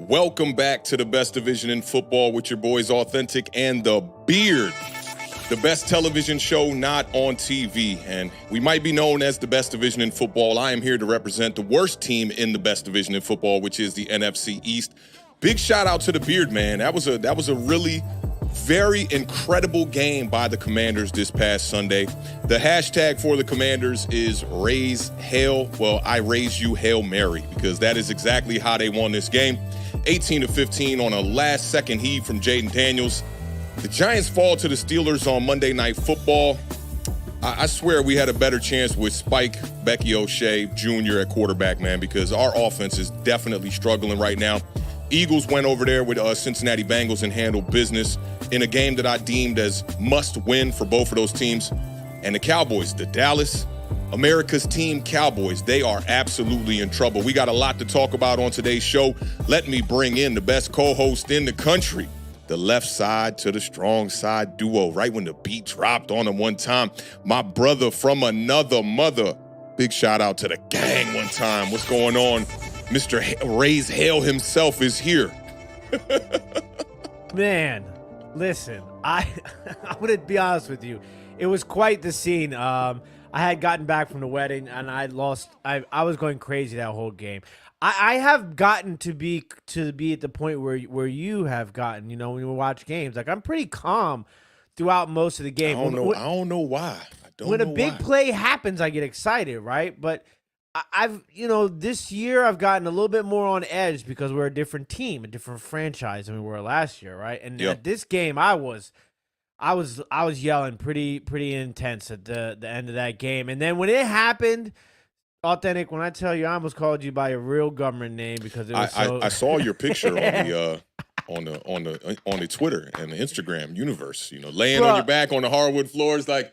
Welcome back to the best division in football with your boys Authentic and The Beard. The best television show not on TV. And we might be known as the best division in football. I am here to represent the worst team in the best division in football, which is the NFC East. Big shout out to the Beard, man. That was a really very incredible game by the Commanders this past Sunday. The hashtag for the Commanders is Raise Hail. Well, I raise you Hail Mary, because that is exactly how they won this game. 18-15 on a last-second heave from Jaden Daniels. The Giants fall to the Steelers on Monday Night Football. I swear we had a better chance with Spike Becky O'Shea Jr. at quarterback, man, because our offense is definitely struggling right now. Eagles went over there with Cincinnati Bengals and handled business in a game that I deemed as must-win for both of those teams. And the Cowboys, the Dallas, America's team Cowboys, they are absolutely in trouble. We got a lot to talk about on today's show. Let me bring in the best co-host in the country, the left side to the strong side duo, right when the beat dropped on him one time. My brother from another mother. Big shout out to the gang one time. What's going on? Mr. Raise Hail himself is here. Man, listen, I'm going to be honest with you. It was quite the scene. I had gotten back from the wedding, and I was going crazy that whole game. I have gotten to be at the point where you have gotten, when you watch games. Like, I'm pretty calm throughout most of the game. I don't know why. When a big play happens, I get excited, right? But this year I've gotten a little bit more on edge because we're a different team, a different franchise than we were last year, right? And At this game, I was yelling pretty intense at the end of that game. And then when it happened, Authentic, when I tell you, I almost called you by your real government name because it was I saw your picture on the Twitter and the Instagram universe, laying on your back on the hardwood floors like,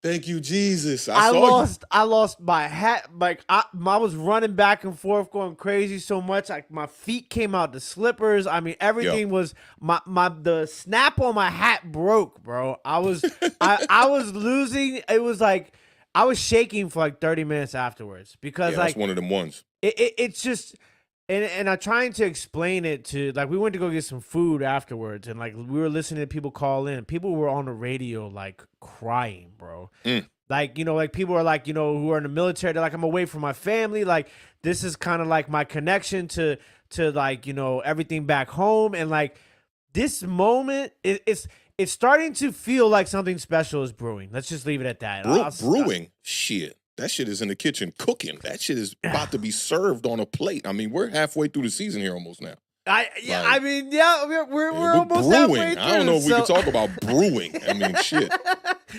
thank you, Jesus. I lost my hat. Like I was running back and forth, going crazy so much. Like my feet came out the slippers. I mean, everything was the snap on my hat broke, bro. I was losing. It was like I was shaking for like 30 minutes afterwards because that's one of them ones. It's just. And I'm trying to explain it to, like, we went to go get some food afterwards, and, like, we were listening to people call in. People were on the radio, like, crying, bro. Like, like, people are, like, who are in the military. They're like, I'm away from my family. Like, this is kind of, like, my connection to like, everything back home. And, like, this moment, it's starting to feel like something special is brewing. Let's just leave it at that. Brewing? Shit. That shit is in the kitchen cooking. That shit is about to be served on a plate. I mean, we're halfway through the season here almost now. We're almost brewing. halfway through. I don't know if we can talk about brewing. I mean, shit.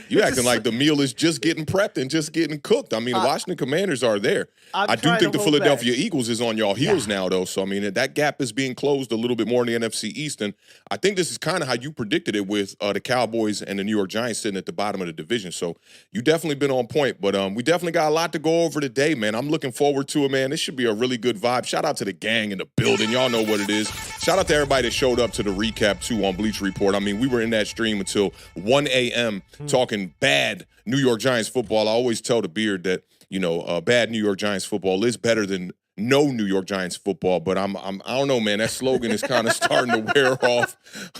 You acting like the meal is just getting prepped and just getting cooked. I mean, the Washington Commanders are there. I do think the Philadelphia Eagles is on y'all heels now, though. So, I mean, that gap is being closed a little bit more in the NFC East. And I think this is kind of how you predicted it with the Cowboys and the New York Giants sitting at the bottom of the division. So you definitely been on point. But we definitely got a lot to go over today, man. I'm looking forward to it, man. This should be a really good vibe. Shout out to the gang in the building. Y'all know what it is. Shout out to everybody that showed up to the recap, too, on Bleacher Report. I mean, we were in that stream until 1 a.m. talking bad New York Giants football. I always tell the Beard that, bad New York Giants football is better than no New York Giants football. But I don't know, man. That slogan is kind of starting to wear off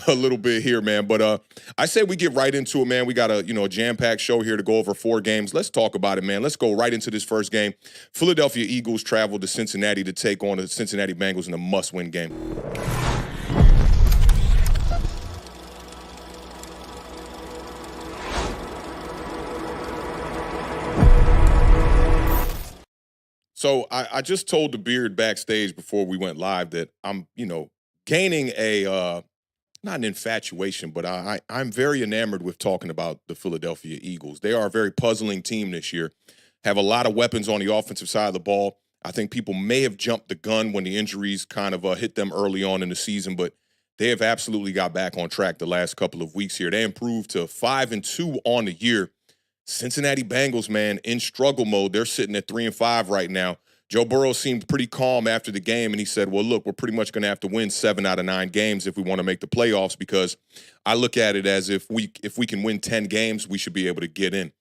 a little bit here, man. But I say we get right into it, man. We got a jam-packed show here to go over 4 games. Let's talk about it, man. Let's go right into this first game. Philadelphia Eagles travel to Cincinnati to take on the Cincinnati Bengals in a must-win game. So I just told the Beard backstage before we went live that I'm, gaining a, not an infatuation, but I'm very enamored with talking about the Philadelphia Eagles. They are a very puzzling team this year, have a lot of weapons on the offensive side of the ball. I think people may have jumped the gun when the injuries kind of hit them early on in the season, but they have absolutely got back on track the last couple of weeks here. They improved to 5-2 on the year. Cincinnati Bengals, man, in struggle mode. They're sitting at 3-5 right now. Joe Burrow seemed pretty calm after the game, and he said, well, look, we're pretty much going to have to win 7 out of 9 games if we want to make the playoffs, because I look at it as if we can win 10 games, we should be able to get in.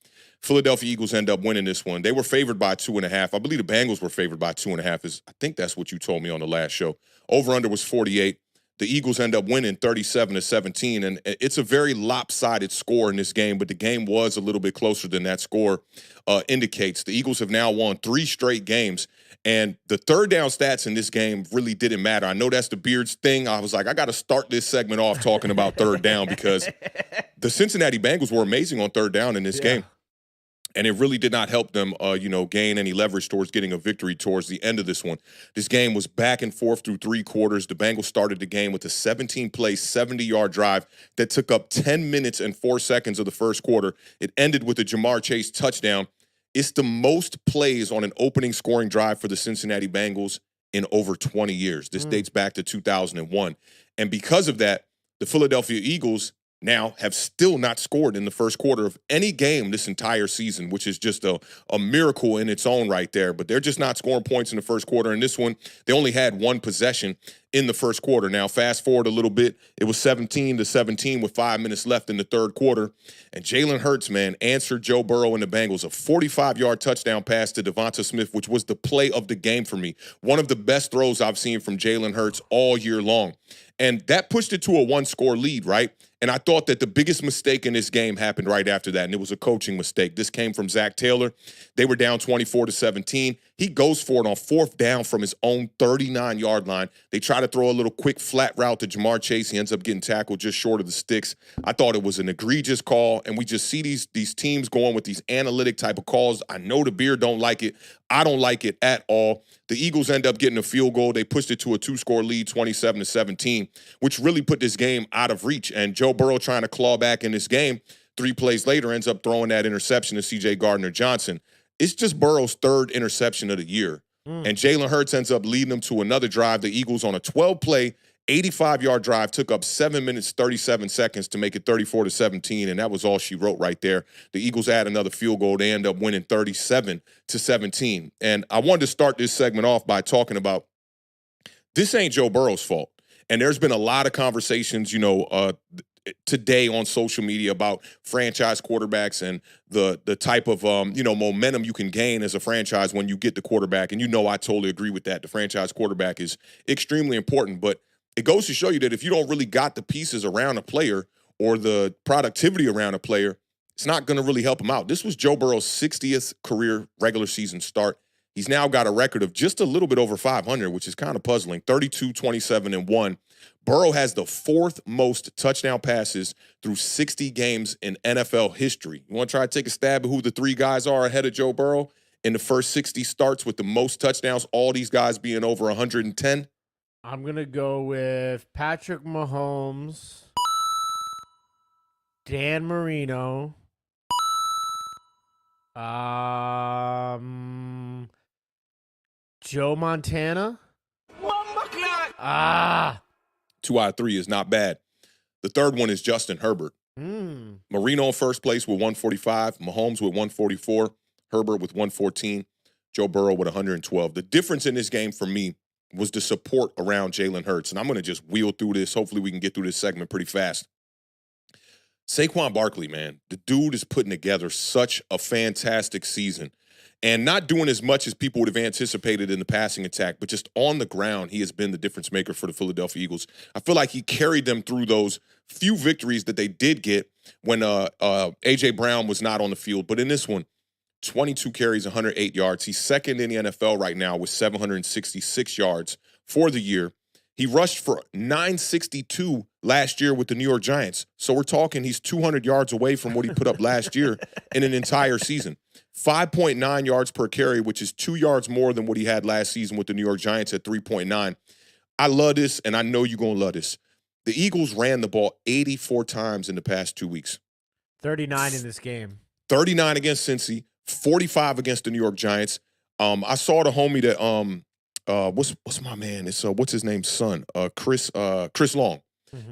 Philadelphia Eagles end up winning this one. They were favored by 2.5. I believe the Bengals were favored by 2.5. I think that's what you told me on the last show. Over-under was 48. The Eagles end up winning 37-17, and it's a very lopsided score in this game, but the game was a little bit closer than that score indicates. The Eagles have now won 3 straight games, and the third down stats in this game really didn't matter. I know that's the Beards thing. I was like, I got to start this segment off talking about third down because the Cincinnati Bengals were amazing on third down in this game. And it really did not help them, gain any leverage towards getting a victory towards the end of this one. This game was back and forth through 3 quarters. The Bengals started the game with a 17-play, 70-yard drive that took up 10 minutes and 4 seconds of the first quarter. It ended with a Jamar Chase touchdown. It's the most plays on an opening scoring drive for the Cincinnati Bengals in over 20 years. This dates back to 2001. And because of that, the Philadelphia Eagles now have still not scored in the first quarter of any game this entire season, which is just a miracle in its own right there. But they're just not scoring points in the first quarter. In this one, they only had 1 possession in the first quarter. Now, fast forward a little bit, it was 17-17 with 5 minutes left in the third quarter. And Jalen Hurts, man, answered Joe Burrow and the Bengals. A 45-yard touchdown pass to Devonta Smith, which was the play of the game for me. One of the best throws I've seen from Jalen Hurts all year long. And that pushed it to a 1-score lead, right? And I thought that the biggest mistake in this game happened right after that, and it was a coaching mistake. This came from Zach Taylor. They were down 24-17. He goes for it on 4th down from his own 39-yard line. They try to throw a little quick flat route to Jamar Chase. He ends up getting tackled just short of the sticks. I thought it was an egregious call, and we just see these teams going with these analytic type of calls. I know the Beard don't like it. I don't like it at all. The Eagles end up getting a field goal. They pushed it to a 2-score lead, 27-17, which really put this game out of reach. And Joe Burrow trying to claw back in this game 3 plays later ends up throwing that interception to C.J. Gardner-Johnson. It's just Burrow's 3rd interception of the year. And Jalen Hurts ends up leading them to another drive. The Eagles on a 12-play, 85-yard drive took up 7 minutes, 37 seconds to make it 34-17, and that was all she wrote right there. The Eagles add another field goal. They end up winning 37-17. And I wanted to start this segment off by talking about this ain't Joe Burrow's fault. And there's been a lot of conversations, today on social media about franchise quarterbacks and the type of momentum you can gain as a franchise when you get the quarterback. And I totally agree with that. The franchise quarterback is extremely important, but it goes to show you that if you don't really got the pieces around a player or the productivity around a player, it's not going to really help him out. This was Joe Burrow's 60th career regular season start. He's now got a record of just a little bit over 500, which is kind of puzzling, 32-27-1. Burrow has the 4th most touchdown passes through 60 games in NFL history. You want to try to take a stab at who the 3 guys are ahead of Joe Burrow in the first 60 starts with the most touchdowns, all these guys being over 110? I'm going to go with Patrick Mahomes, Dan Marino, Joe Montana. 2 out of 3 is not bad. The third one is Justin Herbert. Marino in first place with 145, Mahomes with 144, Herbert with 114, Joe Burrow with 112. The difference in this game for me was the support around Jalen Hurts. And I'm going to just wheel through this. Hopefully we can get through this segment pretty fast. Saquon Barkley, man, the dude is putting together such a fantastic season and not doing as much as people would have anticipated in the passing attack, but just on the ground, he has been the difference maker for the Philadelphia Eagles. I feel like he carried them through those few victories that they did get when A.J. Brown was not on the field. But in this one, 22 carries, 108 yards. He's second in the NFL right now with 766 yards for the year. He rushed for 962 last year with the New York Giants. So we're talking he's 200 yards away from what he put up last year in an entire season. 5.9 yards per carry, which is 2 yards more than what he had last season with the New York Giants at 3.9. I love this, and I know you're going to love this. The Eagles ran the ball 84 times in the past 2 weeks. 39 in this game. 39 against Cincy, 45 against the New York Giants. I saw the homie that what's my man? It's what's his name's son? Chris Long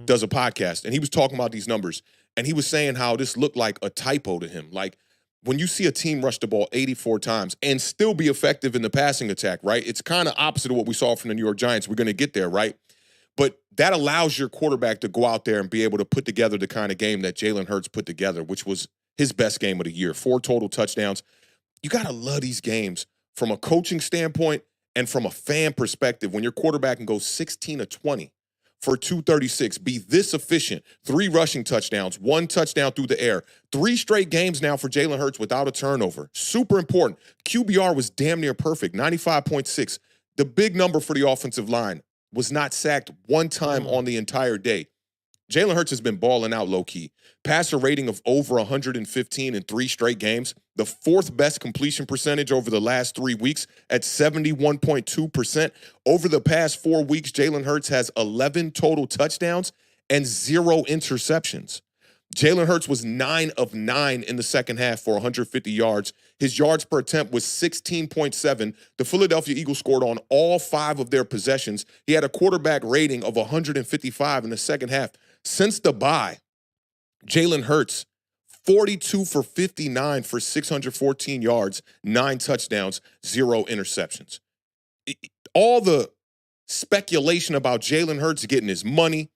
does a podcast, and he was talking about these numbers, and he was saying how this looked like a typo to him. Like when you see a team rush the ball 84 times and still be effective in the passing attack, right? It's kind of opposite of what we saw from the New York Giants. We're going to get there, right? But that allows your quarterback to go out there and be able to put together the kind of game that Jalen Hurts put together, which was his best game of the year. 4 total touchdowns. You got to love these games from a coaching standpoint and from a fan perspective when your quarterback can go 16 of 20 for 236, be this efficient, 3 rushing touchdowns, 1 touchdown through the air, 3 straight games now for Jalen Hurts without a turnover. Super important. QBR was damn near perfect, 95.6. The big number for the offensive line was not sacked 1 time on the entire day. Jalen Hurts has been balling out low-key. Passer rating of over 115 in 3 straight games. The 4th best completion percentage over the last 3 weeks at 71.2%. Over the past 4 weeks, Jalen Hurts has 11 total touchdowns and 0 interceptions. Jalen Hurts was 9 of 9 in the second half for 150 yards. His yards per attempt was 16.7. The Philadelphia Eagles scored on all 5 of their possessions. He had a quarterback rating of 155 in the second half. Since the bye, Jalen Hurts, 42 for 59 for 614 yards, 9 touchdowns, 0 interceptions. All the speculation about Jalen Hurts getting his money,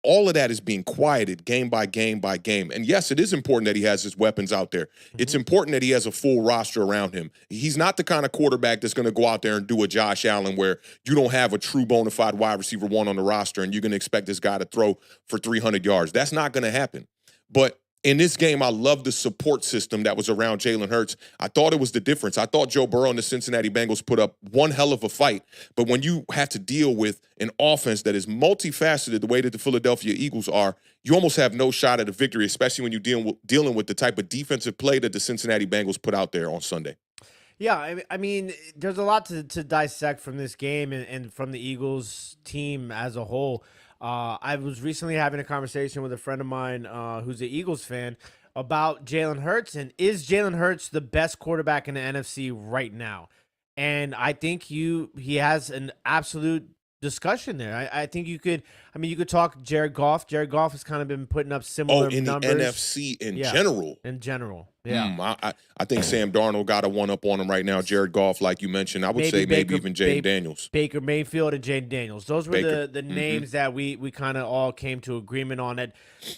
all of that is being quieted game by game by game. And yes, it is important that he has his weapons out there. It's important that he has a full roster around him. He's not the kind of quarterback that's going to go out there and do a Josh Allen where you don't have a true bona fide wide receiver 1 on the roster and you're going to expect this guy to throw for 300 yards. That's not going to happen. But in this game, I love the support system that was around Jalen Hurts. I thought it was the difference. I thought Joe Burrow and the Cincinnati Bengals put up one hell of a fight. But when you have to deal with an offense that is multifaceted the way that the Philadelphia Eagles are, you almost have no shot at a victory, especially when you're dealing with the type of defensive play that the Cincinnati Bengals put out there on Sunday. Yeah, I mean, there's a lot to dissect from this game and from the Eagles team as a whole. I was recently having a conversation with a friend of mine who's an Eagles fan about Jalen Hurts, and is Jalen Hurts the best quarterback in the NFC right now? And I think he has an absolute discussion there. I think you could talk Jared Goff. Jared Goff has kind of been putting up similar numbers. The NFC in general. In general, yeah. I think Sam Darnold got a one-up on him right now. Jared Goff, like you mentioned, I would say maybe even Jaden Daniels. Baker Mayfield and Jaden Daniels. Those were the names that we kind of all came to agreement on. That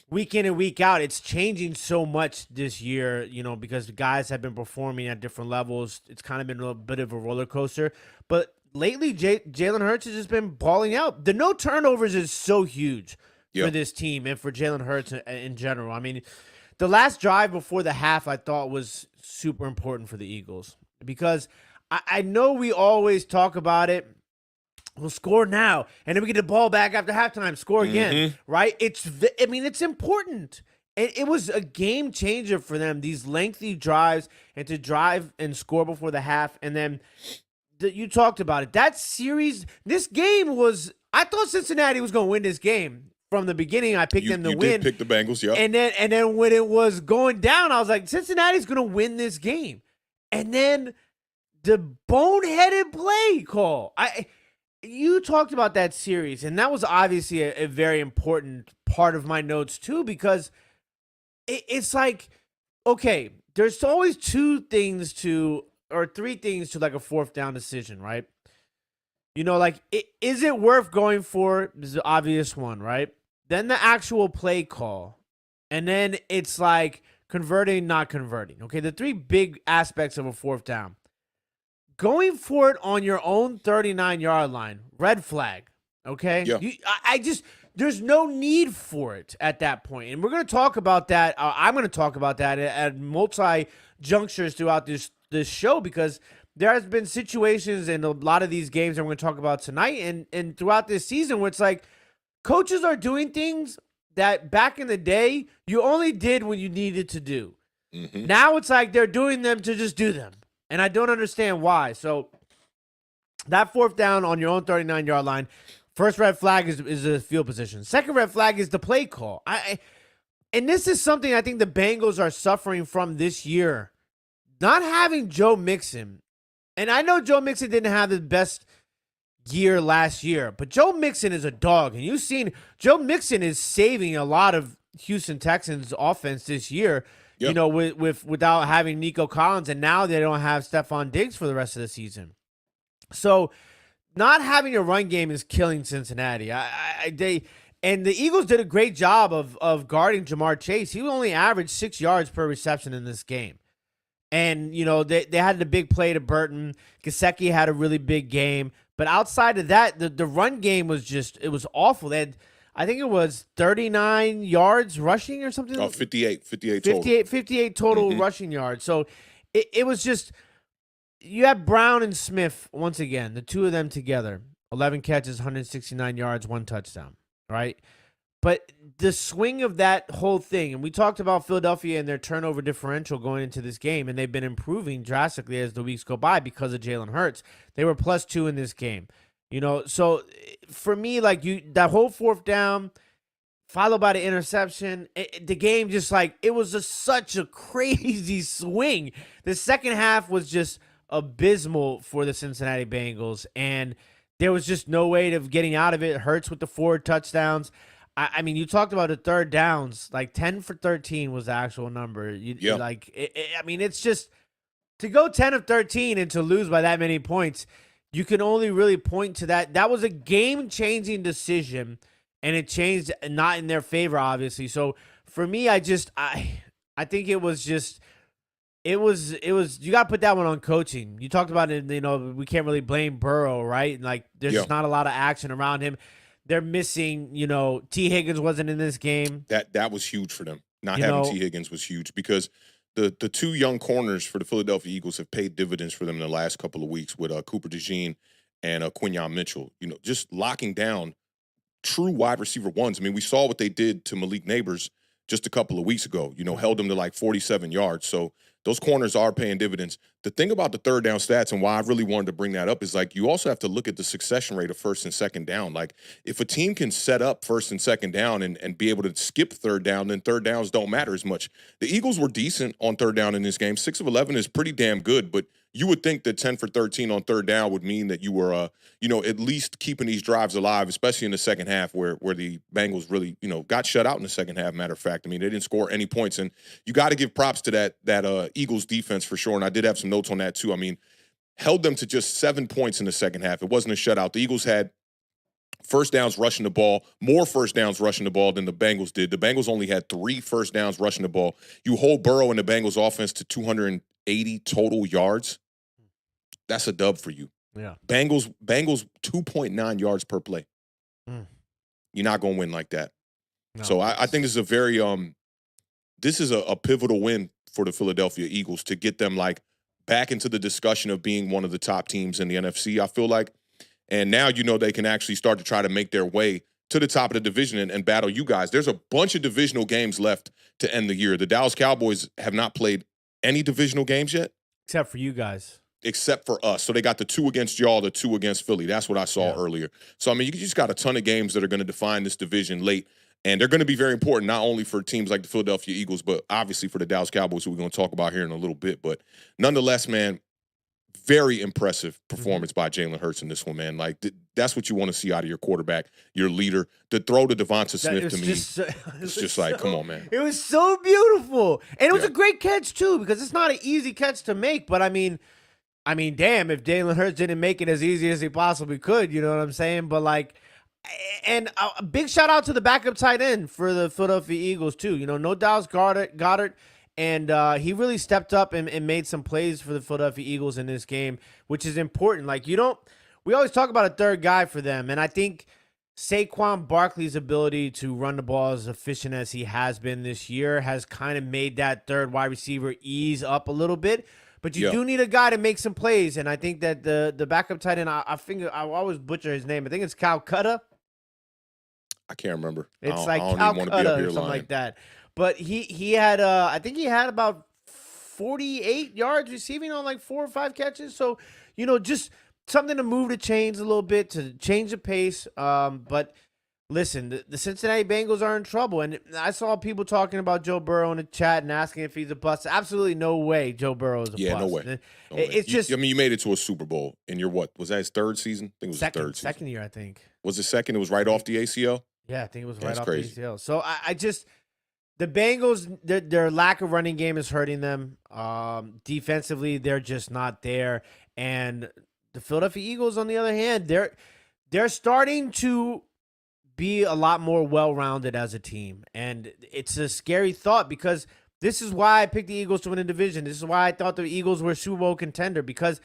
week in and week out, it's changing so much this year, because the guys have been performing at different levels. It's kind of been a bit of a roller coaster. But lately, Jalen Hurts has just been balling out. The no turnovers is so huge for this team and for Jalen Hurts in general. I mean, the last drive before the half I thought was super important for the Eagles because I know we always talk about it. We'll score now, and then we get the ball back after halftime, score again, right? It's important. It was a game changer for them, these lengthy drives, and to drive and score before the half, and then you talked about it. That series, this game was, I thought Cincinnati was going to win this game. From the beginning, I picked them to win. You did pick the Bengals, yeah. And then when it was going down, I was like, Cincinnati's going to win this game. And then the boneheaded play call. You talked about that series, and that was obviously a very important part of my notes too, because it's like, okay, there's always 3 things to like a 4th down decision, right? Is it worth going for? This is the obvious one, right? Then the actual play call. And then it's like converting, not converting. Okay, the 3 big aspects of a 4th down. Going for it on your own 39-yard line, red flag. Okay? Yeah. There's no need for it at that point. And we're going to talk about that. I'm going to talk about that at multi-junctures throughout this show because there has been situations in a lot of these games that we're going to talk about tonight and throughout this season where it's like coaches are doing things that back in the day you only did when you needed to do. Now it's like they're doing them to just do them. And I don't understand why. So that 4th down on your own 39-yard line, first red flag is the field position. Second red flag is the play call. And this is something I think the Bengals are suffering from this year. Not having Joe Mixon. And I know Joe Mixon didn't have the best year last year, but Joe Mixon is a dog. And you've seen Joe Mixon is saving a lot of Houston Texans offense this year, without having Nico Collins. And now they don't have Stephon Diggs for the rest of the season. So not having a run game is killing Cincinnati. And the Eagles did a great job of guarding Jamar Chase. He only averaged 6 yards per reception in this game. And, they had the big play to Burton. Gesicki had a really big game. But outside of that, the run game was it was awful. They had, I think it was 39 yards rushing or something. 58 total. 58 total rushing yards. So it was just, you had Brown and Smith once again, the two of them together. 11 catches, 169 yards, 1 touchdown, right? But the swing of that whole thing, and we talked about Philadelphia and their turnover differential going into this game, and they've been improving drastically as the weeks go by because of Jalen Hurts. They were +2 in this game. So for me, that whole 4th down, followed by the interception, the game just it was such a crazy swing. The second half was just abysmal for the Cincinnati Bengals, and there was just no way of getting out of it. Hurts with the 4 touchdowns. I mean, you talked about the 3rd downs, 10 for 13 was the actual number. I mean, it's just to go 10 of 13 and to lose by that many points, you can only really point to that. That was a game-changing decision, and it changed not in their favor, obviously. So for me, I think it was just, it was, you got to put that one on coaching. You talked about it, we can't really blame Burrow, right? There's just not a lot of action around him. They're missing, T. Higgins wasn't in this game. That was huge for them. Not having T. Higgins was huge because the 2 young corners for the Philadelphia Eagles have paid dividends for them in the last couple of weeks with Cooper DeJean and Quinyon Mitchell. Just locking down true wide receiver ones. I mean, we saw what they did to Malik Neighbors just a couple of weeks ago. Held him to 47 yards. So those corners are paying dividends. The thing about the 3rd down stats and why I really wanted to bring that up is you also have to look at the succession rate of 1st and 2nd down. If a team can set up 1st and 2nd down and be able to skip 3rd down, then 3rd downs don't matter as much. The Eagles were decent on 3rd down in this game. 6 of 11 is pretty damn good, but you would think that 10 for 13 on 3rd down would mean that you were, at least keeping these drives alive, especially in the second half where the Bengals really, got shut out in the second half, matter of fact. I mean, they didn't score any points, and you got to give props to that Eagles defense for sure, and I did have some notes on that too. I mean, held them to just 7 points in the second half. It wasn't a shutout. The Eagles had first downs rushing the ball, more first downs rushing the ball than the Bengals did. The Bengals only had 3 first downs rushing the ball. You hold Burrow and the Bengals offense to 280 total yards. That's a dub for you. Yeah. Bengals 2.9 yards per play. You're not going to win like that. No, so I think this is a very this is a pivotal win for the Philadelphia Eagles to get them back into the discussion of being one of the top teams in the NFC, I feel like. And now they can actually start to try to make their way to the top of the division and battle you guys. There's a bunch of divisional games left to end the year. The Dallas Cowboys have not played any divisional games yet. Except for you guys. Except for us. So they got the 2 against y'all, the 2 against Philly. That's what I saw earlier. So, I mean, you just got a ton of games that are going to define this division late. And they're going to be very important, not only for teams like the Philadelphia Eagles, but obviously for the Dallas Cowboys, who we're going to talk about here in a little bit. But nonetheless, man, very impressive performance by Jalen Hurts in this one, man. That's what you want to see out of your quarterback, your leader. The throw to Devonta Smith to me, it's just come on, man. It was so beautiful. And it was a great catch, too, because it's not an easy catch to make. But, I mean, damn, if Jalen Hurts didn't make it as easy as he possibly could, you know what I'm saying? But, and a big shout out to the backup tight end for the Philadelphia Eagles, too. No Dallas Goddard. And he really stepped up and made some plays for the Philadelphia Eagles in this game, which is important. We always talk about a 3rd guy for them. And I think Saquon Barkley's ability to run the ball as efficient as he has been this year has kind of made that 3rd wide receiver ease up a little bit. But you do need a guy to make some plays. And I think that the backup tight end, I always butcher his name. I think it's Calcutta. I can't remember. It's Calcutta or something like that. But he had I think he had about 48 yards receiving on 4 or 5 catches. So, just something to move the chains a little bit, to change the pace. But listen, the Cincinnati Bengals are in trouble. And I saw people talking about Joe Burrow in the chat and asking if he's a bust. Absolutely no way Joe Burrow is a bust. Yeah, no way. It's just, you made it to a Super Bowl in your what? Was that his 3rd season? I think it was his 3rd season. Second year, I think. Was it second? It was right off the ACL? Yeah, I think it was right off the ACL. So I just... The Bengals, their lack of running game is hurting them. Defensively, they're just not there. And the Philadelphia Eagles, on the other hand, they're starting to be a lot more well-rounded as a team. And it's a scary thought because this is why I picked the Eagles to win a division. This is why I thought the Eagles were a Super Bowl contender, because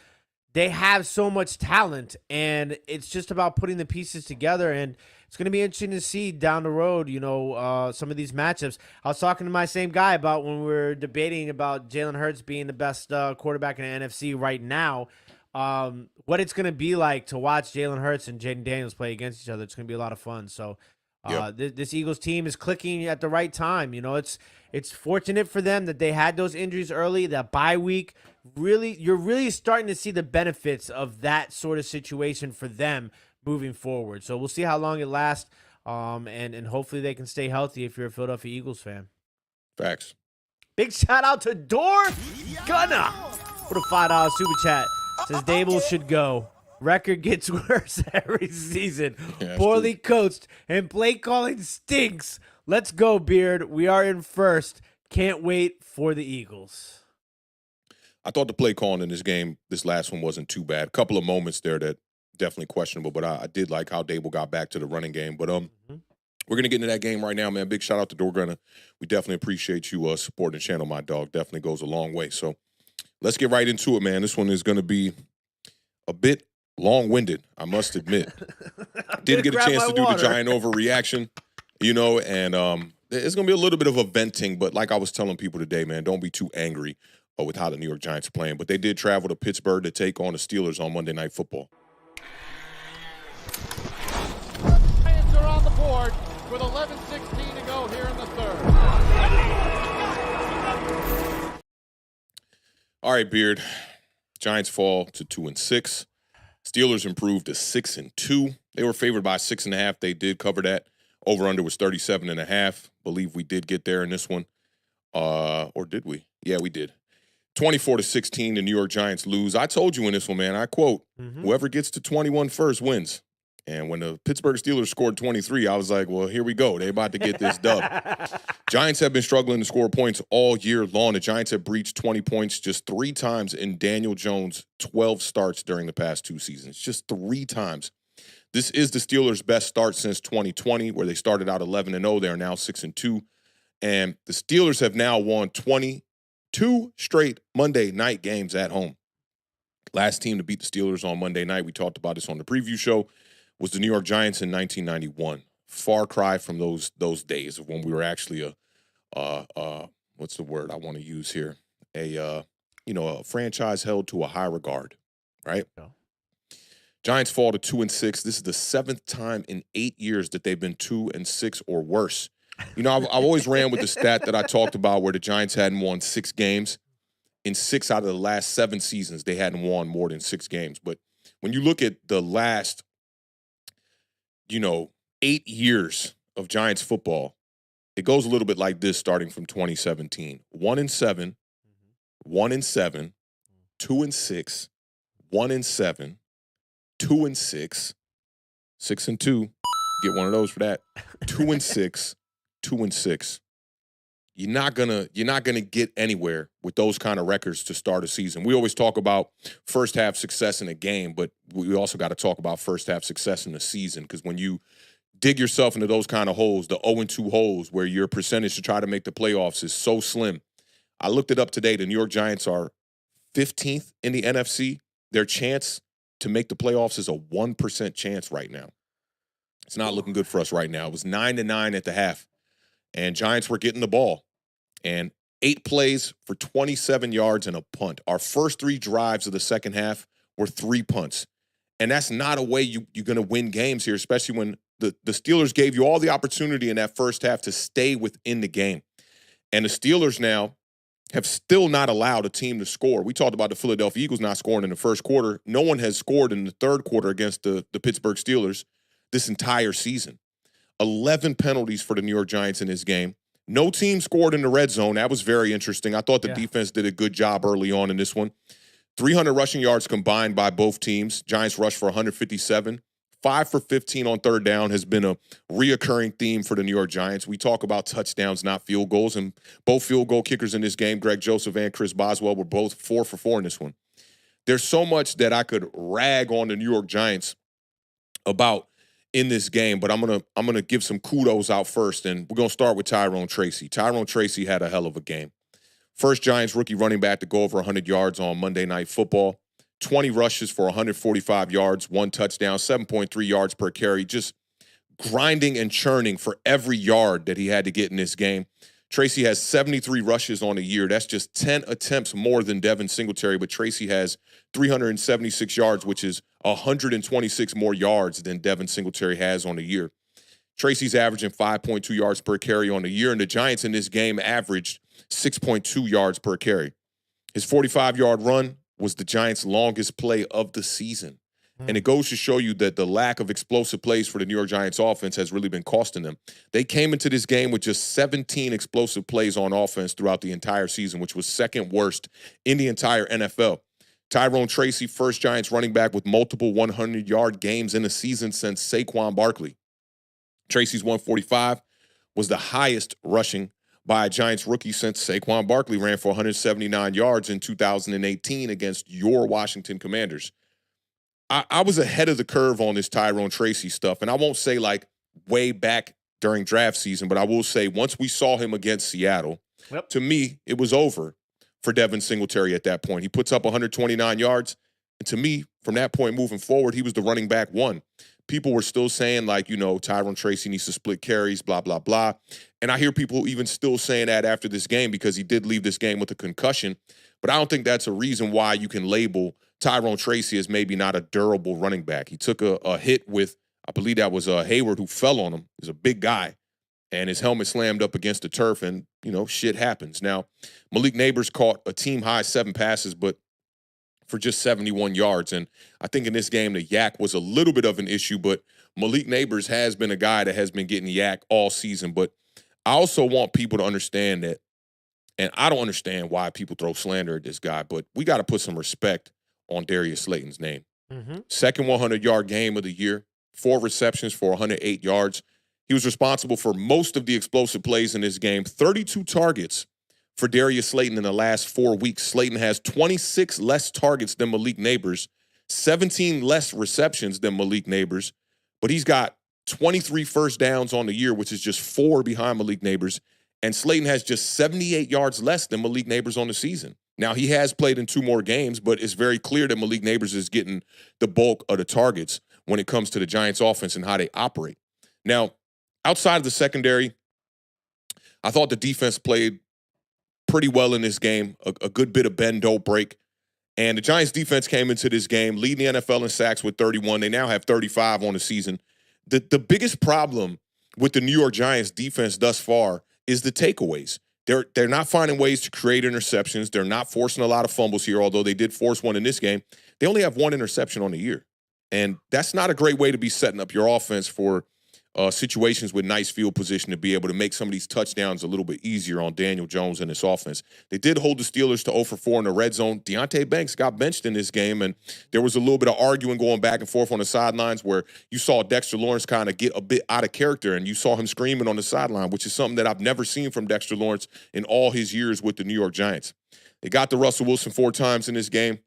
they have so much talent, and it's just about putting the pieces together. And it's going to be interesting to see down the road, some of these matchups. I was talking to my same guy about when we were debating about Jalen Hurts being the best quarterback in the NFC right now, what it's going to be like to watch Jalen Hurts and Jaden Daniels play against each other. It's going to be a lot of fun. So this Eagles team is clicking at the right time. It's fortunate for them that they had those injuries early, that bye week. You're really starting to see the benefits of that sort of situation for them moving forward. So we'll see how long it lasts, and hopefully they can stay healthy if you're a Philadelphia Eagles fan. Facts. Big shout out to Door Gunna for the $5 super chat. Says Dable should go. Record gets worse every season. Yeah, Poorly coached and play calling stinks. Let's go, Beard. We are in first. Can't wait for the Eagles. I thought the play calling in this game, this last one, wasn't too bad. A couple of moments there that definitely questionable, but I did like how Dable got back to the running game. But we're going to get into that game right now, man. Big shout out to Dorgunna. We definitely appreciate you supporting the channel, my dog. Definitely goes a long way. So let's get right into it, man. This one is going to be a bit long-winded, I must admit. Didn't get a chance to do the giant overreaction, and it's going to be a little bit of a venting, but like I was telling people today, man, don't be too angry with how the New York Giants are playing. But they did travel to Pittsburgh to take on the Steelers on Monday Night Football. Giants are on the board with 11:16 to go here in the third. All right, Beard. Giants fall to 2-6. Steelers improved to 6-2. They were favored by 6.5. They did cover that. Over-under was 37.5. Believe we did get there in this one. Or did we? Yeah, we did. 24-16, the New York Giants lose. I told you in this one, man, I quote, whoever gets to 21 first wins. And when the Pittsburgh Steelers scored 23, I was like, well, here we go. They're about to get this dub. Giants have been struggling to score points all year long. The Giants have breached 20 points just 3 times in Daniel Jones' 12 starts during the past 2 seasons. Just 3 times. This is the Steelers' best start since 2020, where they started out 11-0. They are now 6-2. And the Steelers have now won 22 straight Monday night games at home. Last team to beat the Steelers on Monday night, we talked about this on the preview show, was the New York Giants in 1991. Far cry from those days of when we were actually what's the word I want to use here? A franchise held to a high regard, right? Yeah. Giants fall to 2-6. This is the 7th time in 8 years that they've been 2-6 or worse. I've always ran with the stat that I talked about where the Giants hadn't won 6 games. In 6 out of the last 7 seasons, they hadn't won more than 6 games. But when you look at the last 8 years of Giants football, it goes a little bit like this starting from 2017. 1-7, 1-7, 2-6, 1-7, 2-6, 6-2. Get one of those for that. 2-6, 2-6. You're not gonna get anywhere with those kind of records to start a season. We always talk about first half success in a game, but we also got to talk about first half success in a season, because when you dig yourself into those kind of holes, the 0-2 holes where your percentage to try to make the playoffs is so slim. I looked it up today. The New York Giants are 15th in the NFC. Their chance to make the playoffs is a 1% chance right now. It's not looking good for us right now. It was 9-9 at the half. And Giants were getting the ball. And 8 plays for 27 yards and a punt. Our first 3 drives of the second half were 3 punts. And that's not a way you're going to win games here, especially when the Steelers gave you all the opportunity in that first half to stay within the game. And the Steelers now have still not allowed a team to score. We talked about the Philadelphia Eagles not scoring in the first quarter. No one has scored in the third quarter against the Pittsburgh Steelers this entire season. 11 penalties for the New York Giants in this game. No team scored in the red zone. That was very interesting. I thought the defense did a good job early on in this one. 300 rushing yards combined by both teams. Giants rushed for 157. 5 for 15 on third down has been a reoccurring theme for the New York Giants. We talk about touchdowns, not field goals, and both field goal kickers in this game, Greg Joseph and Chris Boswell, were both 4 for 4 in this one. There's so much that I could rag on the New York Giants about in this game, but I'm gonna give some kudos out first, and we're gonna start with Tyrone Tracy. Tyrone Tracy had a hell of a game. First Giants rookie running back to go over 100 yards on Monday Night Football. 20 rushes for 145 yards, 1 touchdown, 7.3 yards per carry. Just grinding and churning for every yard that he had to get in this game. Tracy has 73 rushes on a year. That's just 10 attempts more than Devin Singletary, but Tracy has 376 yards, which is 126 more yards than Devin Singletary has on a year. Tracy's averaging 5.2 yards per carry on the year, and the Giants in this game averaged 6.2 yards per carry. His 45-yard run was the Giants' longest play of the season. And it goes to show you that the lack of explosive plays for the New York Giants offense has really been costing them. They came into this game with just 17 explosive plays on offense throughout the entire season, which was second worst in the entire NFL. Tyrone Tracy, first Giants running back with multiple 100-yard games in a season since Saquon Barkley. Tracy's 145 was the highest rushing by a Giants rookie since Saquon Barkley ran for 179 yards in 2018 against your Washington Commanders. I was ahead of the curve on this Tyrone Tracy stuff, and I won't say like way back during draft season, but I will say once we saw him against Seattle, to me, it was over for Devin Singletary at that point. He puts up 129 yards, and to me, from that point moving forward, he was the running back one. People were still saying like, Tyrone Tracy needs to split carries, blah, blah, blah. And I hear people even still saying that after this game because he did leave this game with a concussion, but I don't think that's a reason why you can label Tyrone Tracy is maybe not a durable running back. He took a hit with, I believe that was Hayward who fell on him. He's a big guy, and his helmet slammed up against the turf, and, shit happens. Now, Malik Neighbors caught a team-high 7 passes, but for just 71 yards. And I think in this game, the yak was a little bit of an issue, but Malik Neighbors has been a guy that has been getting yak all season. But I also want people to understand that, and I don't understand why people throw slander at this guy, but we got to put some respect on Darius Slayton's name. Second 100-yard game of the year, 4 receptions for 108 yards. He was responsible for most of the explosive plays in this game. 32 targets for Darius Slayton in the last 4 weeks. Slayton has 26 less targets than Malik Neighbors, 17 less receptions than Malik Neighbors, but he's got 23 first downs on the year, which is just 4 behind Malik Neighbors, and Slayton has just 78 yards less than Malik Neighbors on the season. Now, he has played in 2 more games, but it's very clear that Malik Neighbors is getting the bulk of the targets when it comes to the Giants offense and how they operate. Now, outside of the secondary, I thought the defense played pretty well in this game, a good bit of bend, don't break. And the Giants defense came into this game leading the NFL in sacks with 31. They now have 35 on the season. The biggest problem with the New York Giants defense thus far is the takeaways. They're not finding ways to create interceptions. They're not forcing a lot of fumbles here, although they did force one in this game. They only have 1 interception on the year. And that's not a great way to be setting up your offense for situations with nice field position to be able to make some of these touchdowns a little bit easier on Daniel Jones and his offense. They did hold the Steelers to 0 for 4 in the red zone. Deonte Banks got benched in this game, and there was a little bit of arguing going back and forth on the sidelines where you saw Dexter Lawrence kind of get a bit out of character, and you saw him screaming on the sideline, which is something that I've never seen from Dexter Lawrence in all his years with the New York Giants. They got to Russell Wilson 4 times in this game.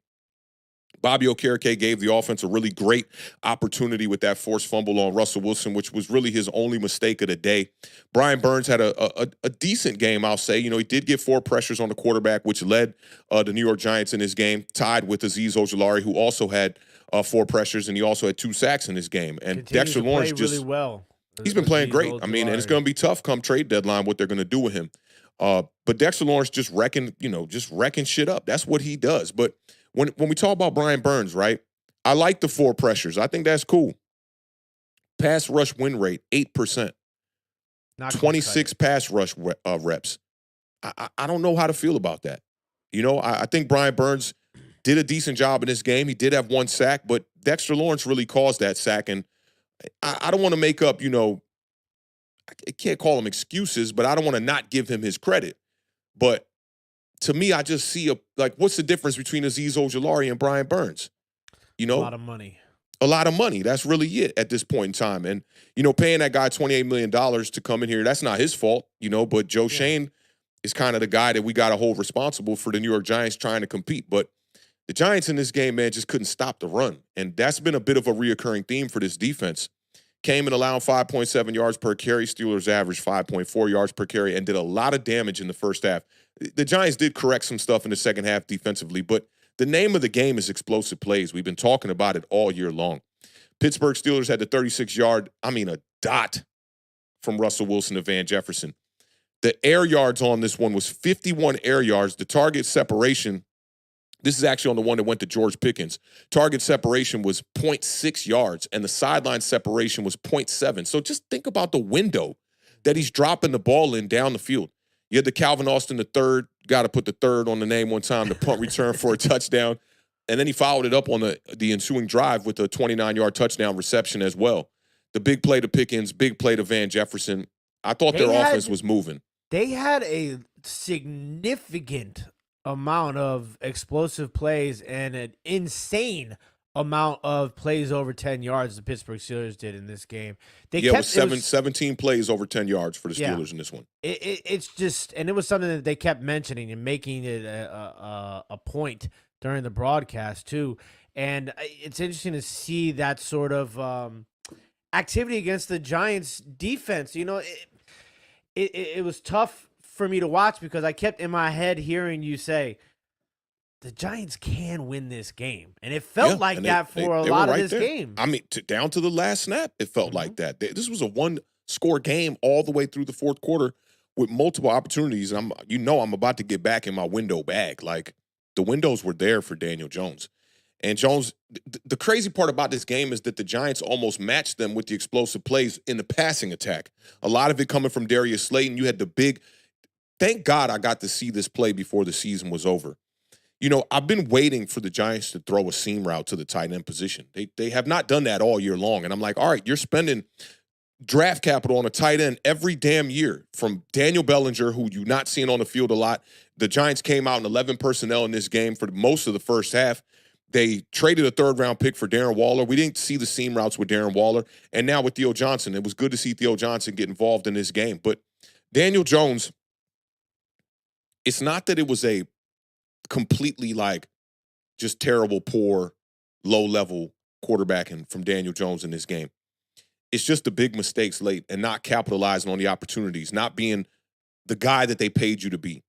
Bobby Okereke gave the offense a really great opportunity with that forced fumble on Russell Wilson, which was really his only mistake of the day. Brian Burns had a decent game, I'll say. He did get 4 pressures on the quarterback, which led the New York Giants in this game, tied with Azeez Ojulari, who also had 4 pressures, and he also had 2 sacks in this game. And Dexter Lawrence just really well. He's been playing great. I mean, and it's going to be tough come trade deadline what they're going to do with him. But Dexter Lawrence just wrecking shit up. That's what he does. But when we talk about Brian Burns, right, I like the 4 pressures. I think that's cool. Pass rush win rate, 8%. 26 pass rush reps. I don't know how to feel about that. I think Brian Burns did a decent job in this game. He did have 1 sack, but Dexter Lawrence really caused that sack. And I don't want to make up, I can't call him excuses, but I don't want to not give him his credit. But to me, I just see what's the difference between Azeez Ojulari and Brian Burns? A lot of money. A lot of money. That's really it at this point in time. And, paying that guy $28 million to come in here, that's not his fault, but Joe Shane is kind of the guy that we got to hold responsible for the New York Giants trying to compete. But the Giants in this game, man, just couldn't stop the run. And that's been a bit of a reoccurring theme for this defense. came in allowing 5.7 yards per carry. Steelers averaged 5.4 yards per carry and did a lot of damage in the first half. The Giants did correct some stuff in the second half defensively, but the name of the game is explosive plays. We've been talking about it all year long. Pittsburgh Steelers had the 36-yard, a dot from Russell Wilson to Van Jefferson. The air yards on this one was 51 air yards. The target separation, this is actually on the one that went to George Pickens. Target separation was 0.6 yards, and the sideline separation was 0.7. So just think about the window that he's dropping the ball in down the field. You had the Calvin Austin the third. Got to put the third on the name one time, the punt return for a touchdown. And then he followed it up on the ensuing drive with a 29-yard touchdown reception as well. The big play to Pickens, big play to Van Jefferson. I thought their offense was moving. They had a significant amount of explosive plays and an insane amount of plays over 10 yards the Pittsburgh Steelers did in this game. It was 17 plays over 10 yards for the Steelers in this one. It's just, and it was something that they kept mentioning and making it a point during the broadcast too. And it's interesting to see that sort of activity against the Giants defense. You know, it was tough for me to watch because I kept in my head hearing you say, the Giants can win this game. And it felt like that for a lot of this game. Down to the last snap, it felt like that. This was a one-score game all the way through the fourth quarter with multiple opportunities. And I'm about to get back in my window bag. Like, the windows were there for Daniel Jones. And Jones, the crazy part about this game is that the Giants almost matched them with the explosive plays in the passing attack. A lot of it coming from Darius Slayton. You had thank God I got to see this play before the season was over. You know, I've been waiting for the Giants to throw a seam route to the tight end position. They have not done that all year long. And I'm like, all right, you're spending draft capital on a tight end every damn year, from Daniel Bellinger, who you're not seeing on the field a lot. The Giants came out in 11 personnel in this game for most of the first half. They traded a third-round pick for Darren Waller. We didn't see the seam routes with Darren Waller. And now with Theo Johnson, it was good to see Theo Johnson get involved in this game. But Daniel Jones, it's not that it was a completely just terrible, poor, low-level quarterbacking from Daniel Jones in this game. It's just the big mistakes late and not capitalizing on the opportunities, not being the guy that they paid you to be.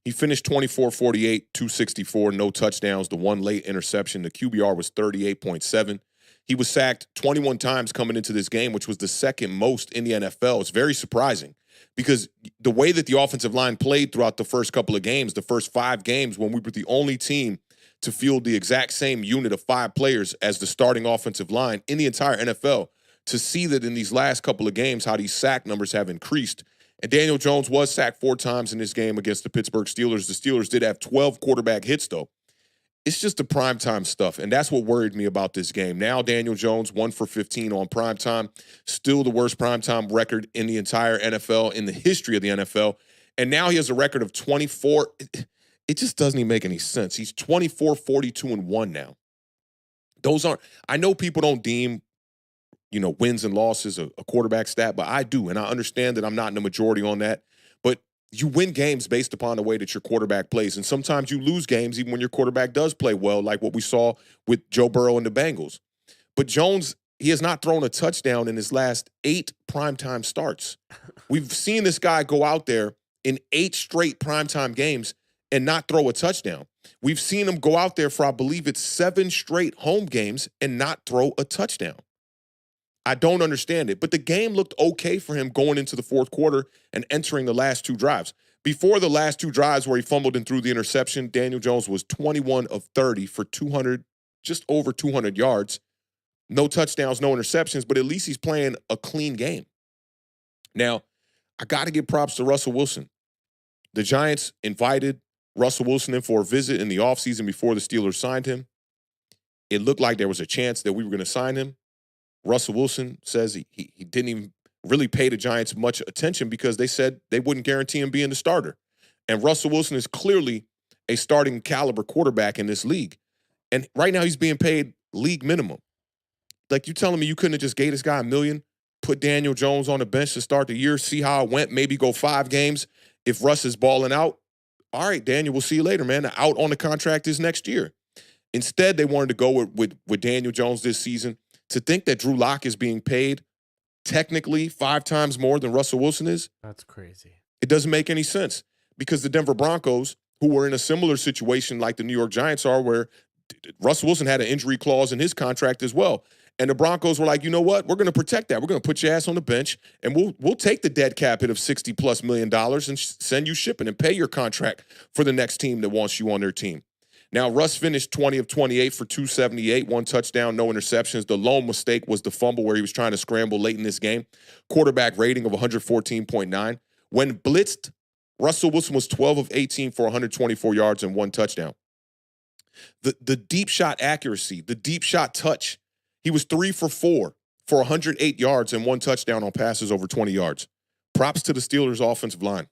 He finished 24-48, 264, no touchdowns, the one late interception. The QBR was 38.7. He was sacked 21 times coming into this game, which was the second most in the NFL. It's very surprising because the way that the offensive line played throughout the first couple of games, the first 5 games, when we were the only team to field the exact same unit of 5 players as the starting offensive line in the entire NFL, to see that in these last couple of games, how these sack numbers have increased. And Daniel Jones was sacked 4 times in this game against the Pittsburgh Steelers. The Steelers did have 12 quarterback hits, though. It's just the primetime stuff, and that's what worried me about this game. Now Daniel Jones, 1 for 15 on primetime, still the worst primetime record in the entire NFL, in the history of the NFL. And now he has a record of 24. It just doesn't even make any sense. He's 24, 42, and 1 now. Those aren't – I know people don't deem – wins and losses a quarterback stat, but I do, and I understand that I'm not in the majority on that. But you win games based upon the way that your quarterback plays, and sometimes you lose games even when your quarterback does play well, like what we saw with Joe Burrow and the Bengals. But Jones, he has not thrown a touchdown in his last 8 primetime starts. We've seen this guy go out there in 8 straight primetime games and not throw a touchdown. We've seen him go out there for, I believe it's 7 straight home games and not throw a touchdown. I don't understand it. But the game looked okay for him going into the fourth quarter and entering the last 2 drives. Before the last 2 drives where he fumbled and threw the interception, Daniel Jones was 21 of 30 for 200, just over 200 yards. No touchdowns, no interceptions, but at least he's playing a clean game. Now, I got to give props to Russell Wilson. The Giants invited Russell Wilson in for a visit in the offseason before the Steelers signed him. It looked like there was a chance that we were going to sign him. Russell Wilson says he didn't even really pay the Giants much attention because they said they wouldn't guarantee him being the starter. And Russell Wilson is clearly a starting caliber quarterback in this league. And right now he's being paid league minimum. Like, you telling me you couldn't have just gave this guy $1 million, put Daniel Jones on the bench to start the year, see how it went, maybe go 5 games. If Russ is balling out, all right, Daniel, we'll see you later, man. Out on the contract is next year. Instead, they wanted to go with Daniel Jones this season. To think that Drew Lock is being paid technically 5 times more than Russell Wilson is? That's crazy. It doesn't make any sense because the Denver Broncos, who were in a similar situation like the New York Giants are, where Russell Wilson had an injury clause in his contract as well. And the Broncos were like, you know what? We're going to protect that. We're going to put your ass on the bench, and we'll take the dead cap hit of $60+ million and send you shipping and pay your contract for the next team that wants you on their team. Now, Russ finished 20 of 28 for 278, 1 touchdown, no interceptions. The lone mistake was the fumble where he was trying to scramble late in this game. Quarterback rating of 114.9. When blitzed, Russell Wilson was 12 of 18 for 124 yards and 1 touchdown. The deep shot accuracy, the deep shot touch, he was 3 for 4 for 108 yards and 1 touchdown on passes over 20 yards. Props to the Steelers' offensive line.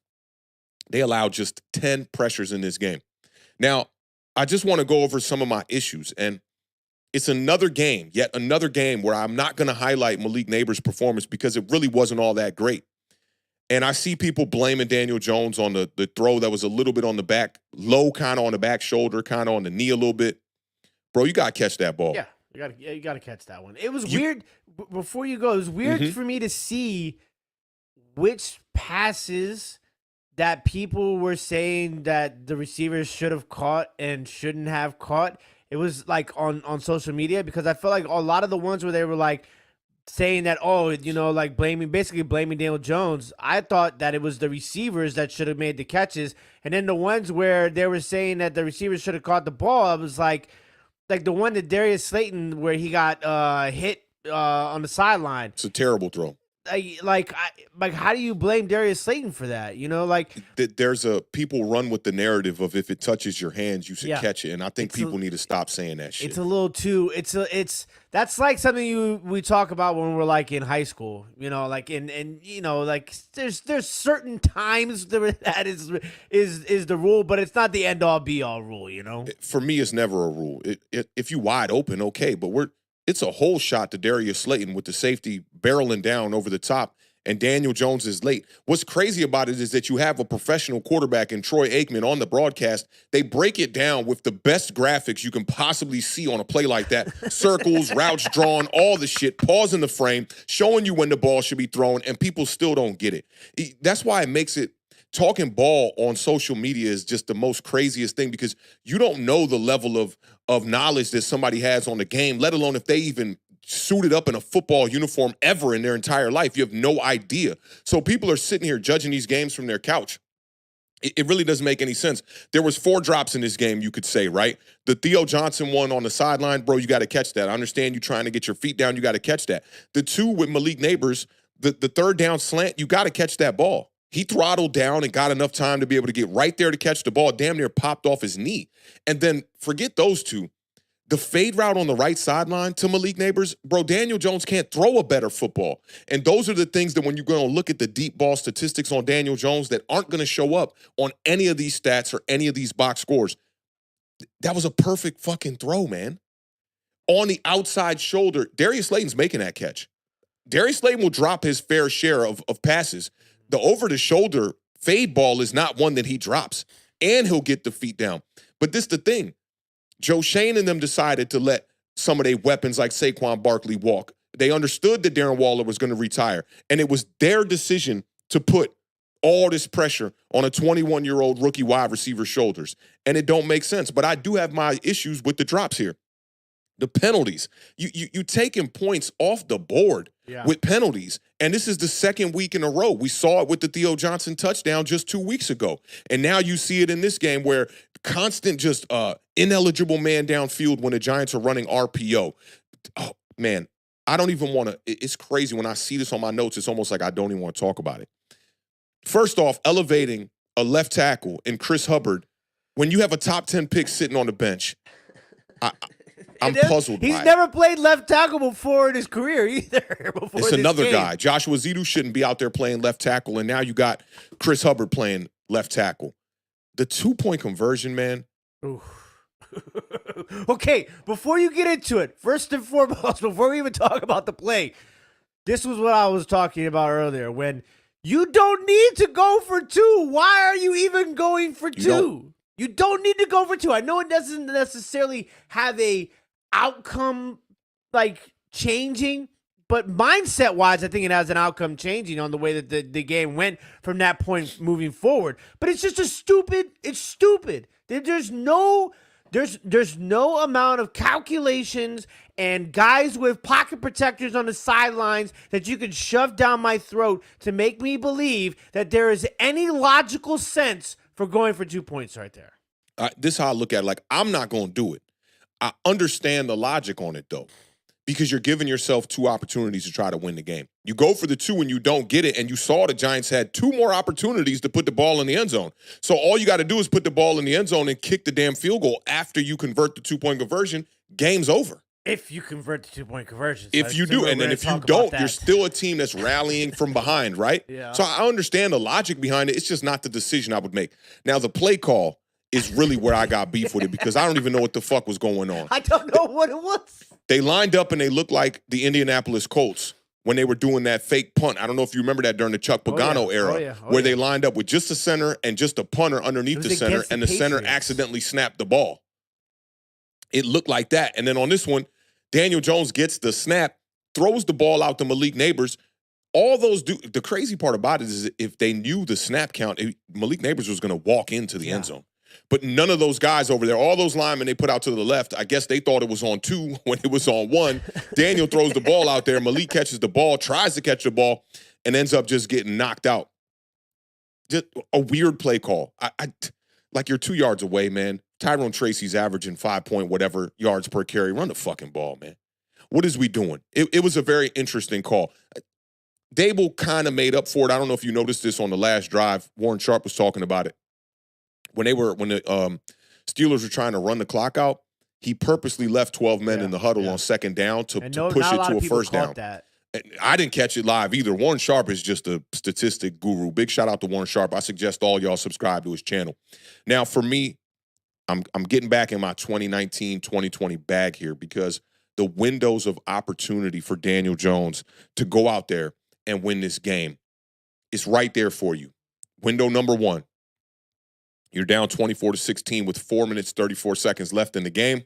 They allowed just 10 pressures in this game. Now, I just want to go over some of my issues, and it's another game, yet another game where I'm not going to highlight Malik Neighbors' performance because it really wasn't all that great. And I see people blaming Daniel Jones on the throw that was a little bit on the back, low kind of on the back shoulder, kind of on the knee a little bit. Bro, you got to catch that ball. Yeah, you got to catch that one. It was weird. Before you go, it was weird for me to see which passes that people were saying that the receivers should have caught and shouldn't have caught. It was like on social media, because I felt like a lot of the ones where they were like saying that, like basically blaming Daniel Jones. I thought that it was the receivers that should have made the catches. And then the ones where they were saying that the receivers should have caught the ball, I was like the one that Darius Slayton where he got hit on the sideline. It's a terrible throw. How do you blame Darius Slayton for that? There's people run with the narrative of if it touches your hands, you should catch it, and I think people need to stop saying that shit. It's a little too. That's like something we talk about when we're like in high school. There's certain times that is the rule, but it's not the end all be all rule. For me, it's never a rule. If you wide open, okay, but it's a whole shot to Darius Slayton with the safety barreling down over the top, and Daniel Jones is late. What's crazy about it is that you have a professional quarterback in Troy Aikman on the broadcast. They break it down with the best graphics you can possibly see on a play like that. Circles, routes drawn, all the shit, pausing the frame, showing you when the ball should be thrown, and people still don't get it. That's why it makes it talking ball on social media is just the most craziest thing, because you don't know the level of knowledge that somebody has on the game, let alone if they even suited up in a football uniform ever in their entire life. You have no idea. So people are sitting here judging these games from their couch. It really doesn't make any sense. There was 4 drops in this game, you could say, right? The Theo Johnson one on the sideline, bro, you got to catch that. I understand you trying to get your feet down. You got to catch that. The 2 with Malik Neighbors, the third down slant, you got to catch that ball. He throttled down and got enough time to be able to get right there to catch the ball. Damn near popped off his knee. And then forget those 2. The fade route on the right sideline to Malik Neighbors, bro, Daniel Jones can't throw a better football. And those are the things that when you're going to look at the deep ball statistics on Daniel Jones that aren't going to show up on any of these stats or any of these box scores. That was a perfect fucking throw, man. On the outside shoulder, Darius Slayton's making that catch. Darius Slayton will drop his fair share of passes. The over-the-shoulder fade ball is not one that he drops, and he'll get the feet down. But this is the thing. Joe Shane and them decided to let some of their weapons like Saquon Barkley walk. They understood that Darren Waller was going to retire, and it was their decision to put all this pressure on a 21-year-old rookie wide receiver's shoulders, and it don't make sense. But I do have my issues with the drops here. The penalties. You taking points off the board with penalties. And this is the second week in a row. We saw it with the Theo Johnson touchdown just 2 weeks ago. And now you see it in this game where constant just ineligible man downfield when the Giants are running RPO. Oh, man, I don't even want to. It's crazy. When I see this on my notes, it's almost like I don't even want to talk about it. First off, elevating a left tackle in Chris Hubbard when you have a top 10 pick sitting on the bench. I'm puzzled by it. He's never played left tackle before in his career either. It's another guy. Joshua Zito shouldn't be out there playing left tackle, and now you got Chris Hubbard playing left tackle. The 2-point conversion, man. Okay, before you get into it, first and foremost, before we even talk about the play, this was what I was talking about earlier. When you don't need to go for 2, why are you even going for 2? You don't need to go for 2. I know it doesn't necessarily have a outcome like changing But mindset wise, I think it has an outcome changing on the way that the game went from that point moving forward. But it's just it's stupid. There's no amount of calculations and guys with pocket protectors on the sidelines that you could shove down my throat to make me believe that there is any logical sense for going for 2 points right there. This is how I look at it. Like, I'm not going to do it. I understand the logic on it, though, because you're giving yourself 2 opportunities to try to win the game. You go for the 2 and you don't get it, and you saw the Giants had 2 more opportunities to put the ball in the end zone. So all you got to do is put the ball in the end zone and kick the damn field goal after you convert the 2-point conversion. Game's over. If you convert the 2-point conversion. If you do, and then if you don't, you're still a team that's rallying from behind, right? Yeah. So I understand the logic behind it. It's just not the decision I would make. Now, the play call is really where I got beef with it because I don't even know what the fuck was going on. I don't know what it was. They lined up and they looked like the Indianapolis Colts when they were doing that fake punt. I don't know if you remember that during the Chuck Pagano era where they lined up with just a center and just a punter underneath the center, and the center accidentally snapped the ball. It looked like that. And then on this one, Daniel Jones gets the snap, throws the ball out to Malik Neighbors. All those the crazy part about it is if they knew the snap count, Malik Neighbors was going to walk into the end zone. But none of those guys over there, all those linemen they put out to the left, I guess they thought it was on 2 when it was on 1. Daniel throws the ball out there. Malik catches the ball, tries to catch the ball, and ends up just getting knocked out. Just a weird play call. Like, you're 2 yards away, man. Tyrone Tracy's averaging 5 point whatever yards per carry. Run the fucking ball, man. What is we doing? It was a very interesting call. Dable kind of made up for it. I don't know if you noticed this on the last drive. Warren Sharp was talking about it. When the Steelers were trying to run the clock out, he purposely left 12 men in the huddle on second down to push it to a first down. I didn't catch it live either. Warren Sharp is just a statistic guru. Big shout out to Warren Sharp. I suggest all y'all subscribe to his channel. Now, for me, I'm getting back in my 2019, 2020 bag here because the windows of opportunity for Daniel Jones to go out there and win this game is right there for you. Window number 1. You're down 24-16 with 4 minutes, 34 seconds left in the game.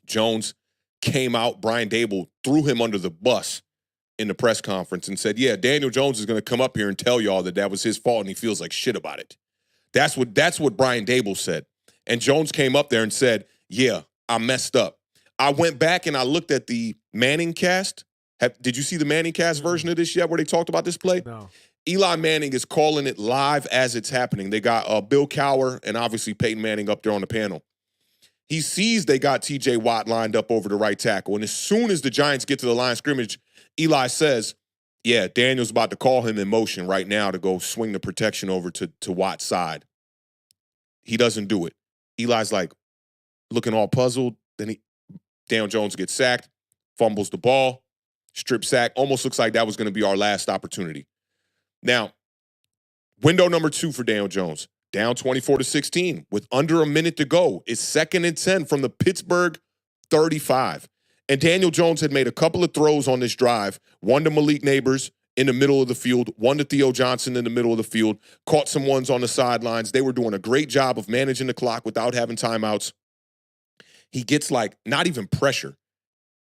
Jones came out. Brian Dable threw him under the bus in the press conference and said, yeah, Daniel Jones is going to come up here and tell y'all that was his fault and he feels like shit about it. That's what Brian Dable said. And Jones came up there and said, yeah, I messed up. I went back and I looked at the Manning cast. Did you see the Manning cast version of this yet where they talked about this play? No. Eli Manning is calling it live as it's happening. They got Bill Cowher and obviously Peyton Manning up there on the panel. He sees they got T.J. Watt lined up over the right tackle. And as soon as the Giants get to the line of scrimmage, Eli says, yeah, Daniel's about to call him in motion right now to go swing the protection over to Watt's side. He doesn't do it. Eli's like looking all puzzled. Then Daniel Jones gets sacked, fumbles the ball, strip sack. Almost looks like that was going to be our last opportunity. Now, window number 2 for Daniel Jones, down 24-16 with under a minute to go. It's 2nd and 10 from the Pittsburgh 35. And Daniel Jones had made a couple of throws on this drive, one to Malik Neighbors in the middle of the field, one to Theo Johnson in the middle of the field, caught some ones on the sidelines. They were doing a great job of managing the clock without having timeouts. He gets not even pressure.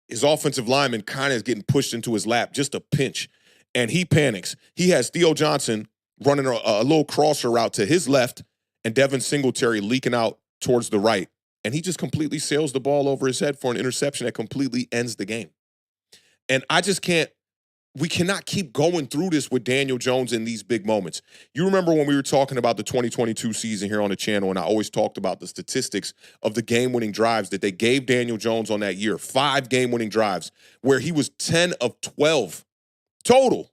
His offensive lineman kind of is getting pushed into his lap, just a pinch. And he panics. He has Theo Johnson running a little crosser route to his left and Devin Singletary leaking out towards the right. And he just completely sails the ball over his head for an interception that completely ends the game. And we cannot keep going through this with Daniel Jones in these big moments. You remember when we were talking about the 2022 season here on the channel, and I always talked about the statistics of the game-winning drives that they gave Daniel Jones on that year, 5 game-winning drives, where he was 10 of 12 total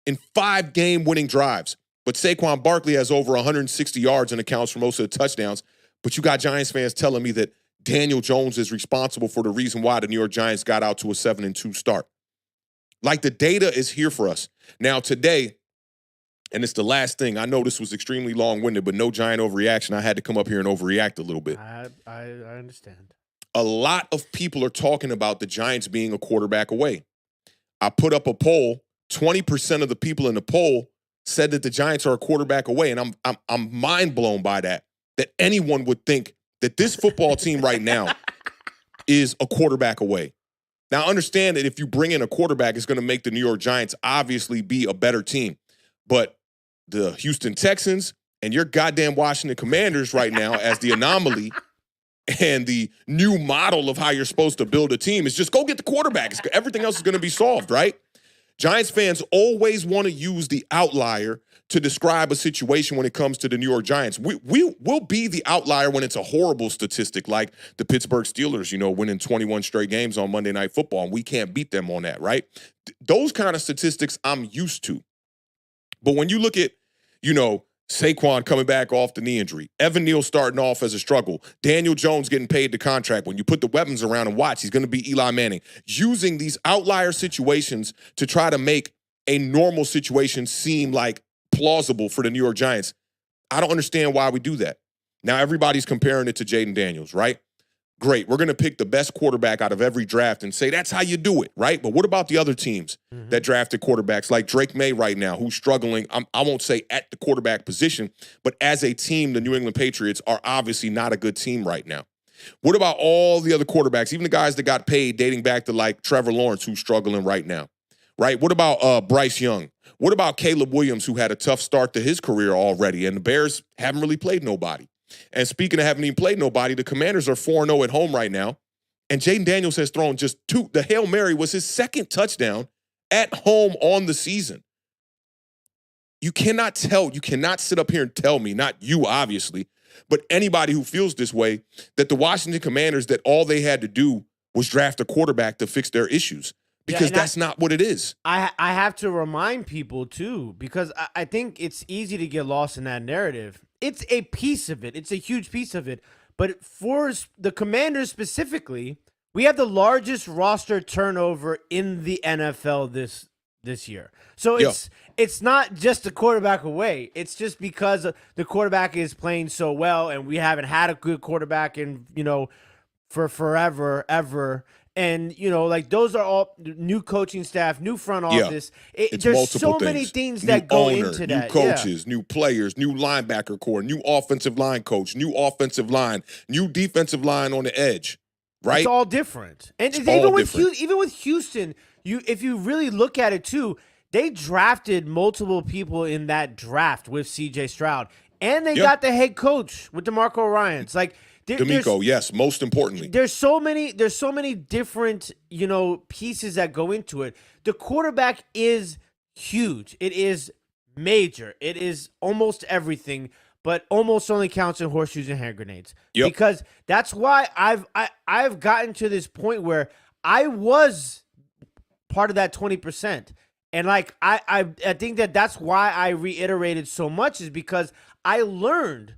in 5 game-winning drives. But Saquon Barkley has over 160 yards and accounts for most of the touchdowns. But you got Giants fans telling me that Daniel Jones is responsible for the reason why the New York Giants got out to a 7-2 start. Like, the data is here for us. Now, today, and it's the last thing, I know this was extremely long-winded, but no giant overreaction. I had to come up here and overreact a little bit. I understand. A lot of people are talking about the Giants being a quarterback away. I put up a poll. 20% of the people in the poll said that the Giants are a quarterback away, and I'm mind blown by that anyone would think that this football team right now is a quarterback away. Now, understand that if you bring in a quarterback, it's going to make the New York Giants obviously be a better team. But the Houston Texans and your goddamn Washington Commanders right now as the anomaly and the new model of how you're supposed to build a team is just go get the quarterback. Everything else is going to be solved, right? Giants fans always want to use the outlier to describe a situation when it comes to the New York Giants. We'll be the outlier when it's a horrible statistic like the Pittsburgh Steelers, winning 21 straight games on Monday Night Football, and we can't beat them on that, right? Those kind of statistics I'm used to. But when you look at, Saquon coming back off the knee injury, Evan Neal starting off as a struggle, Daniel Jones getting paid the contract. When you put the weapons around and watch, he's going to be Eli Manning. Using these outlier situations to try to make a normal situation seem like plausible for the New York Giants. I don't understand why we do that. Now, everybody's comparing it to Jaden Daniels, right? Great. We're going to pick the best quarterback out of every draft and say that's how you do it, right? But what about the other teams that drafted quarterbacks like Drake May right now, who's struggling? I won't say at the quarterback position, but as a team, the New England Patriots are obviously not a good team right now. What about all the other quarterbacks, even the guys that got paid dating back to like Trevor Lawrence, who's struggling right now, right? What about Bryce Young? What about Caleb Williams, who had a tough start to his career already, and the Bears haven't really played nobody? And speaking of having even played nobody, the Commanders are 4-0 at home right now. And Jaden Daniels has thrown just two. The Hail Mary was his second touchdown at home on the season. You cannot sit up here and tell me, not you obviously, but anybody who feels this way, that the Washington Commanders, that all they had to do was draft a quarterback to fix their issues. Because that's not what it is. I have to remind people, too, because I think it's easy to get lost in that narrative. It's a piece of it. It's a huge piece of it. But for the Commanders specifically, we have the largest roster turnover in the NFL this year. So it's not just the quarterback away. It's just because the quarterback is playing so well, and we haven't had a good quarterback in, for forever, ever. And, those are all new coaching staff, new front office. There's so many things that go into that. New coaches, new players, new linebacker core, new offensive line coach, new offensive line, new defensive line on the edge, right? It's all different. And even with Houston, if you really look at it, too, they drafted multiple people in that draft with C.J. Stroud. And they got the head coach with DeMarco Ryans. D'Amico, yes, most importantly. There's so many different, pieces that go into it. The quarterback is huge. It is major. It is almost everything, but almost only counts in horseshoes and hand grenades. Yep. Because that's why I've gotten to this point where I was part of that 20%. And I think that's why I reiterated so much, is because I learned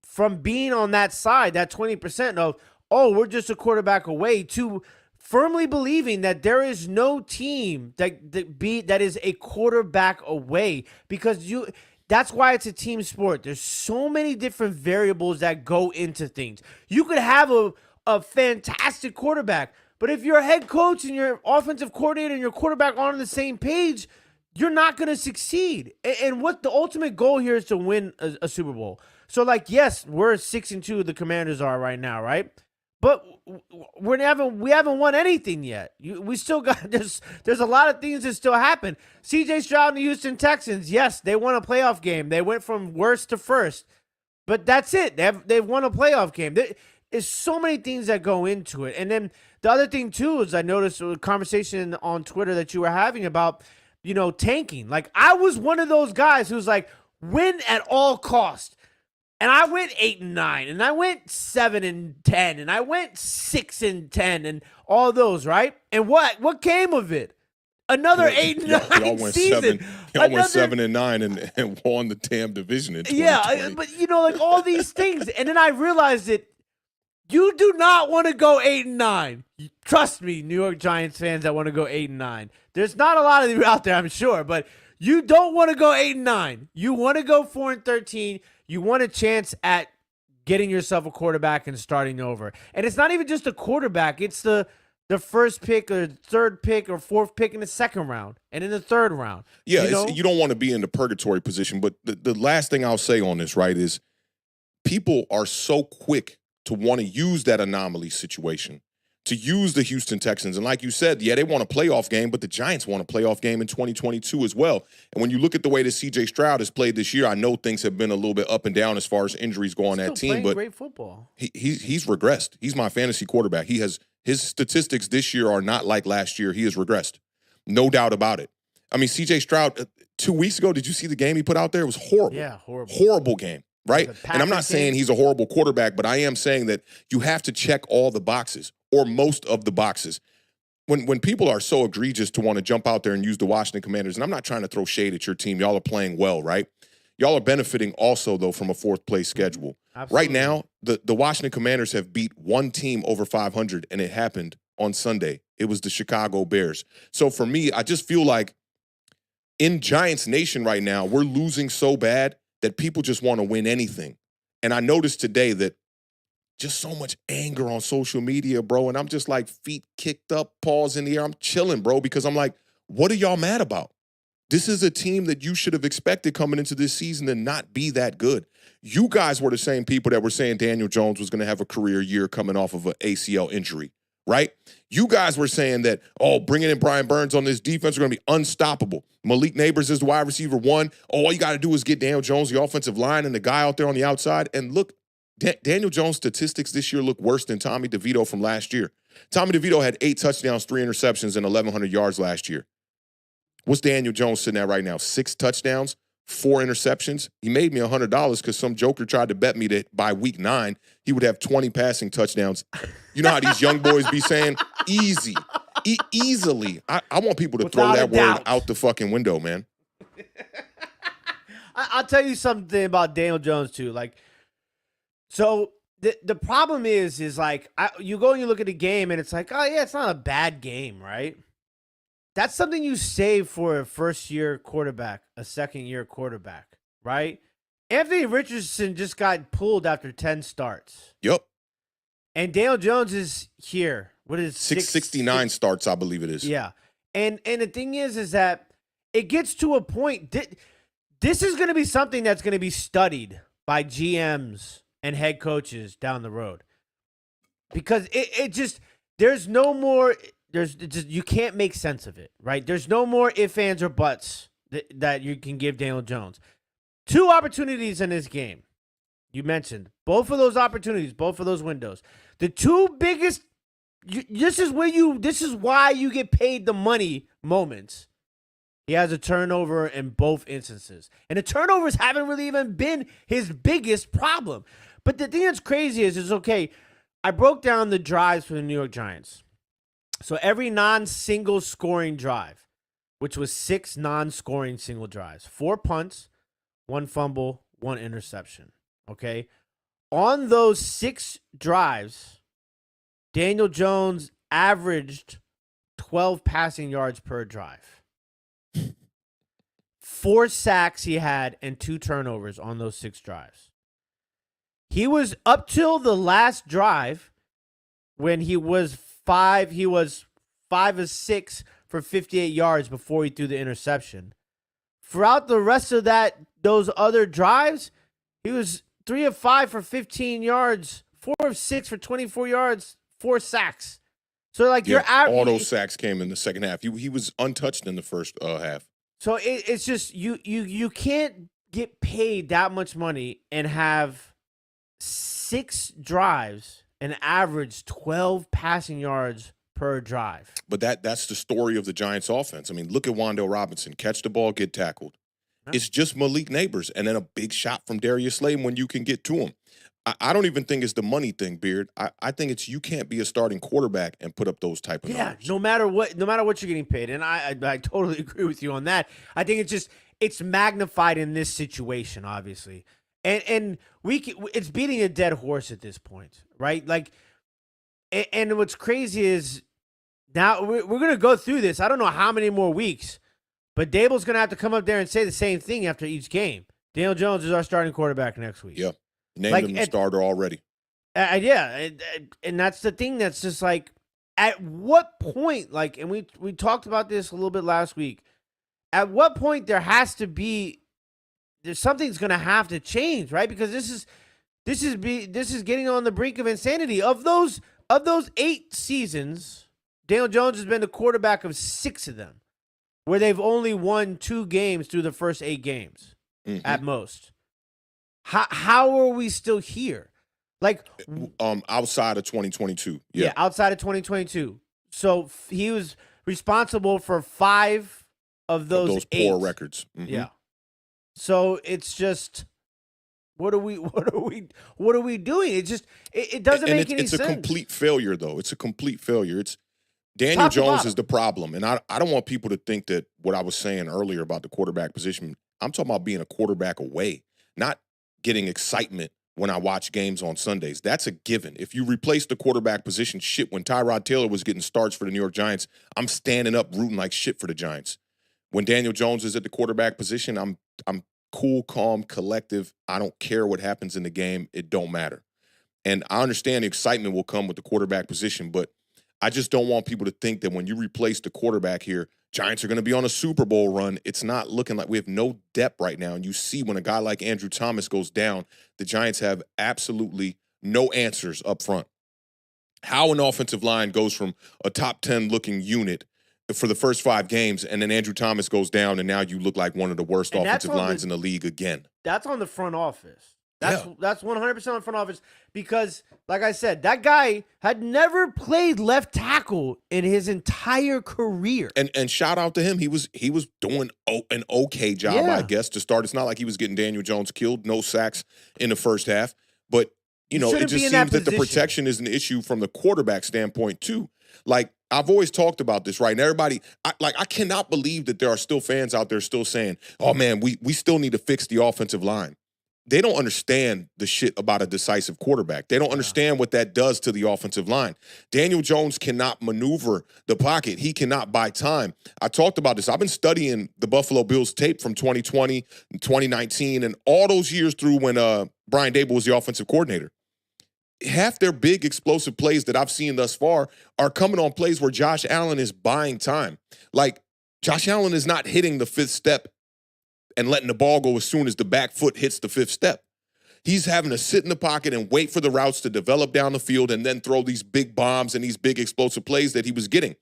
from being on that side, that 20% of, we're just a quarterback away, to firmly believing that there is no team that is a quarterback away, because that's why it's a team sport. There's so many different variables that go into things. You could have a fantastic quarterback, but if your head coach and your offensive coordinator and your quarterback aren't on the same page, you're not going to succeed. And what the ultimate goal here is to win a Super Bowl. So, yes, we're 6-2. The Commanders are right now, right? But we haven't won anything yet. We still got there's a lot of things that still happen. C.J. Stroud and the Houston Texans, yes, they won a playoff game. They went from worst to first, but that's it. They've won a playoff game. There's so many things that go into it. And then the other thing too is I noticed a conversation on Twitter that you were having about tanking. I was one of those guys who's like, win at all costs. And I went 8-9, and I went 7-10, and I went 6-10, and all those, right? And what came of it? Another 8-9 season. Y'all went 7-9 and won the damn division in 2020. Yeah, but all these things, and then I realized that you do not want to go 8-9. Trust me, New York Giants fans that want to go 8-9. There's not a lot of you out there, I'm sure, but you don't want to go 8-9. You want to go 4-13. You want a chance at getting yourself a quarterback and starting over. And it's not even just a quarterback. It's the first pick or third pick or fourth pick in the second round and in the third round. Yeah, you don't want to be in the purgatory position. But the last thing I'll say on this, right, is people are so quick to want to use that anomaly situation to use the Houston Texans. And like you said, yeah, they want a playoff game, but the Giants want a playoff game in 2022 as well. And when you look at the way that C.J. Stroud has played this year, I know things have been a little bit up and down as far as injuries go on that team, but great football. He's regressed. He's my fantasy quarterback. His statistics this year are not like last year. He has regressed. No doubt about it. I mean, C.J. Stroud, 2 weeks ago, did you see the game he put out there? It was horrible. Yeah, horrible. Horrible game, right? And I'm not saying he's a horrible quarterback, but I am saying that you have to check all the boxes or most of the boxes. When people are so egregious to want to jump out there and use the Washington Commanders, and I'm not trying to throw shade at your team. Y'all are playing well, right? Y'all are benefiting also, though, from a fourth-place schedule. Absolutely. Right now, the Washington Commanders have beat one team over 500, and it happened on Sunday. It was the Chicago Bears. So for me, I just feel like in Giants Nation right now, we're losing so bad that people just want to win anything. And I noticed today that just so much anger on social media, bro, and I'm just like feet kicked up, paws in the air. I'm chilling, bro, because I'm like, what are y'all mad about? This is a team that you should have expected coming into this season to not be that good. You guys were the same people that were saying Daniel Jones was going to have a career year coming off of an ACL injury, right? You guys were saying that, bringing in Brian Burns on this defense are going to be unstoppable. Malik Neighbors is the wide receiver one. All you got to do is get Daniel Jones, the offensive line, and the guy out there on the outside. And look, Daniel Jones' statistics this year look worse than Tommy DeVito from last year. Tommy DeVito had 8 touchdowns, 3 interceptions, and 1,100 yards last year. What's Daniel Jones sitting at right now? 6 touchdowns, 4 interceptions. He made me $100 because some joker tried to bet me that by week 9, he would have 20 passing touchdowns. You know how these young boys be saying? Easy. Easily. I want people to throw that word out the fucking window, man. I'll tell you something about Daniel Jones, too. So the problem is you go and you look at the game, and it's like, oh, yeah, it's not a bad game, right? That's something you save for a first-year quarterback, a second-year quarterback, right? Anthony Richardson just got pulled after 10 starts. Yep. And Daniel Jones is here. What is 669 starts, I believe it is. Yeah. And the thing is that it gets to a point. This is going to be something that's going to be studied by GMs and head coaches down the road. Because it just, there's no more... you can't make sense of it, right? There's no more ifs, ands, or buts that you can give Daniel Jones. 2 opportunities in this game. You mentioned both of those opportunities, both of those windows. The 2 biggest. This is why you get paid the money moments. He has a turnover in both instances, and the turnovers haven't really even been his biggest problem. But the thing that's crazy is okay. I broke down the drives for the New York Giants. So every non-single scoring drive, which was 6 non-scoring single drives, 4 punts, 1 fumble, 1 interception. Okay. On those 6 drives, Daniel Jones averaged 12 passing yards per drive. 4 sacks he had and 2 turnovers on those 6 drives. He was up till the last drive when he was 5 of 6 for 58 yards before he threw the interception. Throughout the rest of those other drives, he was 3 of 5 for 15 yards, 4 of 6 for 24 yards, 4 sacks. So your average, all those sacks came in the second half. He was untouched in the first half. So it's just you can't get paid that much money and have 6 drives and average 12 passing yards per drive. But that's the story of the Giants offense. I mean, look at Wan'Dale Robinson. Catch the ball, get tackled. Yeah. It's just Malik Neighbors and then a big shot from Darius Slayton when you can get to him. I don't even think it's the money thing, Beard. I think it's you can't be a starting quarterback and put up those type of numbers. No matter what you're getting paid. And I totally agree with you on that. I think it's magnified in this situation, obviously. And it's beating a dead horse at this point, right? And what's crazy is now we're going to go through this. I don't know how many more weeks, but Dable's going to have to come up there and say the same thing after each game. Daniel Jones is our starting quarterback next week. Yeah, named him the starter already. Yeah, and that's the thing. That's just at what point? And we talked about this a little bit last week. At what point there's something's going to have to change, right? Because this is getting on the brink of insanity. Of those Of those 8 seasons, Daniel Jones has been the quarterback of 6 of them, where they've only won 2 games through the first 8 games at most. How are we still here? Like, outside of 2022. Yeah, outside of 2022. So he was responsible for 5 of those 8 poor records. Yeah. So it's just, what are we doing? It just it doesn't make any sense. It's a complete failure, though. It's a complete failure. It's Daniel Jones is the problem, and I don't want people to think that what I was saying earlier about the quarterback position. I'm talking about being a quarterback away, not getting excitement when I watch games on Sundays. That's a given. If you replace the quarterback position, shit, when Tyrod Taylor was getting starts for the New York Giants, I'm standing up rooting like shit for the Giants. When Daniel Jones is at the quarterback position, I'm cool, calm, collective. I don't care what happens in the game. It don't matter. And I understand the excitement will come with the quarterback position, but I just don't want people to think that when you replace the quarterback here, Giants are going to be on a Super Bowl run. It's not looking like we have no depth right now. And you see when a guy like Andrew Thomas goes down, the Giants have absolutely no answers up front. How an offensive line goes from a top 10 looking unit for the first 5 games, and then Andrew Thomas goes down, and now you look like one of the worst offensive lines in the league again. That's on the front office. That's 100% on the front office because, like I said, that guy had never played left tackle in his entire career. And shout out to him. He was doing an okay job, I guess, to start. It's not like he was getting Daniel Jones killed, no sacks in the first half. But, it just seems that the protection is an issue from the quarterback standpoint, too. Like, I've always talked about this, right? And everybody, I cannot believe that there are still fans out there still saying, oh, man, we still need to fix the offensive line. They don't understand the shit about a decisive quarterback. They don't understand what that does to the offensive line. Daniel Jones cannot maneuver the pocket. He cannot buy time. I talked about this. I've been studying the Buffalo Bills tape from 2020 and 2019 and all those years through when Brian Daboll was the offensive coordinator. Half their big explosive plays that I've seen thus far are coming on plays where Josh Allen is buying time. Like, Josh Allen is not hitting the 5th step and letting the ball go as soon as the back foot hits the 5th step. He's having to sit in the pocket and wait for the routes to develop down the field and then throw these big bombs and these big explosive plays that he was getting.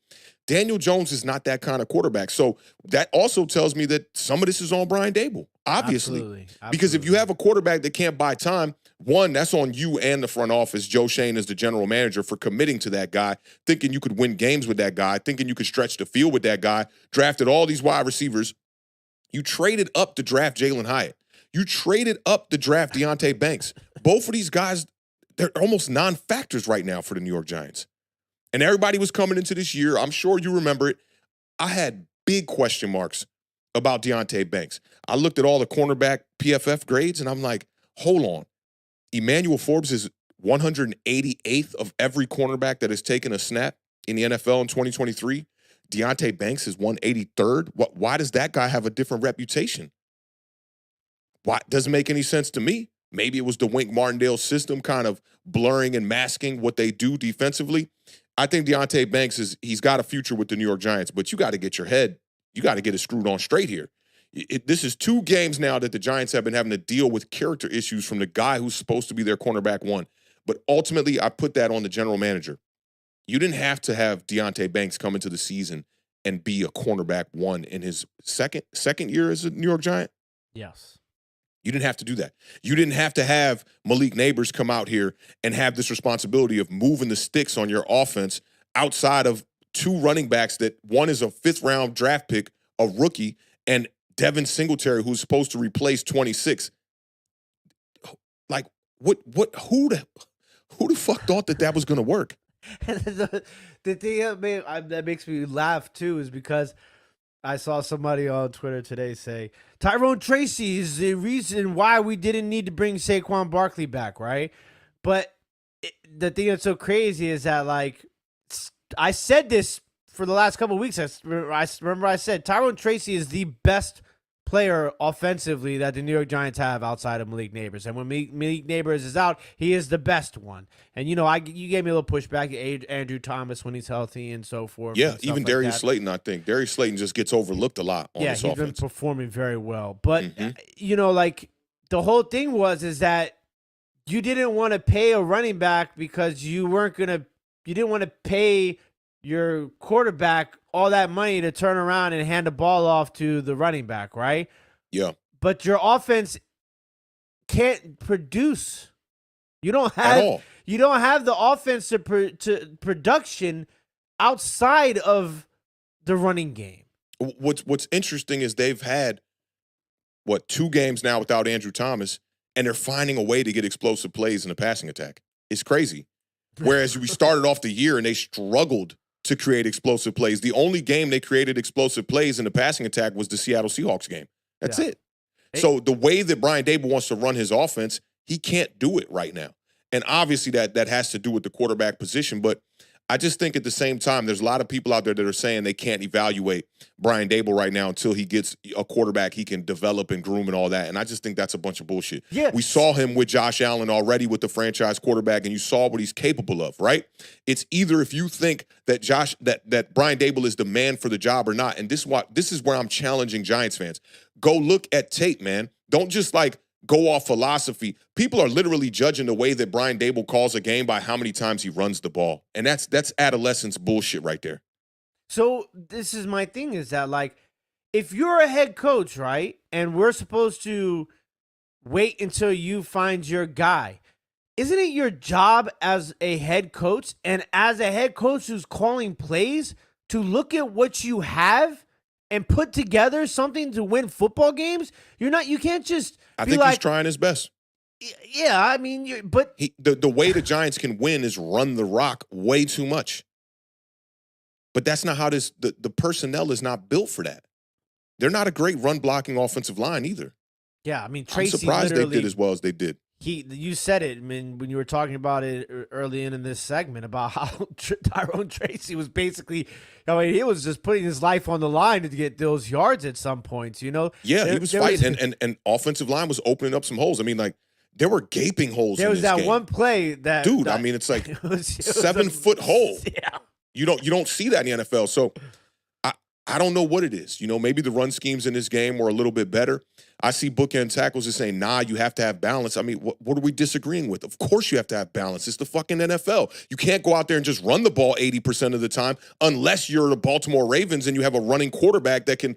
Daniel Jones is not that kind of quarterback. So that also tells me that some of this is on Brian Daboll, obviously. Absolutely. Because if you have a quarterback that can't buy time, one, that's on you and the front office. Joe Shane is the general manager for committing to that guy, thinking you could win games with that guy, thinking you could stretch the field with that guy, drafted all these wide receivers. You traded up to draft Jalen Hyatt. You traded up to draft Deonte Banks. Both of these guys, they're almost non-factors right now for the New York Giants. And everybody was coming into this year, I'm sure you remember it, I had big question marks about Deonte Banks. I looked at all the cornerback PFF grades, and I'm like, hold on. Emmanuel Forbes is 188th of every cornerback that has taken a snap in the NFL in 2023. Deonte Banks is 183rd. Why does that guy have a different reputation? Why doesn't make any sense to me? Maybe it was the Wink Martindale system kind of blurring and masking what they do defensively. I think Deonte Banks he's got a future with the New York Giants, but you got to get it screwed on straight here. This is 2 games now that the Giants have been having to deal with character issues from the guy who's supposed to be their cornerback 1. But ultimately, I put that on the general manager. You didn't have to have Deonte Banks come into the season and be a cornerback 1 in his second year as a New York Giant. Yes. You didn't have to do that. You didn't have to have Malik Neighbors come out here and have this responsibility of moving the sticks on your offense outside of 2 running backs that one is a 5th-round draft pick, a rookie, and Devin Singletary, who's supposed to replace 26. Like, who the fuck thought that was going to work? the thing that makes me laugh too is because I saw somebody on Twitter today say Tyrone Tracy is the reason why we didn't need to bring Saquon Barkley back, right? But the thing that's so crazy is that, like, I said this for the last couple of weeks. I remember I said Tyrone Tracy is the best player offensively that the New York Giants have outside of Malik Neighbors. And when Malik Neighbors is out, he is the best one. And, you gave me a little pushback, Andrew Thomas when he's healthy and so forth. Yeah, even Darius Slayton, I think. Darius Slayton just gets overlooked a lot on this offense. Yeah, he's been performing very well. But, the whole thing is that you didn't want to pay a running back because you weren't going to to pay your quarterback all that money to turn around and hand the ball off to the running back, right? Yeah. But your offense can't produce. You don't At have all. you don't have the offense to production outside of the running game. What's interesting is they've had, 2 games now without Andrew Thomas, and they're finding a way to get explosive plays in the passing attack. It's crazy. Whereas we started off the year and they struggled to create explosive plays. The only game they created explosive plays in the passing attack was the Seattle Seahawks game. That's it. So the way that Brian Daboll wants to run his offense, he can't do it right now. And obviously that has to do with the quarterback position, but I just think at the same time, there's a lot of people out there that are saying they can't evaluate Brian Daboll right now until he gets a quarterback he can develop and groom and all that. And I just think that's a bunch of bullshit. Yeah. We saw him with Josh Allen already with the franchise quarterback, and you saw what he's capable of, right? It's either if you think that that Brian Daboll is the man for the job or not. And this is where I'm challenging Giants fans. Go look at tape, man. Don't just go off philosophy. People are literally judging the way that Brian Daboll calls a game by how many times he runs the ball. And that's adolescence bullshit right there. So this is my thing is that, if you're a head coach, right, and we're supposed to wait until you find your guy, isn't it your job as a head coach and as a head coach who's calling plays to look at what you have and put together something to win football games? You can't just I think he's trying his best. Yeah, I mean, but the way the Giants can win is run the rock way too much. But that's not how the personnel is not built for that. They're not a great run blocking offensive line either. Yeah, I mean, Tracy, I'm surprised they did as well as they did. You said it, I mean, when you were talking about it early in this segment about how Tyrone Tracy was basically, he was just putting his life on the line to get those yards at some points, Yeah, he was fighting, and offensive line was opening up some holes. I mean, there were gaping holes. There was that game. one play that, dude. I mean, it's like it was 7-foot hole. Yeah, you don't see that in the NFL. So I don't know what it is. Maybe the run schemes in this game were a little bit better. I see bookend tackles just saying, nah, you have to have balance. I mean, what are we disagreeing with? Of course you have to have balance. It's the fucking NFL. You can't go out there and just run the ball 80% of the time unless you're the Baltimore Ravens and you have a running quarterback that can,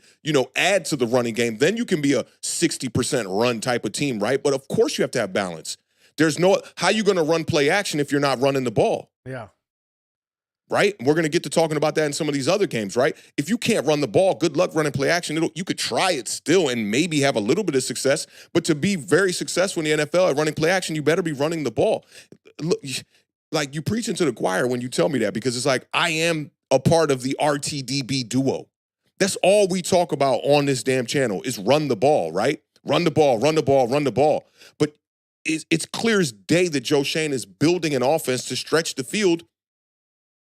add to the running game. Then you can be a 60% run type of team, right? But of course you have to have balance. There's how you going to run play action if you're not running the ball? Yeah. Right? We're going to get to talking about that in some of these other games, right? If you can't run the ball, good luck running play action. You could try it still and maybe have a little bit of success, but to be very successful in the NFL at running play action, you better be running the ball. Look, you preaching to the choir when you tell me that, because it's like I am a part of the RTDB duo. That's all we talk about on this damn channel is run the ball, right? Run the ball, run the ball, run the ball. But it's clear as day that Joe Shane is building an offense to stretch the field.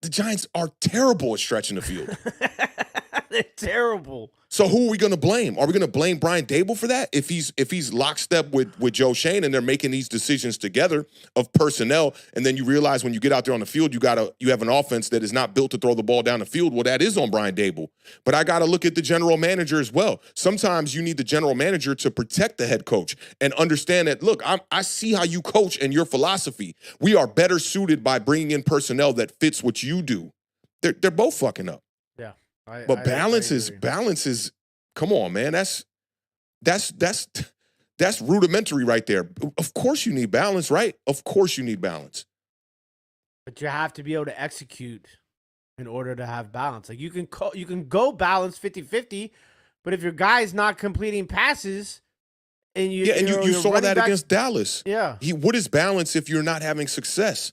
The Giants are terrible at stretching the field. They're terrible. So who are we going to blame? Are we going to blame Brian Daboll for that? If he's lockstep with Joe Shane and they're making these decisions together of personnel, and then you realize when you get out there on the field, you have an offense that is not built to throw the ball down the field. Well, that is on Brian Daboll. But I got to look at the general manager as well. Sometimes you need the general manager to protect the head coach and understand that, look, I see how you coach and your philosophy. We are better suited by bringing in personnel that fits what you do. They're both fucking up. Yeah. But balance is. Come on, man. That's rudimentary right there. Of course you need balance, right? Of course you need balance. But you have to be able to execute in order to have balance. Like you can go balance 50-50, but if your guy's not completing passes and you saw that against Dallas. Yeah. What is balance if you're not having success?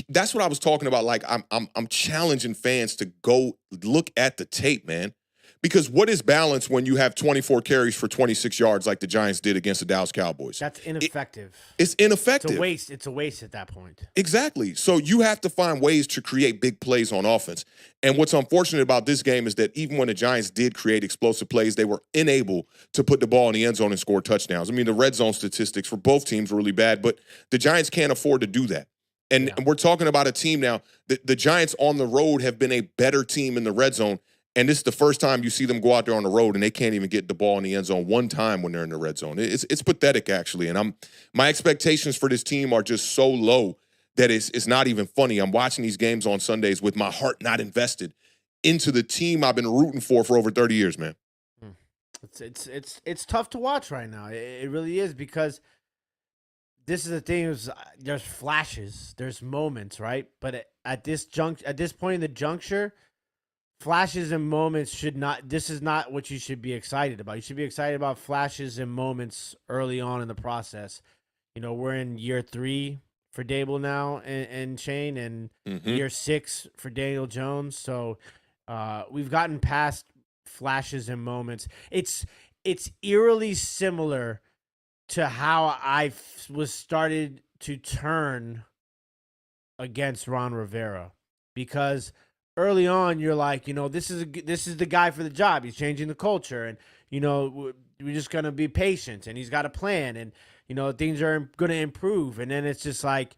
That's what I was talking about. Like I'm challenging fans to go look at the tape, man. Because what is balance when you have 24 carries for 26 yards like the Giants did against the Dallas Cowboys? That's ineffective. It's ineffective. It's a waste at that point. Exactly. So you have to find ways to create big plays on offense. And what's unfortunate about this game is that even when the Giants did create explosive plays, they were unable to put the ball in the end zone and score touchdowns. I mean, the red zone statistics for both teams were really bad, but the Giants can't afford to do that. And we're talking about a team now. The Giants on the road have been a better team in the red zone. And this is the first time you see them go out there on the road and they can't even get the ball in the end zone one time when they're in the red zone. It's pathetic, actually. And my expectations for this team are just so low that it's not even funny. I'm watching these games on Sundays with my heart not invested into the team I've been rooting for over 30 years, man. It's tough to watch right now. It really is, because this is the thing, is there's flashes, there's moments, right? But at this point in the juncture, flashes and moments this is not what you should be excited about. You should be excited about flashes and moments early on in the process. We're in year 3 for Dable now and Shane, and year 6 for Daniel Jones. So we've gotten past flashes and moments. It's eerily similar to how I was started to turn against Ron Rivera, because early on you're like, this is the guy for the job. He's changing the culture, and we're just gonna be patient, and he's got a plan, and things are gonna improve. And then it's just like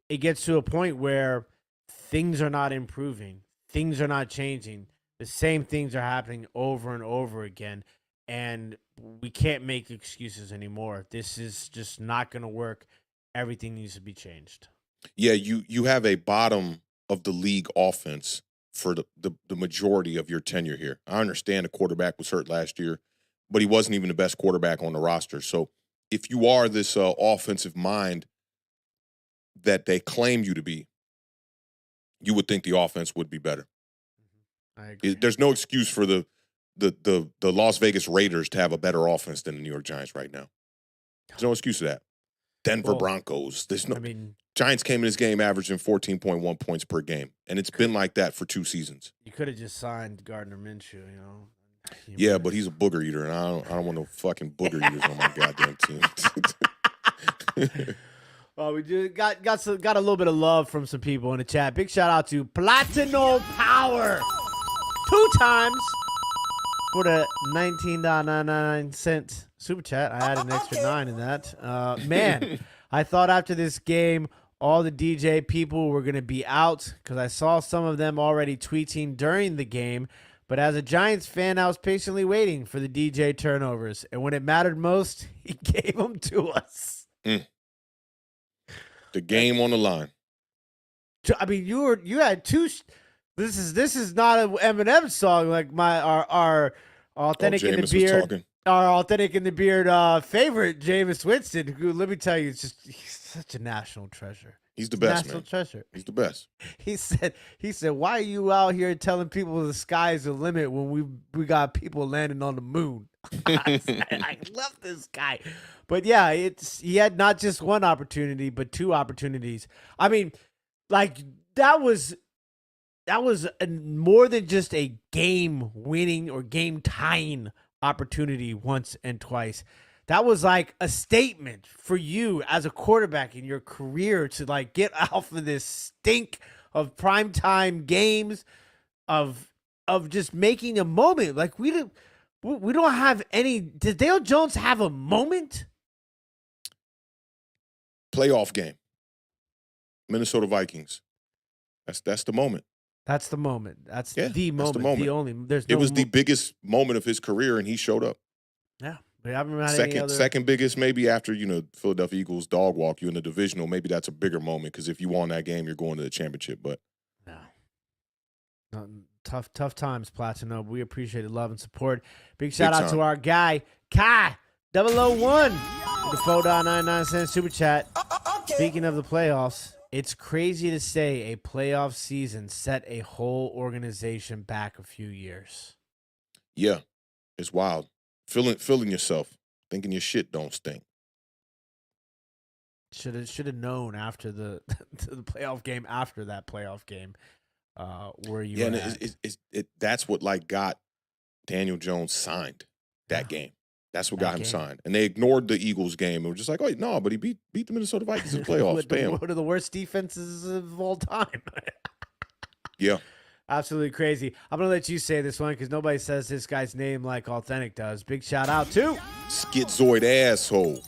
it gets to a point where things are not improving, things are not changing. The same things are happening over and over again, and we can't make excuses anymore. This is just not going to work. Everything needs to be changed. Yeah, you have a bottom of the league offense for the majority of your tenure here. I understand the quarterback was hurt last year, but he wasn't even the best quarterback on the roster. So if you are this offensive mind that they claim you to be, you would think the offense would be better. I agree. There's no excuse for the Las Vegas Raiders to have a better offense than the New York Giants right now. There's no excuse to that. Denver Broncos. Giants came in this game averaging 14.1 points per game, and it's been like that for 2 seasons. You could have just signed Gardner Minshew, Yeah, but he's a booger eater, and I don't want no fucking booger eaters on my goddamn team. Well, we just got a little bit of love from some people in the chat. Big shout out to Platino Power 2 times for the 19.99 super chat. I added an extra 9 in that. Man, I thought after this game, all the DJ people were going to be out, because I saw some of them already tweeting during the game. But as a Giants fan, I was patiently waiting for the DJ turnovers. And when it mattered most, he gave them to us. The game on the line. I mean, you had 2. This is not an Eminem song like our authentic in the beard. Our authentic in the beard favorite, Jameis Winston, who, let me tell you, he's such a national treasure. He's the best, national man. Treasure. He's the best. He said, why are you out here telling people the sky's the limit when we got people landing on the moon? I love this guy. But yeah, he had not just one opportunity, but 2 opportunities. I mean, like that was more than just a game winning or game tying opportunity once and twice. That was like a statement for you as a quarterback in your career to like get off of this stink of primetime games, of just making a moment. Like we don't have any. Does Dale Jones have a moment? Playoff game. Minnesota Vikings. That's the moment. That's the moment. That's the moment. That's the moment. The only. It was the biggest moment of his career, and he showed up. Yeah, but I haven't had any other. Second biggest, maybe after Philadelphia Eagles dog walk you in the divisional. Maybe that's a bigger moment, because if you won that game, you're going to the championship. But no, tough times, Platino. We appreciate the love and support. Big shout out to our guy Kai 001 with the $4.99 super chat. Speaking of the playoffs, it's crazy to say a playoff season set a whole organization back a few years. Yeah, it's wild. Feeling yourself, thinking your shit don't stink. Should have known after the playoff game. After that playoff game, where you? Yeah, and that's what got Daniel Jones signed that game. That's what got him signed. And they ignored the Eagles game and were just like, oh, no, but he beat the Minnesota Vikings in the playoffs. One of the worst defenses of all time. Yeah. Absolutely crazy. I'm going to let you say this one because nobody says this guy's name like Authentic does. Big shout out to Schizoid Asshole.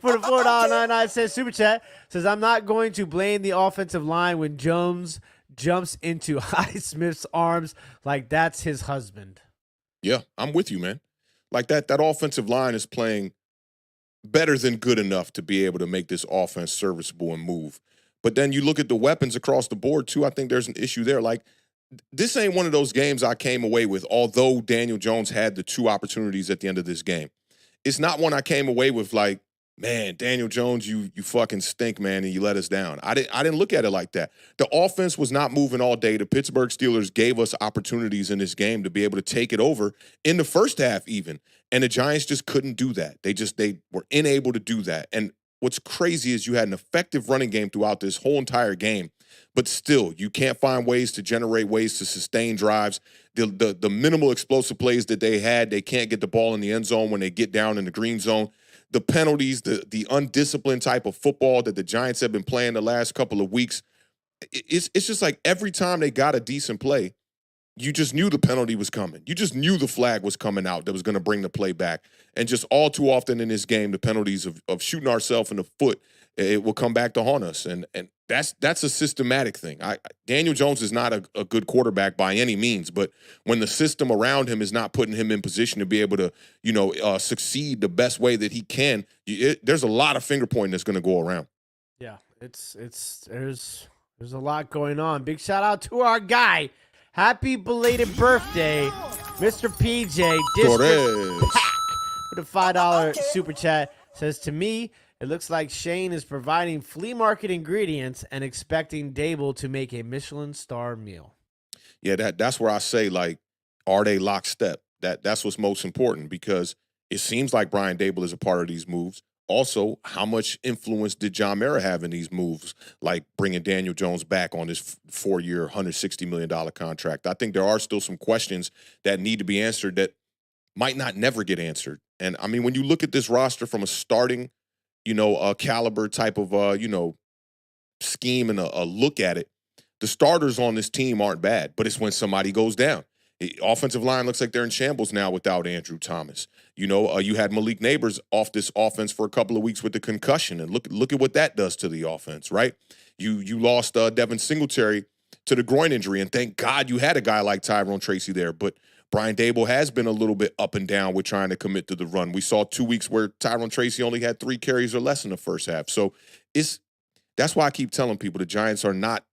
For the $4.99 super chat, says, I'm not going to blame the offensive line when Jones jumps into Highsmith's arms like that's his husband. Yeah, I'm with you, man. Like that offensive line is playing better than good enough to be able to make this offense serviceable and move. But then you look at the weapons across the board, too. I think there's an issue there. Like, this ain't one of those games I came away with, although Daniel Jones had the 2 opportunities at the end of this game. It's not one I came away with like, man, Daniel Jones, you fucking stink, man, and you let us down. I didn't look at it like that. The offense was not moving all day. The Pittsburgh Steelers gave us opportunities in this game to be able to take it over in the first half even, and the Giants just couldn't do that. They were unable to do that. And what's crazy is you had an effective running game throughout this whole entire game, but still, you can't find ways to generate ways to sustain drives. The minimal explosive plays that they had, they can't get the ball in the end zone when they get down in the green zone. The penalties, the undisciplined type of football that the Giants have been playing the last couple of weeks, it's just like every time they got a decent play, you just knew the penalty was coming. You just knew the flag was coming out that was going to bring the play back. And just all too often in this game, the penalties of shooting ourselves in the foot, it will come back to haunt us. And that's a systematic thing. Daniel Jones is not a good quarterback by any means, but when the system around him is not putting him in position to be able to, succeed the best way that he can, there's a lot of finger pointing that's going to go around. Yeah, there's a lot going on. Big shout out to our guy. Happy belated birthday, Mr. PJ District Pack, with a $5 super chat. Says, to me, it looks like Shane is providing flea market ingredients and expecting Dable to make a Michelin star meal. Yeah, that's where I say, like, are they lockstep? That's what's most important, because it seems like Brian Dable is a part of these moves. Also, how much influence did John Mara have in these moves, like bringing Daniel Jones back on this 4-year, $160 million contract? I think there are still some questions that need to be answered that might not never get answered. And, I mean, when you look at this roster from a starting, caliber type of, scheme and a look at it, the starters on this team aren't bad, but it's when somebody goes down. The offensive line looks like they're in shambles now without Andrew Thomas. You had Malik Neighbors off this offense for a couple of weeks with the concussion, and look at what that does to the offense, right? You lost Devin Singletary to the groin injury, and thank God you had a guy like Tyrone Tracy there, but Brian Dable has been a little bit up and down with trying to commit to the run. We saw 2 weeks where Tyrone Tracy only had 3 carries or less in the first half. So that's why I keep telling people the Giants are not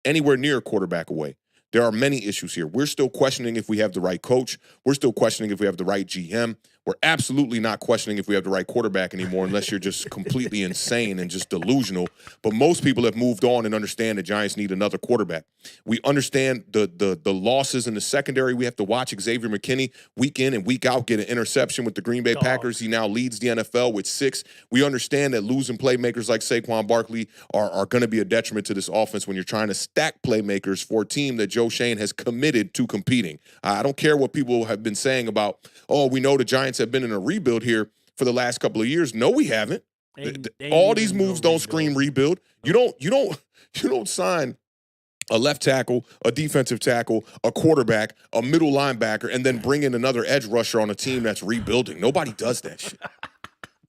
anywhere near a quarterback away. There are many issues here. We're still questioning if we have the right coach. We're still questioning if we have the right GM. We're absolutely not questioning if we have the right quarterback anymore, unless you're just completely insane and just delusional. But most people have moved on and understand the Giants need another quarterback. We understand the losses in the secondary. We have to watch Xavier McKinney week in and week out get an interception with the Green Bay Packers. He now leads the NFL with 6. We understand that losing playmakers like Saquon Barkley are going to be a detriment to this offense when you're trying to stack playmakers for a team that Joe Shane has committed to competing. I don't care what people have been saying about, we know the Giants have been in a rebuild here for the last couple of years. No, we haven't. All these moves don't scream rebuild. You don't sign a left tackle, a defensive tackle, a quarterback, a middle linebacker, and then bring in another edge rusher on a team that's rebuilding. Nobody does that shit.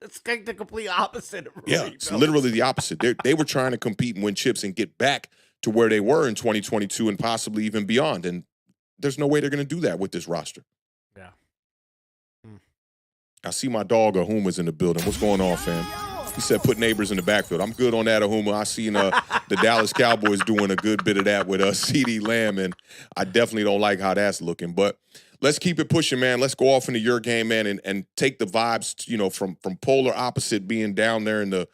It's like the complete opposite. It's literally the opposite. They were trying to compete and win chips and get back to where they were in 2022 and possibly even beyond. And there's no way they're going to do that with this roster. Yeah. I see my dog Ahuma's in the building. What's going on, fam? He said put Neighbors in the backfield. I'm good on that, Ahuma. I seen the Dallas Cowboys doing a good bit of that with CeeDee Lamb, and I definitely don't like how that's looking. But let's keep it pushing, man. Let's go off into your game, man, and take the vibes, from polar opposite being down there in the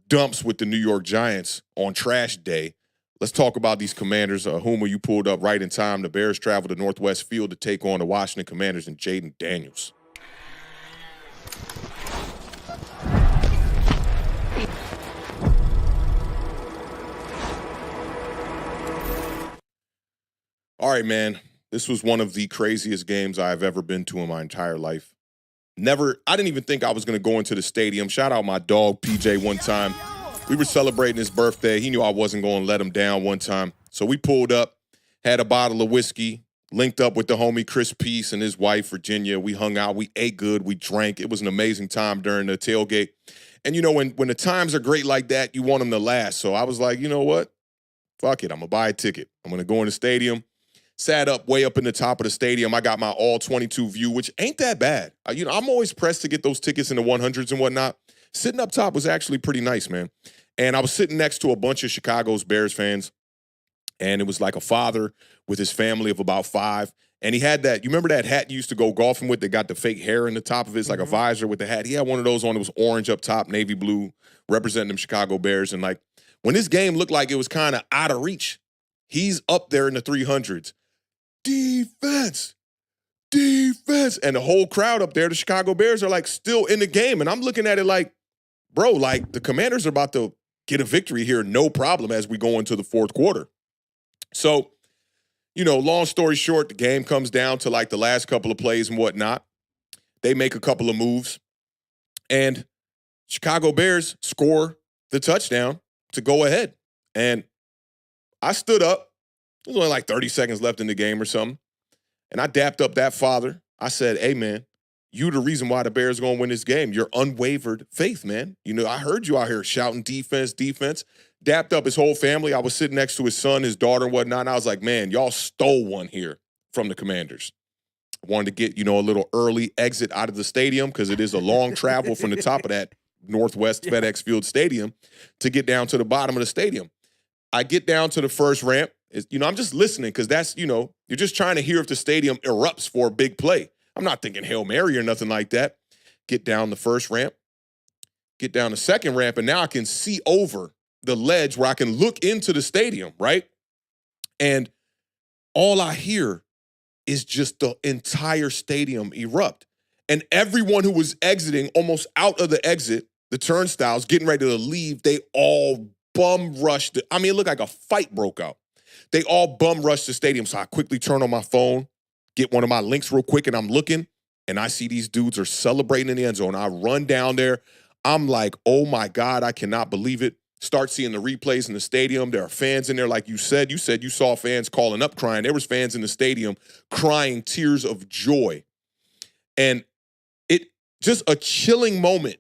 dumps with the New York Giants on trash day. Let's talk about these Commanders. Ahuma, you pulled up right in time. The Bears travel to Northwest Field to take on the Washington Commanders and Jaden Daniels. All right, man. This was one of the craziest games I've ever been to in my entire life. I didn't even think I was going to go into the stadium. Shout out my dog, PJ, one time. We were celebrating his birthday. He knew I wasn't going to let him down one time. So we pulled up, had a bottle of whiskey, linked up with the homie Chris Peace and his wife, Virginia. We hung out. We ate good. We drank. It was an amazing time during the tailgate. And, when the times are great like that, you want them to last. So I was like, you know what? Fuck it. I'm going to buy a ticket. I'm going to go in the stadium. Sat up way up in the top of the stadium. I got my all 22 view, which ain't that bad. I'm always pressed to get those tickets in the 100s and whatnot. Sitting up top was actually pretty nice, man. And I was sitting next to a bunch of Chicago's Bears fans, and it was like a father with his family of about 5. And he had that, you remember that hat you used to go golfing with that got the fake hair in the top of it? It's like a visor with the hat. He had one of those on. It was orange up top, navy blue, representing them Chicago Bears. And like when this game looked like it was kind of out of reach, he's up there in the 300s. Defense. And the whole crowd up there, the Chicago Bears are like still in the game. And I'm looking at it like, bro, like the Commanders are about to get a victory here, no problem, as we go into the fourth quarter. So, long story short, the game comes down to like the last couple of plays and whatnot. They make a couple of moves, and Chicago Bears score the touchdown to go ahead. And I stood up. There's only like 30 seconds left in the game or something. And I dapped up that father. I said, hey, man, you the reason why the Bears are going to win this game. Your unwavered faith, man. I heard you out here shouting defense. Dapped up his whole family. I was sitting next to his son, his daughter, and whatnot. And I was like, man, y'all stole one here from the Commanders. Wanted to get, a little early exit out of the stadium because it is a long travel from the top of that Northwest FedEx Field Stadium to get down to the bottom of the stadium. I get down to the first ramp. I'm just listening because that's, you're just trying to hear if the stadium erupts for a big play. I'm not thinking Hail Mary or nothing like that. Get down the first ramp, get down the second ramp, and now I can see over the ledge where I can look into the stadium, right? And all I hear is just the entire stadium erupt. And everyone who was exiting almost out of the exit, the turnstiles, getting ready to leave, they all bum rushed. It looked like a fight broke out. They all bum rushed the stadium. So I quickly turn on my phone, get one of my links real quick, and I'm looking, and I see these dudes are celebrating in the end zone. I run down there. I'm like, oh, my God, I cannot believe it. Start seeing the replays in the stadium. There are fans in there, like you said. You said you saw fans calling up crying. There was fans in the stadium crying tears of joy. And it just a chilling moment.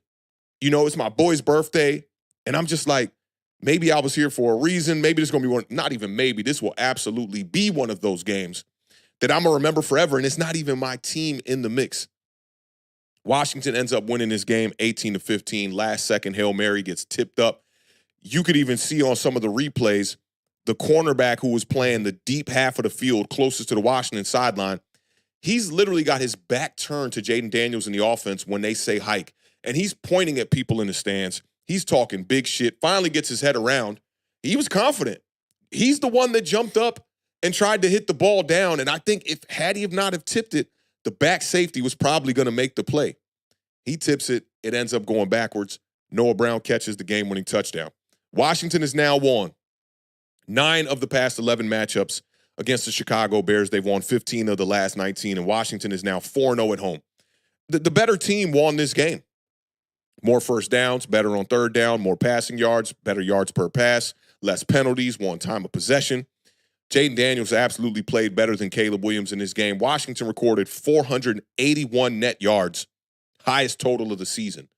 It's my boy's birthday, and I'm just like, maybe I was here for a reason. Maybe this is going to be one, not even maybe, this will absolutely be one of those games that I'm going to remember forever, and it's not even my team in the mix. Washington ends up winning this game 18-15. Last second, Hail Mary gets tipped up. You could even see on some of the replays, the cornerback who was playing the deep half of the field closest to the Washington sideline, he's literally got his back turned to Jaden Daniels in the offense when they say hike, and he's pointing at people in the stands. He's talking big shit, finally gets his head around. He was confident. He's the one that jumped up and tried to hit the ball down, and I think had he not have tipped it, the back safety was probably going to make the play. He tips it. It ends up going backwards. Noah Brown catches the game-winning touchdown. Washington has now won 9 of the past 11 matchups against the Chicago Bears. They've won 15 of the last 19, and Washington is now 4-0 at home. The better team won this game. More first downs, better on third down, more passing yards, better yards per pass, less penalties, more time of possession. Jaden Daniels absolutely played better than Caleb Williams in this game. Washington recorded 481 net yards, highest total of the season.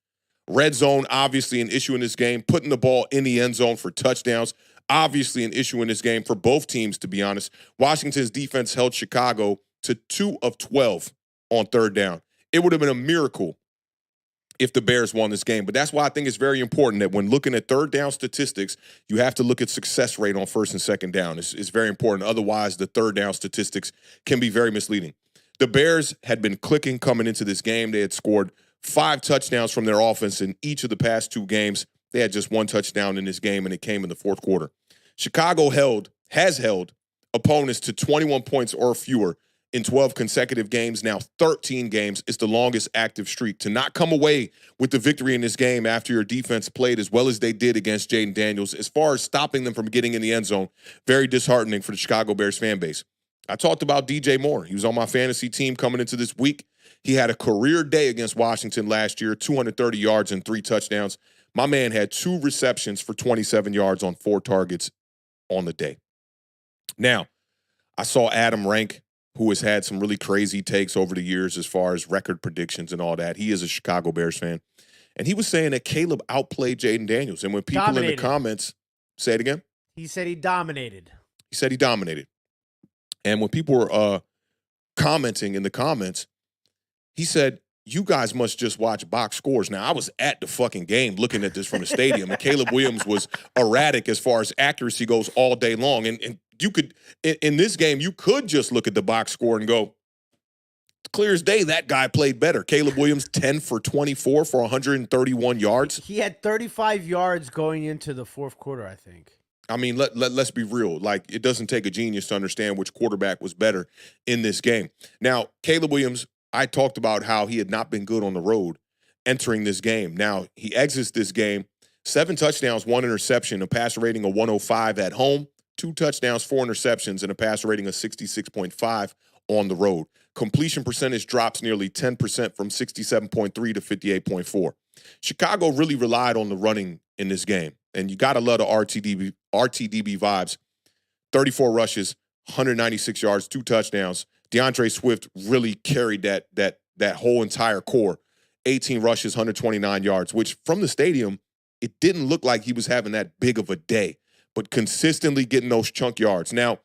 Red zone, obviously an issue in this game. Putting the ball in the end zone for touchdowns, obviously an issue in this game for both teams, to be honest. Washington's defense held Chicago to 2 of 12 on third down. It would have been a miracle if the Bears won this game. But that's why I think it's very important that when looking at third down statistics, you have to look at success rate on first and second down. It's very important. Otherwise, the third down statistics can be very misleading. The Bears had been clicking coming into this game. They had scored 5 touchdowns from their offense in each of the past 2 games. They had just 1 touchdown in this game, and it came in the fourth quarter. Chicago has held opponents to 21 points or fewer in 12 consecutive games. Now 13 games is the longest active streak. To not come away with the victory in this game after your defense played as well as they did against Jaden Daniels, as far as stopping them from getting in the end zone, very disheartening for the Chicago Bears fan base. I talked about DJ Moore. He was on my fantasy team coming into this week. He had a career day against Washington last year, 230 yards and 3 touchdowns. My man had 2 receptions for 27 yards on 4 targets on the day. Now, I saw Adam Rank, who has had some really crazy takes over the years as far as record predictions and all that. He is a Chicago Bears fan. And he was saying that Caleb outplayed Jaden Daniels. And when people in the comments, say it again? He said he dominated. He said he dominated. And when people were commenting in the comments, he said, you guys must just watch box scores. Now, I was at the fucking game looking at this from the stadium, and Caleb Williams was erratic as far as accuracy goes all day long. And you could, in this game, you could just look at the box score and go, clear as day, that guy played better. Caleb Williams, 10 for 24 for 131 yards. He had 35 yards going into the fourth quarter, I think. I mean, let's be real. Like, it doesn't take a genius to understand which quarterback was better in this game. Now, Caleb Williams, I talked about how he had not been good on the road entering this game. Now, he exits this game, 7 touchdowns, 1 interception, a passer rating of 105 at home, 2 touchdowns, 4 interceptions, and a passer rating of 66.5 on the road. Completion percentage drops nearly 10% from 67.3 to 58.4. Chicago really relied on the running in this game, and you got to love the RTDB vibes. 34 rushes, 196 yards, 2 touchdowns. DeAndre Swift really carried that whole entire core. 18 rushes, 129 yards, which from the stadium, it didn't look like he was having that big of a day, but consistently getting those chunk yards. Now,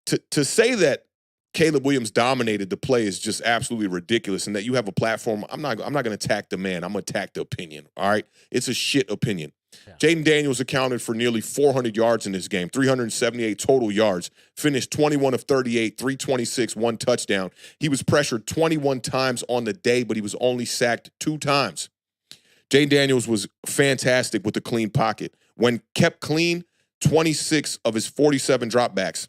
to say that Caleb Williams dominated the play is just absolutely ridiculous, and that you have a platform. I'm not going to attack the man. I'm going to attack the opinion, all right? It's a shit opinion. Yeah. Jaden Daniels accounted for nearly 400 yards in this game, 378 total yards, finished 21 of 38, 326, 1 touchdown. He was pressured 21 times on the day, but he was only sacked 2 times. Jaden Daniels was fantastic with the clean pocket. When kept clean, 26 of his 47 dropbacks.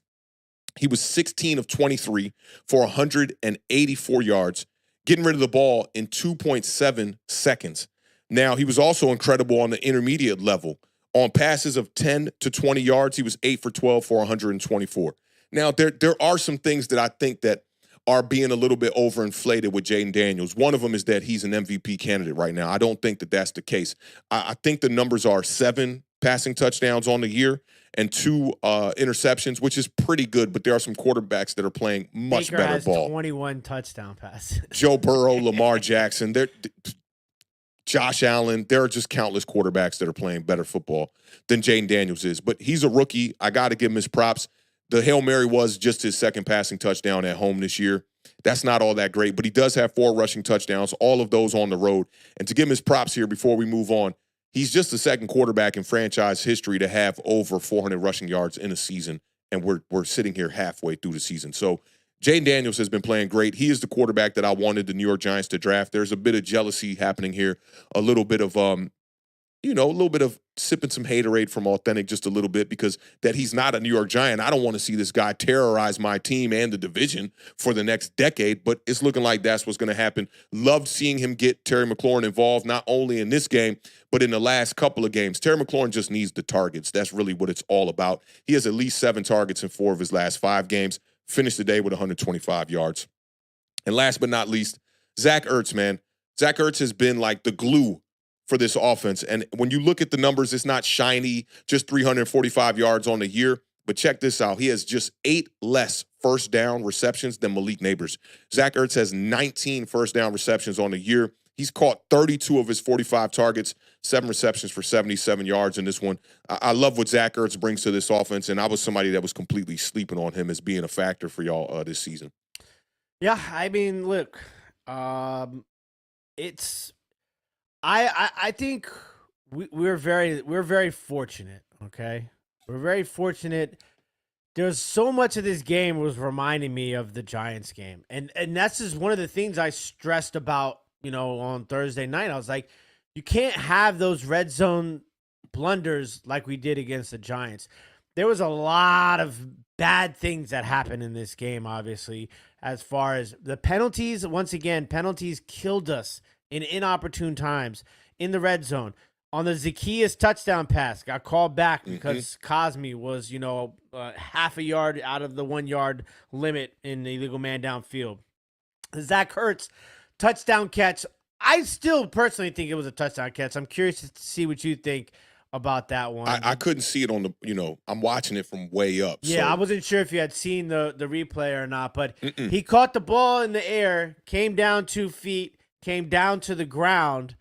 He was 16 of 23 for 184 yards, getting rid of the ball in 2.7 seconds. Now, he was also incredible on the intermediate level. On passes of 10 to 20 yards, he was 8 for 12 for 124. Now, there are some things that I think that are being a little bit overinflated with Jaden Daniels. One of them is that he's an MVP candidate right now. I don't think that that's the case. I think the numbers are 7 passing touchdowns on the year and 2 interceptions, which is pretty good, but there are some quarterbacks that are playing much Baker better has ball. 21 touchdown passes. Joe Burrow, Lamar Jackson, Josh Allen, there are just countless quarterbacks that are playing better football than Jaden Daniels is. But he's a rookie. I got to give him his props. The Hail Mary was just his second passing touchdown at home this year. That's not all that great, but he does have 4 rushing touchdowns, all of those on the road. And to give him his props here before we move on, he's just the second quarterback in franchise history to have over 400 rushing yards in a season, and we're sitting here halfway through the season. So Jaden Daniels has been playing great. He is the quarterback that I wanted the New York Giants to draft. There's a bit of jealousy happening here, a little bit of a little bit of sipping some haterade from Authentic just a little bit, because that he's not a New York Giant. I don't want to see this guy terrorize my team and the division for the next decade, but it's looking like that's what's going to happen. Loved seeing him get Terry McLaurin involved, not only in this game, but in the last couple of games. Terry McLaurin just needs the targets. That's really what it's all about. He has at least 7 targets in 4 of his last 5 games. Finished the day with 125 yards. And last but not least, Zach Ertz, man. Zach Ertz has been like the glue for this offense. And when you look at the numbers, it's not shiny, just 345 yards on the year. But check this out. He has just 8 less first down receptions than Malik Neighbors. Zach Ertz has 19 first down receptions on the year. He's caught 32 of his 45 targets, 7 receptions for 77 yards in this one. I love what Zach Ertz brings to this offense, and I was somebody that was completely sleeping on him as being a factor for y'all this season. Yeah, I mean, look, it's I think we're very fortunate. Okay, we're very fortunate. There's so much of this game was reminding me of the Giants game, and that's just one of the things I stressed about. On Thursday night, I was like, you can't have those red zone blunders like we did against the Giants. There was a lot of bad things that happened in this game, obviously, as far as the penalties. Once again, penalties killed us in inopportune times in the red zone. On the Zacchaeus touchdown pass, got called back because Cosme was, half a yard out of the 1 yard limit in the illegal man downfield. Zach Ertz touchdown catch. I still personally think it was a touchdown catch. I'm curious to see what you think about that one. I couldn't see it on the, I'm watching it from way up. Yeah, so. I wasn't sure if you had seen the replay or not, but he caught the ball in the air, came down 2 feet, came down to the ground,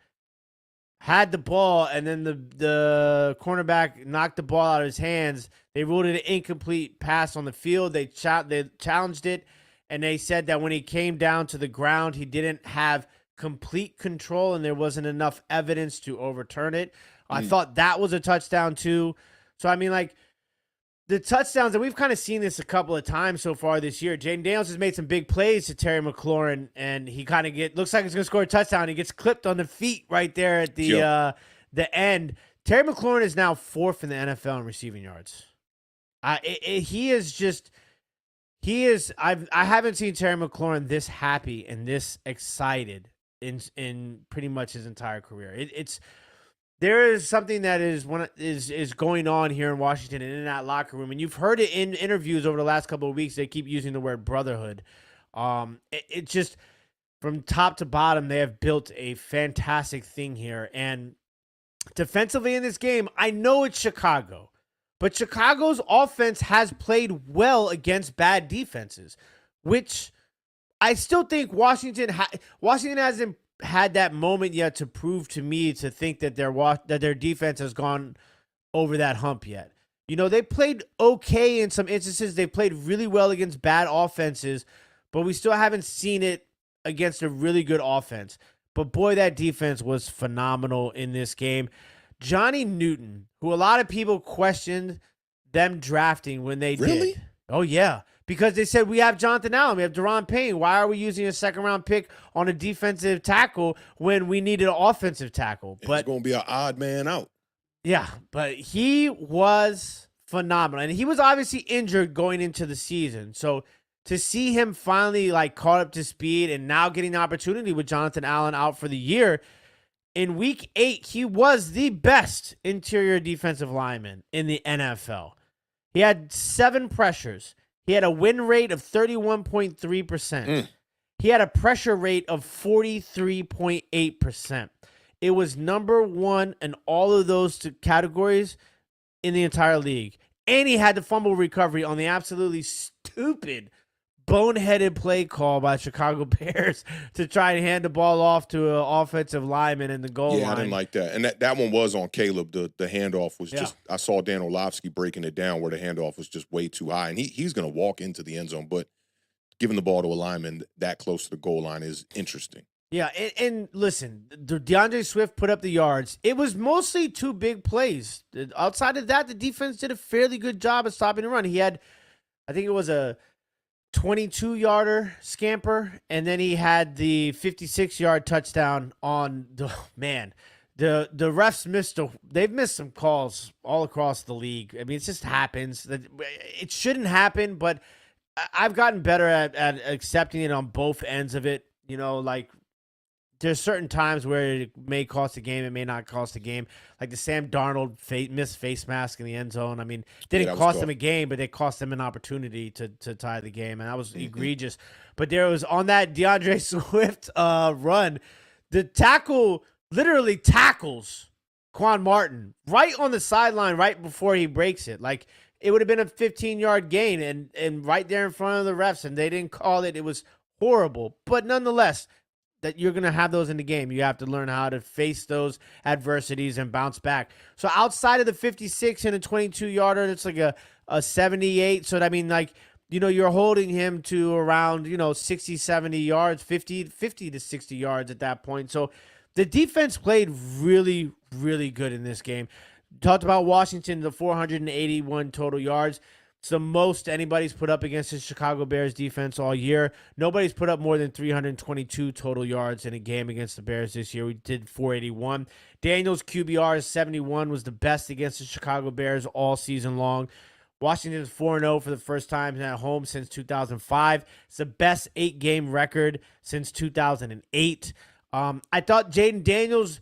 had the ball, and then the cornerback knocked the ball out of his hands. They ruled it an incomplete pass on the field. They challenged it, and they said that when he came down to the ground, he didn't have complete control, and there wasn't enough evidence to overturn it. I thought that was a touchdown too. So, I mean, like, the touchdowns, and we've kind of seen this a couple of times so far this year. Jaden Daniels has made some big plays to Terry McLaurin, and he kind of looks like he's going to score a touchdown. He gets clipped on the feet right there at the end. Terry McLaurin is now 4th in the NFL in receiving yards. I haven't seen Terry McLaurin this happy and this excited in pretty much his entire career. There is something that is going on here in Washington and in that locker room, and you've heard it in interviews over the last couple of weeks. They keep using the word brotherhood. It just, from top to bottom, they have built a fantastic thing here. And defensively in this game, I know it's Chicago, but Chicago's offense has played well against bad defenses, which I still think Washington hasn't had that moment yet to prove to me to think that their defense has gone over that hump yet. You know, they played okay in some instances. They played really well against bad offenses, but we still haven't seen it against a really good offense. But boy, that defense was phenomenal in this game. Johnny Newton, who a lot of people questioned them drafting when they did. Oh, yeah. Because they said, we have Jonathan Allen, we have Deron Payne. Why are we using a second-round pick on a defensive tackle when we needed an offensive tackle? But it's going to be an odd man out. Yeah, but he was phenomenal. And he was obviously injured going into the season. So to see him finally caught up to speed and now getting the opportunity with Jonathan Allen out for the year, in week 8, he was the best interior defensive lineman in the NFL. He had 7 pressures. He had a win rate of 31.3%. He had a pressure rate of 43.8%. It was number 1 in all of those 2 categories in the entire league. And he had the fumble recovery on the absolutely stupid, boneheaded play call by Chicago Bears to try and hand the ball off to an offensive lineman in the goal line. Yeah, I didn't like that. And that one was on Caleb. The handoff was just – I saw Dan Orlovsky breaking it down where the handoff was just way too high. And he's going to walk into the end zone. But giving the ball to a lineman that close to the goal line is interesting. Yeah, and listen, DeAndre Swift put up the yards. It was mostly 2 big plays. Outside of that, the defense did a fairly good job of stopping the run. He had – I think it was a – 22-yarder scamper, and then he had the 56-yard touchdown on the The refs they've missed some calls all across the league. I mean, it just happens. It shouldn't happen, but I've gotten better at accepting it on both ends of it. You know, like there's certain times where it may cost a game, it may not cost a game. Like the Sam Darnold missed face mask in the end zone. I mean, didn't cost him a game, but it cost him an opportunity to tie the game, and that was egregious. But there was on that DeAndre Swift run, the tackle literally tackles Quan Martin right on the sideline right before he breaks it. Like it would have been a 15-yard gain and right there in front of the refs, and they didn't call it. It was horrible, but nonetheless, that you're going to have those in the game. You have to learn how to face those adversities and bounce back. So outside of the 56 and a 22-yarder, it's like a 78. So, I mean, like, you know, you're holding him to around, 60, 70 yards, 50 to 60 yards at that point. So the defense played really, really good in this game. Talked about Washington, the 481 total yards. It's the most anybody's put up against the Chicago Bears defense all year. Nobody's put up more than 322 total yards in a game against the Bears this year. We did 481. Daniels' QBR is 71, was the best against the Chicago Bears all season long. Washington is 4-0 for the first time at home since 2005. It's the best 8-game record since 2008. I thought Jaden Daniels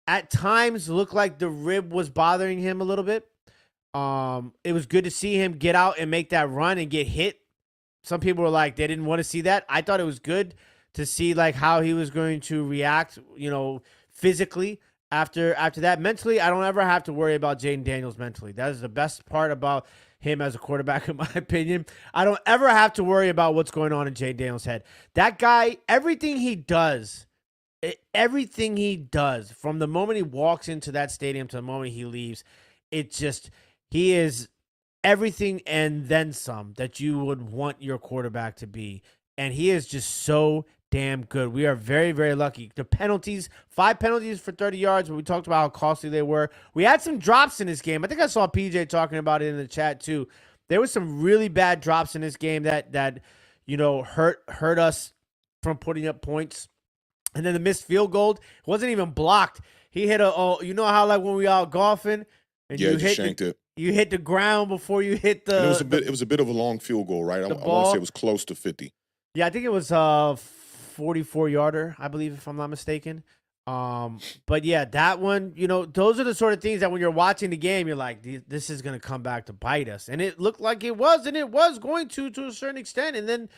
at times looked like the rib was bothering him a little bit. It was good to see him get out and make that run and get hit. Some people were like, they didn't want to see that. I thought it was good to see like how he was going to react, physically after that. Mentally, I don't ever have to worry about Jaden Daniels mentally. That is the best part about him as a quarterback, in my opinion. I don't ever have to worry about what's going on in Jaden Daniels' head. That guy, everything he does everything he does from the moment he walks into that stadium to the moment he leaves, he is everything and then some that you would want your quarterback to be. And he is just so damn good. We are very, very lucky. The penalties, 5 penalties for 30 yards, but we talked about how costly they were. We had some drops in this game. I think I saw PJ talking about it in the chat too. There was some really bad drops in this game that hurt us from putting up points. And then the missed field goal wasn't even blocked. He hit you know how like when we out golfing and you shanked it. You hit the ground before you hit the. And it was a bit of a long field goal, right? I want to say it was close to 50. Yeah, I think it was 44-yarder, I believe, if I'm not mistaken. But yeah, that one, those are the sort of things that when you're watching the game, you're like, this is gonna come back to bite us, and it looked like it was, and it was going to a certain extent, and then,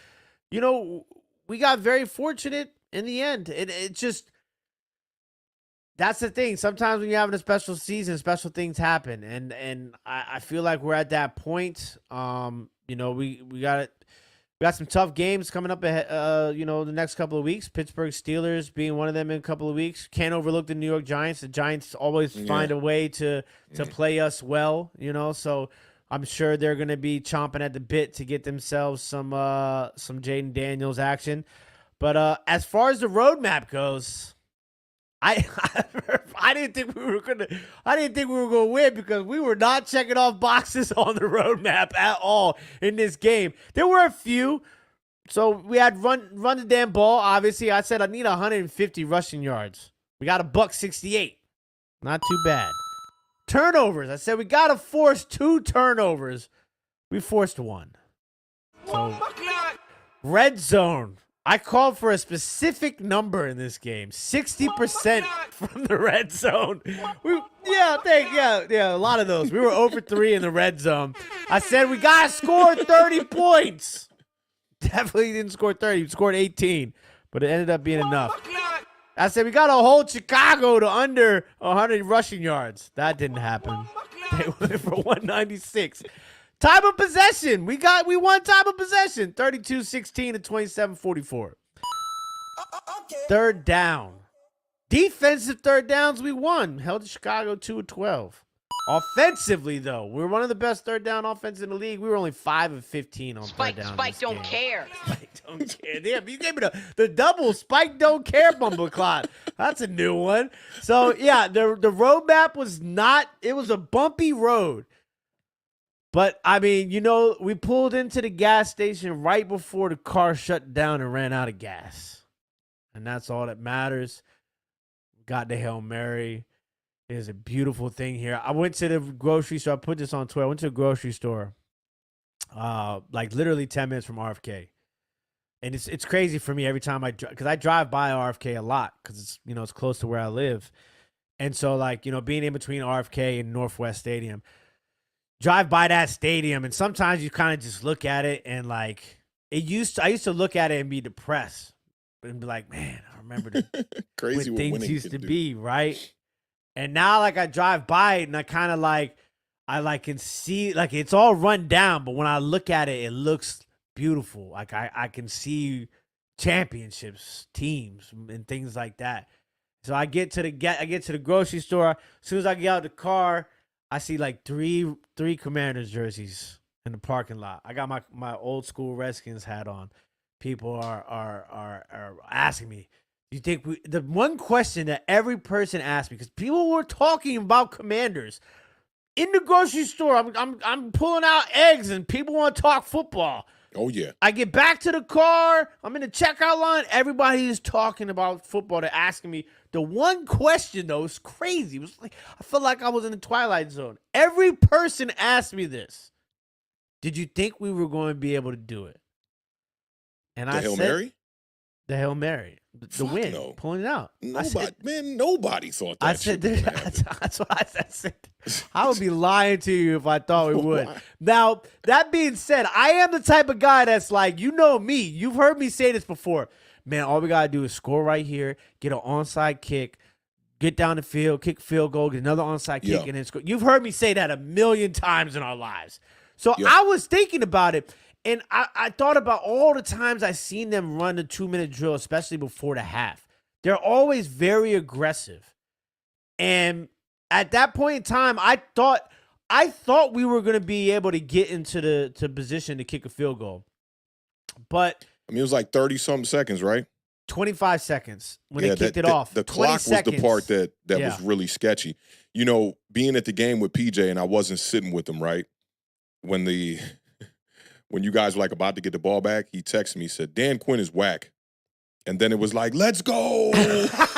we got very fortunate in the end. It just. That's the thing. Sometimes when you're having a special season, special things happen, and I feel like we're at that point. We got some tough games coming up ahead. The next couple of weeks. Pittsburgh Steelers being one of them in a couple of weeks. Can't overlook the New York Giants. The Giants always find a way to play us well. So I'm sure they're going to be chomping at the bit to get themselves some Jaden Daniels action. But as far as the roadmap goes. I didn't think we were gonna win because we were not checking off boxes on the roadmap at all in this game. There were a few, so we had run the damn ball. Obviously, I said I need 150 rushing yards. We got $168, not too bad. Turnovers. I said we gotta force 2 turnovers. We forced 1. So, red zone. I called for a specific number in this game, 60% from the red zone. A lot of those. We were over 3 in the red zone. I said we gotta score 30 points. Definitely didn't score 30. We scored 18, but it ended up being enough. I said we gotta hold Chicago to under 100 rushing yards. That didn't happen. They went for 196. Time of possession. We won time of possession. 32-16 to 27-44. Third down. Defensive third downs, we won. Held Chicago 2-12. Offensively, though, we're one of the best third down offenses in the league. We were only 5 of 15 on third down. Spike don't care. Spike don't care. Damn, you gave me the double Spike don't care bumbleclot. That's a new one. So, yeah, the roadmap was it was a bumpy road. But, I mean, we pulled into the gas station right before the car shut down and ran out of gas. And that's all that matters. Got the Hail Mary. It is a beautiful thing here. I went to the grocery store. I put this on Twitter. I went to a grocery store, literally 10 minutes from RFK. And it's crazy for me every time because I drive by RFK a lot because it's close to where I live. And so, being in between RFK and Northwest Stadium, drive by that stadium, and sometimes you kind of just look at it and I used to look at it and be depressed and be like, man, I remember crazy when things used to be, right? And now I drive by it and I kind of I can see it's all run down, but when I look at it, it looks beautiful. I can see championships, teams, and things like that. So I get to the grocery store. As soon as I get out of the car, I see three Commanders jerseys in the parking lot. I got my old school Redskins hat on. People are asking me, do you think the one question that every person asked me, because people were talking about Commanders in the grocery store. I'm pulling out eggs and people want to talk football. Oh yeah. I get back to the car. I'm in the checkout line. Everybody is talking about football. They're asking me. The one question, though, is crazy. It was I felt like I was in the Twilight Zone. Every person asked me this. Did you think we were going to be able to do it? And I Hail said, Mary? The Hail Mary. The win. No. Pulling it out. Nobody thought that. That's what I said. I would be lying to you if I thought we would. Now, that being said, I am the type of guy that's me. You've heard me say this before. Man, all we got to do is score right here, get an onside kick, get down the field, kick field goal, get another onside kick, and then score. You've heard me say that a million times in our lives. So I was thinking about it, and I thought about all the times I seen them run the 2-minute drill, especially before the half. They're always very aggressive. And at that point in time, I thought we were going to be able to get into the position to kick a field goal. But I mean, it was like 30-something seconds, right? 25 seconds when they kicked it off. The clock was the part that Yeah. was really sketchy. You know, being at the game with PJ and I wasn't sitting with him, right? When you guys were like about to get the ball back, he texted me, he said, Dan Quinn is whack. And then it was like, let's go. The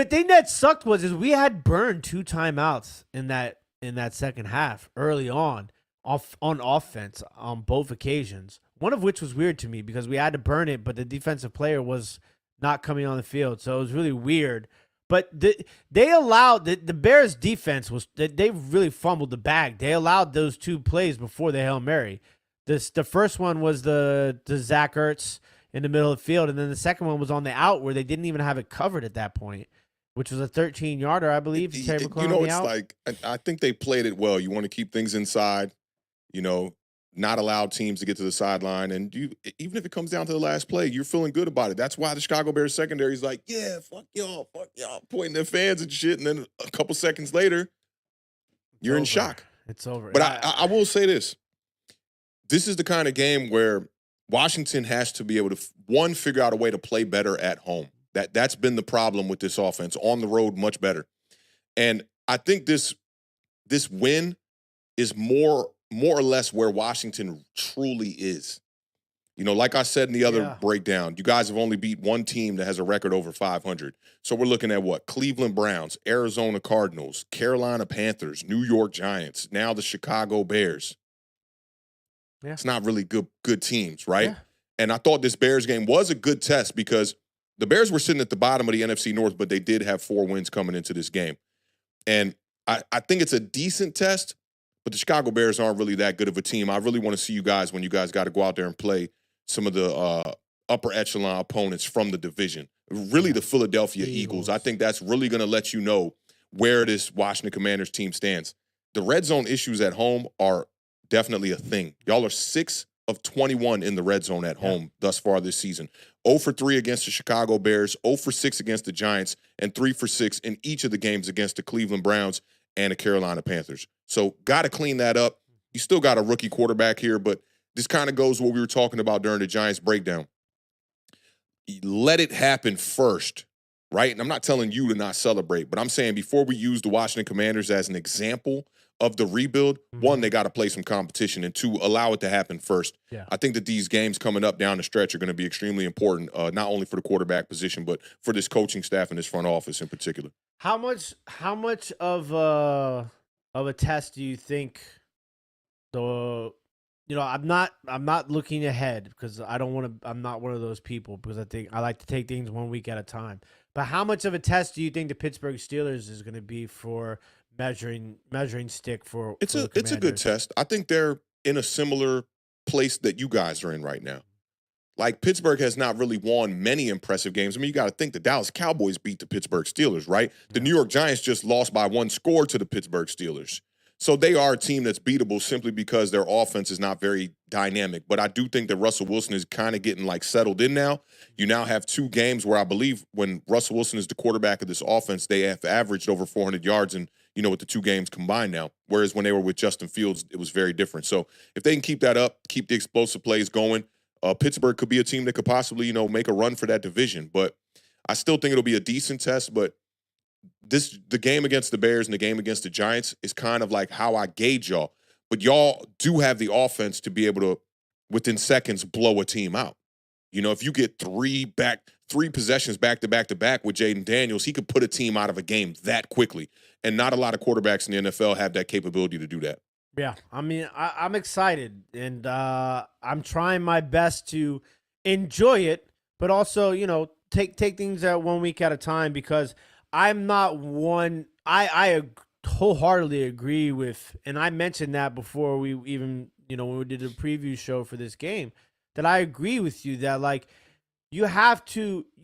thing that sucked is we had burned 2 timeouts in that second half early on offense on both occasions. One of which was weird to me because we had to burn it, but the defensive player was not coming on the field. So it was really weird. But they allowed the Bears defense they really fumbled the bag. They allowed those 2 plays before the Hail Mary. The first one was the Zach Ertz in the middle of the field, and then the second one was on the out where they didn't even have it covered at that point, which was a 13-yarder, I believe. Terry McLaurin on the it's out. like I think they played it well. You want to keep things inside, not allow teams to get to the sideline, and even if it comes down to the last play, you're feeling good about it. That's why the Chicago Bears secondary is like, yeah, fuck y'all, pointing their fans and shit, and then a couple seconds later, you're in shock. It's over. But I will say this. This is the kind of game where Washington has to be able to, figure out a way to play better at home. That's been the problem with this offense. On the road, much better. And I think this win is more or less where Washington truly is. Like I said in the other breakdown, you guys have only beat one team that has a record over 500. So we're looking at what? Cleveland Browns, Arizona Cardinals, Carolina Panthers, New York Giants, now the Chicago Bears. Yeah. It's not really good teams, right? Yeah. And I thought this Bears game was a good test because the Bears were sitting at the bottom of the NFC North, but they did have 4 wins coming into this game. And I think it's a decent test, but the Chicago Bears aren't really that good of a team. I really want to see you guys when you guys got to go out there and play some of the upper echelon opponents from the division. Really the Philadelphia Eagles. I think that's really going to let you know where this Washington Commanders team stands. The red zone issues at home are definitely a thing. Y'all are 6 of 21 in the red zone at home thus far this season. 0 for 3 against the Chicago Bears, 0 for 6 against the Giants, and 3 for 6 in each of the games against the Cleveland Browns and the Carolina Panthers. So got to clean that up. You still got a rookie quarterback here, but this kind of goes what we were talking about during the Giants breakdown. Let it happen first, right? And I'm not telling you to not celebrate, but I'm saying before we use the Washington Commanders as an example of the rebuild, 1, they got to play some competition, and 2, allow it to happen first. Yeah. I think that these games coming up down the stretch are going to be extremely important, not only for the quarterback position, but for this coaching staff and this front office in particular. How much of a test do you think I'm not looking ahead because I'm not one of those people because I think I like to take things 1 week at a time. But how much of a test do you think the Pittsburgh Steelers is going to be for measuring stick for it's a good test. I think they're in a similar place that you guys are in right now. Like Pittsburgh has not really won many impressive games. I mean, you got to think the Dallas Cowboys beat the Pittsburgh Steelers, right? The New York Giants just lost by 1 score to the Pittsburgh Steelers. So they are a team that's beatable simply because their offense is not very dynamic. But I do think that Russell Wilson is kind of getting settled in now. You now have 2 games where I believe when Russell Wilson is the quarterback of this offense, they have averaged over 400 yards and with the 2 games combined now. Whereas when they were with Justin Fields, it was very different. So if they can keep that up, keep the explosive plays going, Pittsburgh could be a team that could possibly, make a run for that division. But I still think it'll be a decent test. But the game against the Bears and the game against the Giants is kind of like how I gauge y'all. But y'all do have the offense to be able to, within seconds, blow a team out. If you get 3 possessions back to back with Jaden Daniels, he could put a team out of a game that quickly. And not a lot of quarterbacks in the NFL have that capability to do that. Yeah, I mean, I'm excited, and I'm trying my best to enjoy it, but also, take things 1 week at a time because I'm not one. I wholeheartedly agree with, and I mentioned that before we even, when we did a preview show for this game, that I agree with you that you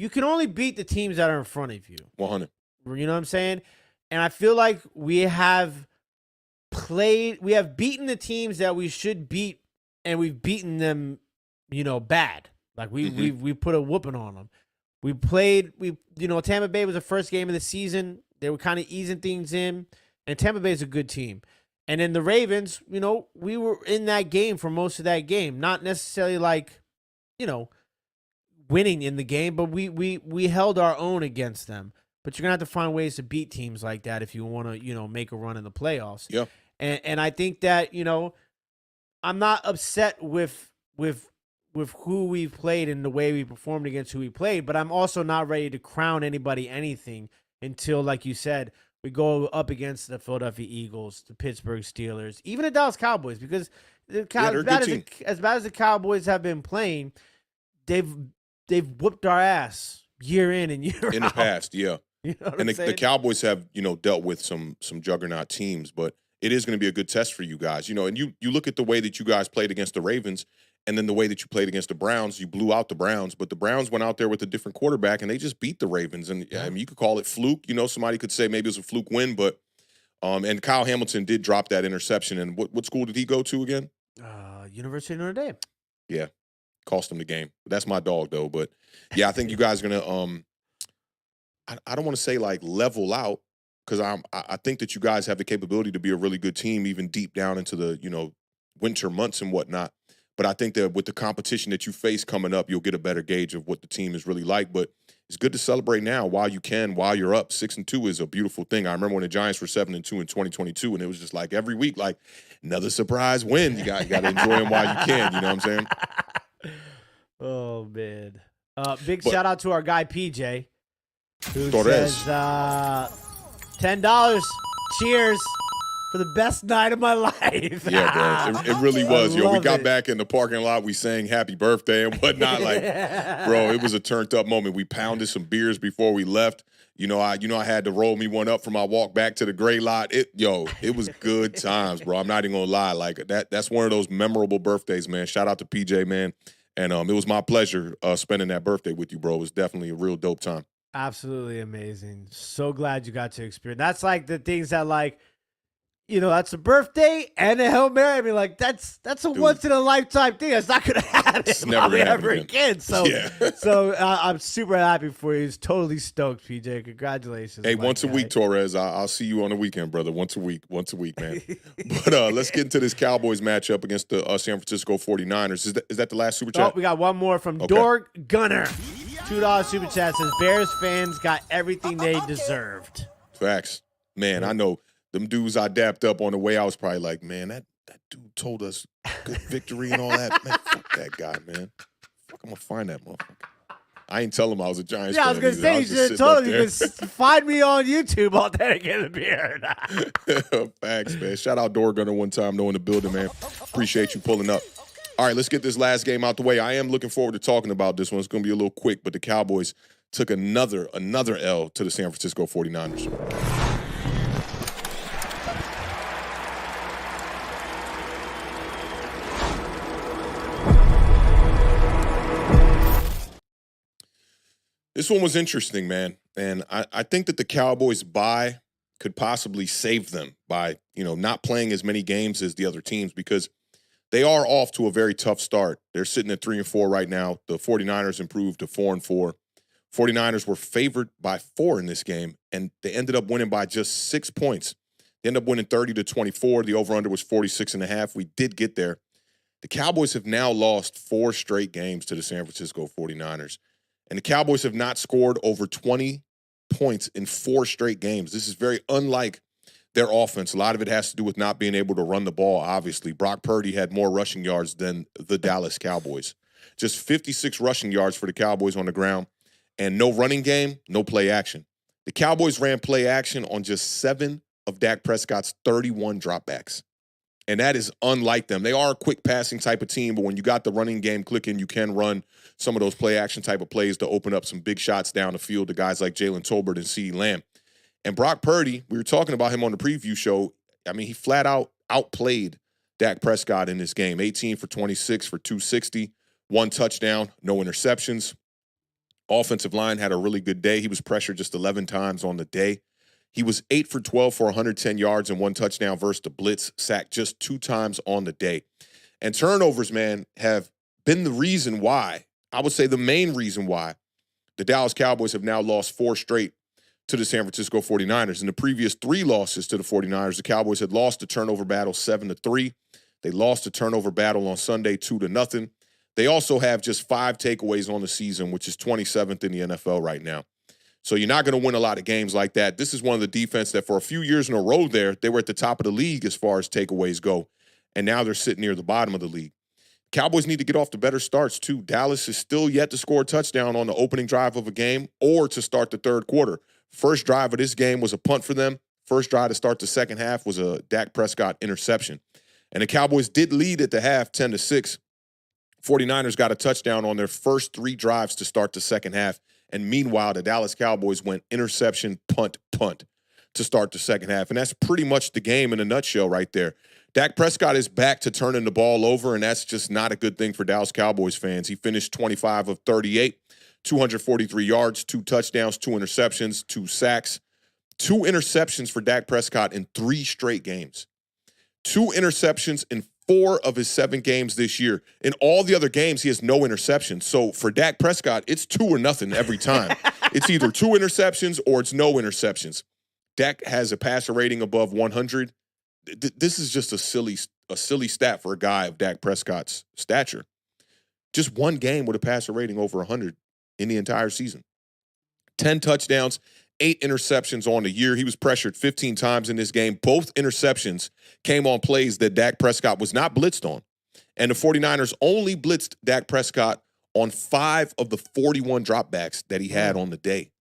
can only beat the teams that are in front of you. 100. You know what I'm saying? And I feel like we have beaten the teams that we should beat, and we've beaten them, bad. Like we put a whooping on them. Tampa Bay was the first game of the season. They were kind of easing things in, and Tampa Bay is a good team. And then the Ravens, we were in that game for most of that game, not necessarily like, winning in the game, but we held our own against them. But you're gonna have to find ways to beat teams like that if you want to, make a run in the playoffs. Yeah. And I think that, I'm not upset with who we've played and the way we performed against who we played, but I'm also not ready to crown anybody anything until, like you said, we go up against the Philadelphia Eagles, the Pittsburgh Steelers, even the Dallas Cowboys, because as bad as the Cowboys have been playing, they've whooped our ass year in and year out. In the past, yeah. You know what and I'm saying? the Cowboys have, dealt with some juggernaut teams, but it is going to be a good test for you guys. And you look at the way that you guys played against the Ravens and then the way that you played against the Browns, you blew out the Browns, but the Browns went out there with a different quarterback and they just beat the Ravens. And I mean, you could call it fluke. Somebody could say maybe it was a fluke win, but and Kyle Hamilton did drop that interception. And what school did he go to again? University of Notre Dame. Yeah. Cost him the game. That's my dog, though. But, yeah, I think you guys are going to I don't want to say, like, level out because I think that you guys have the capability to be a really good team even deep down into the, winter months and whatnot. But I think that with the competition that you face coming up, you'll get a better gauge of what the team is really like. But it's good to celebrate now while you can, while you're up. 6-2 is a beautiful thing. I remember when the Giants were 7-2 in 2022, and it was just like every week, like, another surprise win. You got to enjoy them while you can. You know what I'm saying? Oh, man. Shout out to our guy, PJ, who Torres. says $10. Cheers for the best night of my life. Yeah, bro. It really was. We got it. back in the parking lot. We sang happy birthday and whatnot. Like, bro, it was a turned up moment. We pounded some beers before we left. I had to roll me one up for my walk back to the gray lot. It was good times, bro. I'm not even gonna lie. Like that's one of those memorable birthdays, man. Shout out to PJ, man. And it was my pleasure spending that birthday with you, bro. It was definitely a real dope time. Absolutely amazing. So glad you got to experience. That's like the things that like, that's a birthday and a Hail Mary. I mean, like that's a once in a lifetime thing. That's not gonna happen ever again. So, yeah. I'm super happy for you. He's totally stoked, PJ. Congratulations. Hey, once a week, Torres. I'll see you on the weekend, brother. Once a week, man. But let's get into this Cowboys matchup against the San Francisco 49ers. Is that the last super chat? Oh, we got one more from Dork Gunner. $2 super chat says Bears fans got everything they deserved. Facts, man. I know. Them dudes I dapped up on the way, I was probably like, man, that dude told us good victory and all that. Man, fuck that guy, man. Fuck, I'm going to find that motherfucker. I ain't tell him I was a Giants fan. Yeah, I was going to say, you should have told him. You can find me on YouTube all day to get a beard. Facts, man. Shout out Door Gunner one time, knowing the building, man. Appreciate you pulling up. All right, let's get this last game out the way. I am looking forward to talking about this one. It's going to be a little quick, but the Cowboys took another L to the San Francisco 49ers. This one was interesting, man. And I think that the Cowboys' bye could possibly save them by, not playing as many games as the other teams because they are off to a very tough start. They're sitting at 3-4 right now. The 49ers improved to 4-4. 49ers were favored by 4 in this game, and they ended up winning by just 6 points. They ended up winning 30-24. The over-under was 46.5. We did get there. The Cowboys have now lost 4 straight games to the San Francisco 49ers. And the Cowboys have not scored over 20 points in 4 straight games. This is very unlike their offense. A lot of it has to do with not being able to run the ball, obviously. Brock Purdy had more rushing yards than the Dallas Cowboys. Just 56 rushing yards for the Cowboys on the ground. And no running game, no play action. The Cowboys ran play action on just 7 of Dak Prescott's 31 dropbacks. And that is unlike them. They are a quick passing type of team, but when you got the running game clicking, you can run some of those play action type of plays to open up some big shots down the field to guys like Jalen Tolbert and CeeDee Lamb. And Brock Purdy, we were talking about him on the preview show. I mean, he flat out outplayed Dak Prescott in this game. 18 for 26 for 260, 1 touchdown, no interceptions. Offensive line had a really good day. He was pressured just 11 times on the day. He was 8 for 12 for 110 yards and 1 touchdown versus the blitz, sacked just 2 times on the day. And turnovers, man, have been the reason why, I would say the main reason why the Dallas Cowboys have now lost 4 straight to the San Francisco 49ers. In the previous 3 losses to the 49ers, the Cowboys had lost the turnover battle 7-3. They lost the turnover battle on Sunday 2-0. They also have just 5 takeaways on the season, which is 27th in the NFL right now. So you're not going to win a lot of games like that. This is one of the defense that for a few years in a row there, they were at the top of the league as far as takeaways go. And now they're sitting near the bottom of the league. Cowboys need to get off to better starts, too. Dallas is still yet to score a touchdown on the opening drive of a game or to start the third quarter. First drive of this game was a punt for them. First drive to start the second half was a Dak Prescott interception. And the Cowboys did lead at the half 10-6. 49ers got a touchdown on their first 3 drives to start the second half. And meanwhile, the Dallas Cowboys went interception, punt to start the second half. And that's pretty much the game in a nutshell right there. Dak Prescott is back to turning the ball over, and that's just not a good thing for Dallas Cowboys fans. He finished 25 of 38, 243 yards, 2 touchdowns, 2 interceptions, 2 sacks. 2 interceptions for Dak Prescott in 3 straight games. 2 interceptions in 4 of his 7 games this year. In all the other games, he has no interceptions. So for Dak Prescott, it's 2 or nothing every time. It's either 2 interceptions or it's no interceptions. Dak has a passer rating above 100. This is just a silly stat for a guy of Dak Prescott's stature. Just 1 game with a passer rating over 100 in the entire season. 10 touchdowns, 8 interceptions on the year. He was pressured 15 times in this game. Both interceptions came on plays that Dak Prescott was not blitzed on. And the 49ers only blitzed Dak Prescott on 5 of the 41 dropbacks that he had on the day.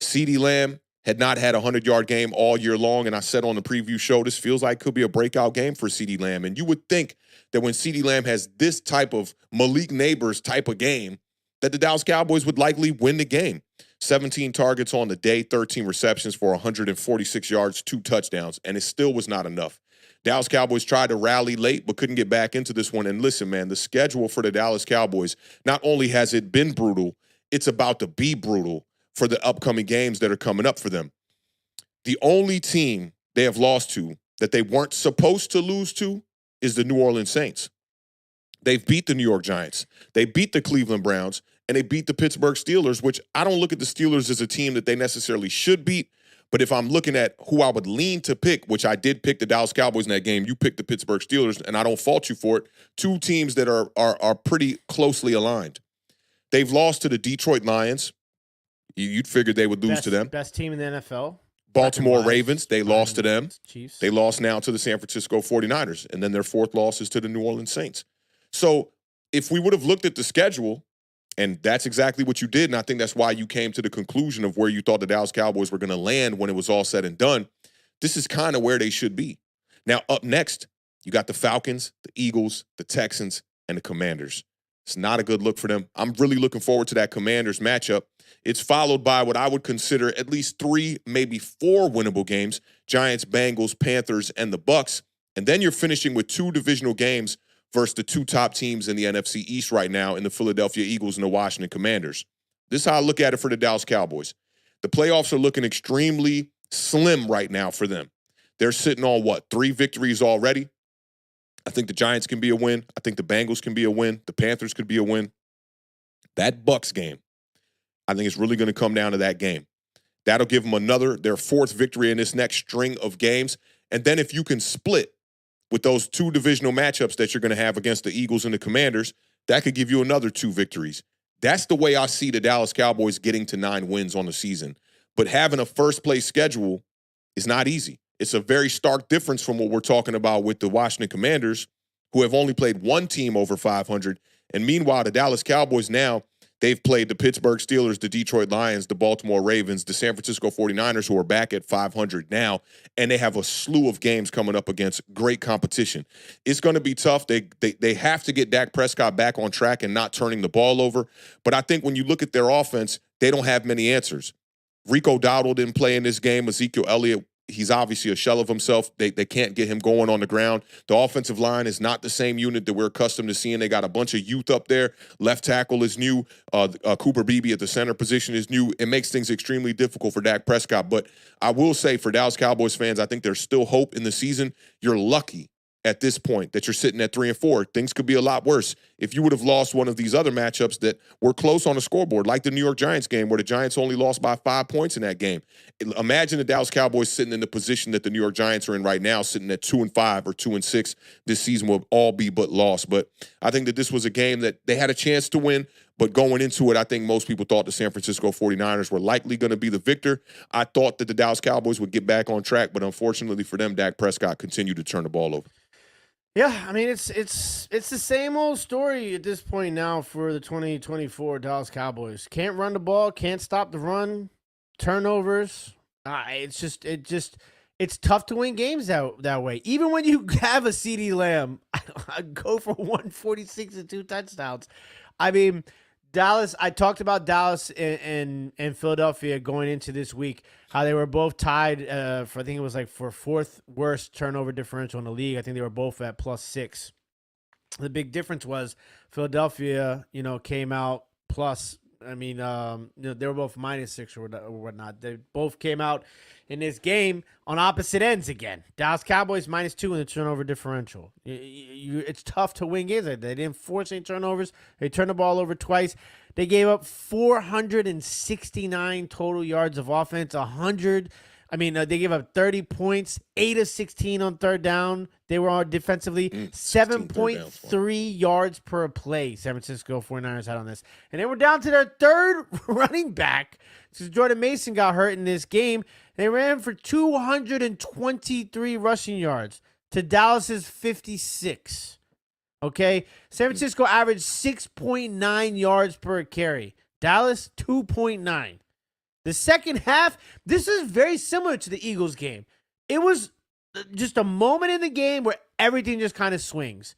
CeeDee Lamb had not had a 100-yard game all year long, and I said on the preview show, this feels like could be a breakout game for CeeDee Lamb. And you would think that when CeeDee Lamb has this type of Malik Neighbors type of game, that the Dallas Cowboys would likely win the game. 17 targets on the day, 13 receptions for 146 yards, 2 touchdowns, and it still was not enough. Dallas Cowboys tried to rally late but couldn't get back into this one. And listen, man, the schedule for the Dallas Cowboys, not only has it been brutal, it's about to be brutal for the upcoming games that are coming up for them. The only team they have lost to that they weren't supposed to lose to is the New Orleans Saints. They've beat the New York Giants. They beat the Cleveland Browns. And they beat the Pittsburgh Steelers, which I don't look at the Steelers as a team that they necessarily should beat. But if I'm looking at who I would lean to pick, which I did pick the Dallas Cowboys in that game, you picked the Pittsburgh Steelers, and I don't fault you for it. 2 teams that are pretty closely aligned. They've lost to the Detroit Lions. You'd figure they would lose to them. Best team in the NFL. Baltimore Ravens, they lost to them. Chiefs. They lost now to the San Francisco 49ers. And then their 4th loss is to the New Orleans Saints. So if we would have looked at the schedule, and that's exactly what you did, and I think that's why you came to the conclusion of where you thought the Dallas Cowboys were going to land when it was all said and done. This is kind of where they should be. Now, up next, you got the Falcons, the Eagles, the Texans, and the Commanders. It's not a good look for them. I'm really looking forward to that Commanders matchup. It's followed by what I would consider at least 3, maybe 4 winnable games, Giants, Bengals, Panthers, and the Bucks. And then you're finishing with 2 divisional games versus the 2 top teams in the NFC East right now in the Philadelphia Eagles and the Washington Commanders. This is how I look at it for the Dallas Cowboys. The playoffs are looking extremely slim right now for them. They're sitting on, 3 victories already? I think the Giants can be a win. I think the Bengals can be a win. The Panthers could be a win. That Bucks game, I think it's really going to come down to that game. That'll give them their 4th victory in this next string of games. And then if you can split with those 2 divisional matchups that you're going to have against the Eagles and the Commanders, that could give you another 2 victories. That's the way I see the Dallas Cowboys getting to 9 wins on the season. But having a first-place schedule is not easy. It's a very stark difference from what we're talking about with the Washington Commanders, who have only played 1 team over 500. And meanwhile, the Dallas Cowboys now, they've played the Pittsburgh Steelers, the Detroit Lions, the Baltimore Ravens, the San Francisco 49ers, who are back at 500 now, and they have a slew of games coming up against great competition. It's going to be tough. They have to get Dak Prescott back on track and not turning the ball over. But I think when you look at their offense, they don't have many answers. Rico Dowdle didn't play in this game. Ezekiel Elliott, he's obviously a shell of himself. They can't get him going on the ground. The offensive line is not the same unit that we're accustomed to seeing. They got a bunch of youth up there. Left tackle is new. Cooper Beebe at the center position is new. It makes things extremely difficult for Dak Prescott. But I will say for Dallas Cowboys fans, I think there's still hope in the season. You're lucky at this point that you're sitting at 3-4. Things could be a lot worse if you would have lost one of these other matchups that were close on the scoreboard, like the New York Giants game where the Giants only lost by 5 points in that game. Imagine the Dallas Cowboys sitting in the position that the New York Giants are in right now, sitting at 2-5 or 2-6. This season will all be but lost. But I think that this was a game that they had a chance to win. But going into it, I think most people thought the San Francisco 49ers were likely going to be the victor. I thought that the Dallas Cowboys would get back on track, but unfortunately for them, Dak Prescott continued to turn the ball over. Yeah, I mean, it's the same old story at this point now for the 2024 Dallas Cowboys. Can't run the ball, can't stop the run, turnovers. It's tough to win games that way. Even when you have a CeeDee Lamb, I go for 146 and 2 touchdowns. I mean, Dallas, I talked about Dallas and Philadelphia going into this week, how they were both tied for, I think it was like for 4th worst turnover differential in the league. I think they were both at +6. The big difference was Philadelphia, came out plus, they were both -6 or whatnot. They both came out in this game on opposite ends again. Dallas Cowboys -2 in the turnover differential. It's tough to win games. They didn't force any turnovers. They turned the ball over twice. They gave up 469 total yards of offense. They gave up 30 points, 8 of 16 on third down. They were on defensively 7.3 yards per play. San Francisco 49ers had on this. And they were down to their 3rd running back since Jordan Mason got hurt in this game. They ran for 223 rushing yards to Dallas's 56. Okay? San Francisco averaged 6.9 yards per carry. Dallas, 2.9. The second half, this is very similar to the Eagles game. It was just a moment in the game where everything just kind of swings.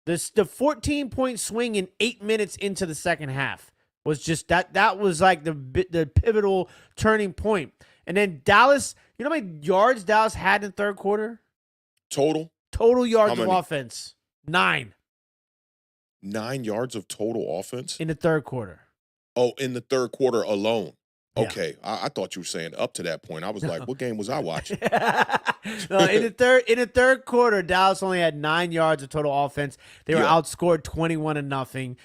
The 14-point swing in 8 minutes into the second half was just that was like the pivotal turning point. And then Dallas, you know how many yards Dallas had in the third quarter? Total Yards of offense. 9. 9 yards of total offense? In the third quarter. Oh, in the third quarter alone. Yeah. Okay, I thought you were saying up to that point. I was like, what game was I watching? No, in the third quarter, Dallas only had 9 yards of total offense. They were outscored 21-0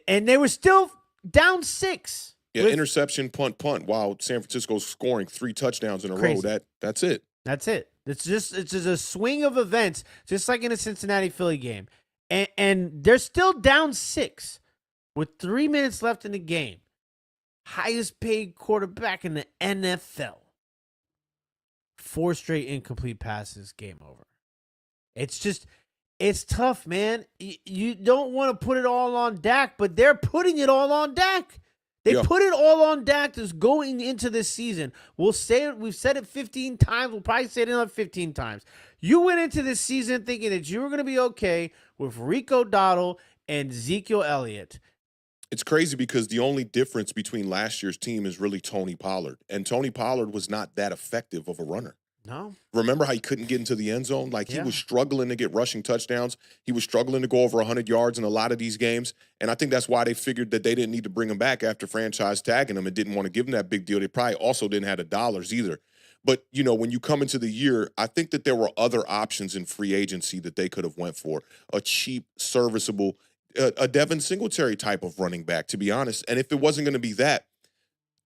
and they were still down 6. Yeah, interception, punt, while San Francisco's scoring 3 touchdowns in a row. That's it. That's it. It's just a swing of events, just like in a Cincinnati-Philly game. And they're still down 6 with 3 minutes left in the game. Highest paid quarterback in the NFL. 4 straight incomplete passes, game over. It's tough, man. You don't want to put it all on Dak, but they're putting it all on Dak. They put it all on Dak that's going into this season. We've said it 15 times. We'll probably say it another 15 times. You went into this season thinking that you were going to be okay with Rico Dowdle and Ezekiel Elliott. It's crazy because the only difference between last year's team is really Tony Pollard. And Tony Pollard was not that effective of a runner. No. Remember how he couldn't get into the end zone? He was struggling to get rushing touchdowns. He was struggling to go over 100 yards in a lot of these games. And I think that's why they figured that they didn't need to bring him back after franchise tagging him and didn't want to give him that big deal. They probably also didn't have the dollars either. But, when you come into the year, I think that there were other options in free agency that they could have went for. A cheap, serviceable, a Devin Singletary type of running back, to be honest. And if it wasn't going to be that,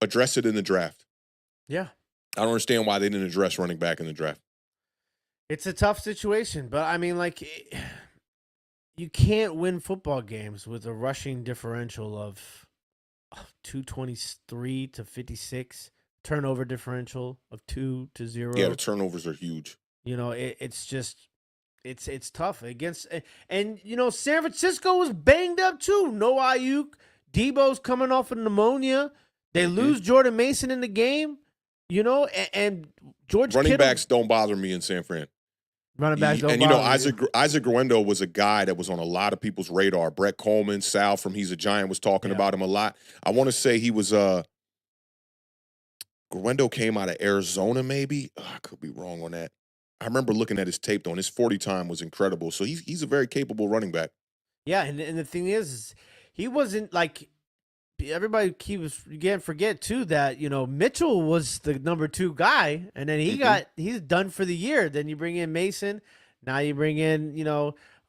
address it in the draft. Yeah. I don't understand why they didn't address running back in the draft. It's a tough situation, but you can't win football games with a rushing differential of 223 to 56, turnover differential of 2-0. Yeah, the turnovers are huge. It's just it's tough against, and San Francisco was banged up too. No Ayuk, Debo's coming off of pneumonia. They lose Jordan Mason in the game. And George running Kittle, backs don't bother me in San Fran. Running backs don't and bother me. Isaac Guerendo was a guy that was on a lot of people's radar. Brett Coleman, Sal from He's a Giant was talking about him a lot. I want to say he was Guerendo came out of Arizona, maybe. I could be wrong on that. I remember looking at his tape though, and his 40 time was incredible. So he's a very capable running back. Yeah, and the thing is he wasn't like. Everybody can't forget too that Mitchell was the number 2 guy, and then he's done for the year. Then you bring in Mason, now you bring in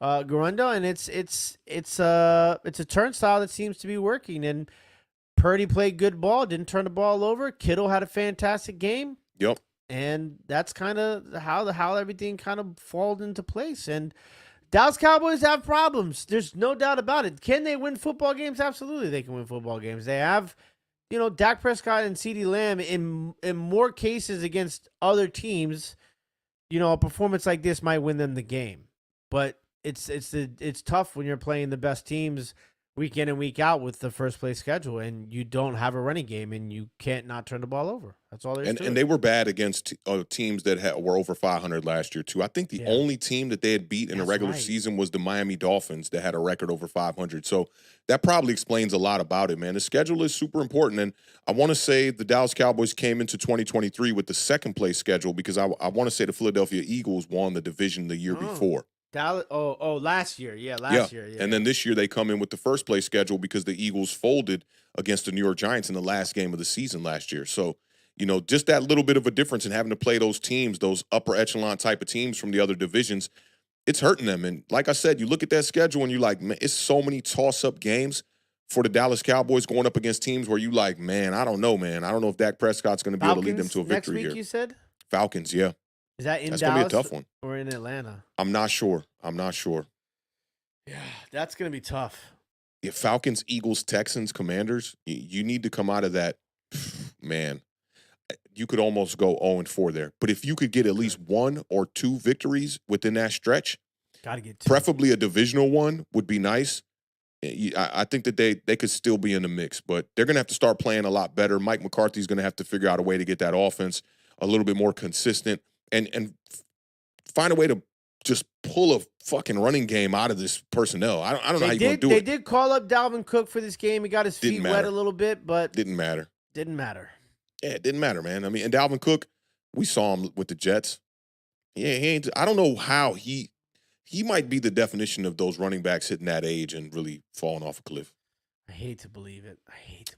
Garundo, and it's a turnstile that seems to be working. And Purdy played good ball, didn't turn the ball over. Kittle had a fantastic game. Yep. And that's kind of how everything kind of falls into place. And Dallas Cowboys have problems. There's no doubt about it. Can they win football games? Absolutely, they can win football games. They have, Dak Prescott and CeeDee Lamb in more cases against other teams. A performance like this might win them the game, but it's tough when you're playing the best teams week in and week out with the first place schedule, and you don't have a running game, and you can't not turn the ball over. That's all there is to it. And they were bad against teams that were over 500 last year too. I think the only team that they had beat in the regular season was the Miami Dolphins that had a record over 500. So that probably explains a lot about it, man. The schedule is super important, and I want to say the Dallas Cowboys came into 2023 with the second place schedule because I want to say the Philadelphia Eagles won the division the year before. Dallas, last year. Yeah, last year. Yeah. And then this year they come in with the first place schedule because the Eagles folded against the New York Giants in the last game of the season last year. So, just that little bit of a difference in having to play those teams, those upper echelon type of teams from the other divisions, it's hurting them. And like I said, you look at that schedule and you're like, man, it's so many toss-up games for the Dallas Cowboys going up against teams where you like, man, I don't know, man. I don't know if Dak Prescott's going to be able to lead them to a victory next week, here. You said? Falcons, yeah. Is that in That's Dallas going to be a tough one. or in Atlanta? I'm not sure. Yeah, that's going to be tough. Yeah, Falcons, Eagles, Texans, Commanders, you need to come out of that, man. You could almost go 0-4 there. But if you could get at least 1 or 2 victories within that stretch, gotta get 2. Preferably a divisional one would be nice. I think that they could still be in the mix, but they're going to have to start playing a lot better. Mike McCarthy's going to have to figure out a way to get that offense a little bit more consistent and find a way to just pull a fucking running game out of this personnel. I don't know how you're going to do it. They did call up Dalvin Cook for this game. He got his feet wet a little bit, but didn't matter. Yeah, it didn't matter, man. I mean, and Dalvin Cook, we saw him with the Jets. Yeah, he ain't. I don't know how he might be the definition of those running backs hitting that age and really falling off a cliff. I hate to believe it.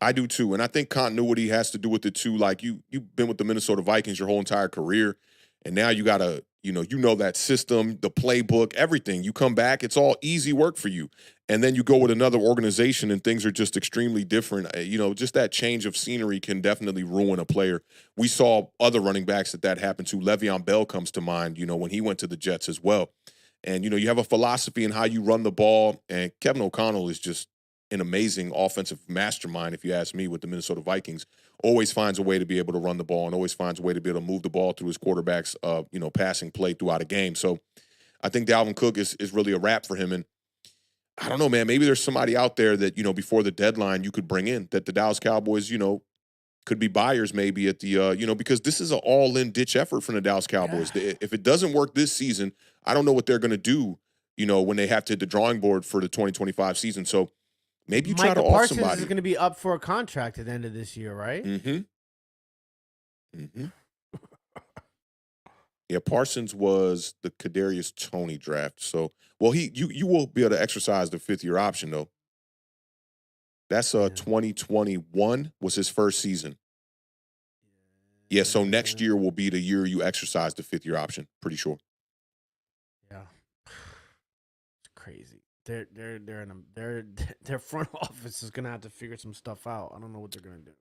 I do too, and I think continuity has to do with it too. Like you've been with the Minnesota Vikings your whole entire career, and now you gotta, you know that system, the playbook, everything. You come back, it's all easy work for you. And then you go with another organization and things are just extremely different. Just that change of scenery can definitely ruin a player. We saw other running backs that happened to. Le'Veon Bell comes to mind, when he went to the Jets as well. And, you have a philosophy in how you run the ball. And Kevin O'Connell is just an amazing offensive mastermind, if you ask me, with the Minnesota Vikings. Always finds a way to be able to run the ball and always finds a way to be able to move the ball through his quarterback's, passing play throughout a game. So I think Dalvin Cook is really a wrap for him. And I don't know, man, maybe there's somebody out there that, before the deadline you could bring in that the Dallas Cowboys, could be buyers maybe at the, because this is an all-in ditch effort from the Dallas Cowboys. Yeah. If it doesn't work this season, I don't know what they're going to do, when they have to hit the drawing board for the 2025 season. So maybe you try to off somebody. Parsons is going to be up for a contract at the end of this year, right? Mm-hmm. Yeah, Parsons was the Kadarius Toney draft. So, well, you will be able to exercise the 5th-year option, though. That's 2021 was his first season. Yeah, so next year will be the year you exercise the 5th-year option. Pretty sure. Yeah, it's crazy. Their front office is gonna have to figure some stuff out. I don't know what they're gonna do.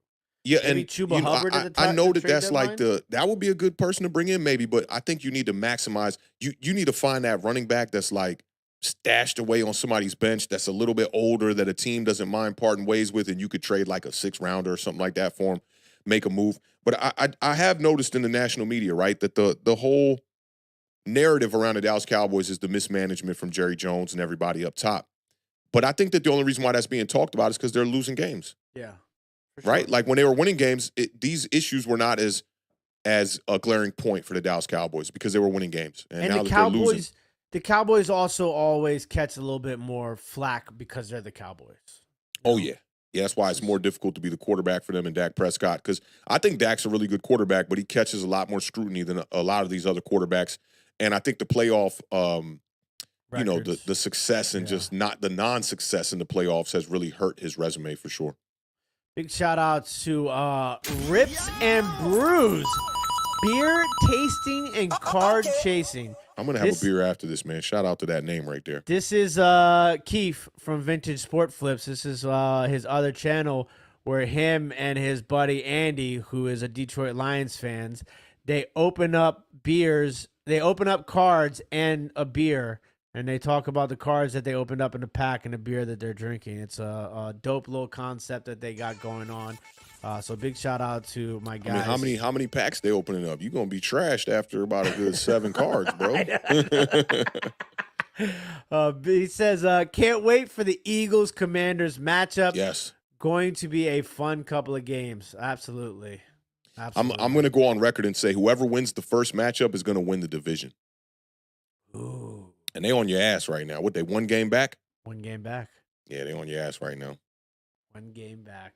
Yeah, maybe and Chuba Hubbard I know that that's deadline? like that would be a good person to bring in, maybe, but I think you need to maximize. You need to find that running back that's like stashed away on somebody's bench that's a little bit older that a team doesn't mind parting ways with, and you could trade like a 6th-rounder or something like that for him, make a move. But I have noticed in the national media, right, that the whole narrative around the Dallas Cowboys is the mismanagement from Jerry Jones and everybody up top. But I think that the only reason why that's being talked about is because they're losing games. Yeah. Right? Sure. Like when they were winning games, these issues were not as a glaring point for the Dallas Cowboys because they were winning games. And now that they're losing. The Cowboys also always catch a little bit more flack because they're the Cowboys. Oh, yeah. Yeah, that's why it's more difficult to be the quarterback for them and Dak Prescott, because I think Dak's a really good quarterback, but he catches a lot more scrutiny than a lot of these other quarterbacks. And I think the playoff, the success and just not the non-success in the playoffs has really hurt his resume for sure. Big shout out to Rips and Brews, beer tasting and card chasing. I'm going to have a beer after this, man. Shout out to that name right there. This is Keith from Vintage Sport Flips. This is his other channel where him and his buddy Andy, who is a Detroit Lions fans, they open up beers. They open up cards and a beer, and they talk about the cards that they opened up in the pack and the beer that they're drinking. It's a dope little concept that they got going on. So big shout out to my guys. I mean, how many packs they opening up? You're gonna be trashed after about a good 7 cards, bro. He says, can't wait for the Eagles Commanders matchup. Yes. Going to be a fun couple of games. Absolutely. I'm gonna go on record and say whoever wins the first matchup is gonna win the division. Ooh. And they on your ass right now. What, they 1 game back? 1 game back. Yeah, they on your ass right now. 1 game back.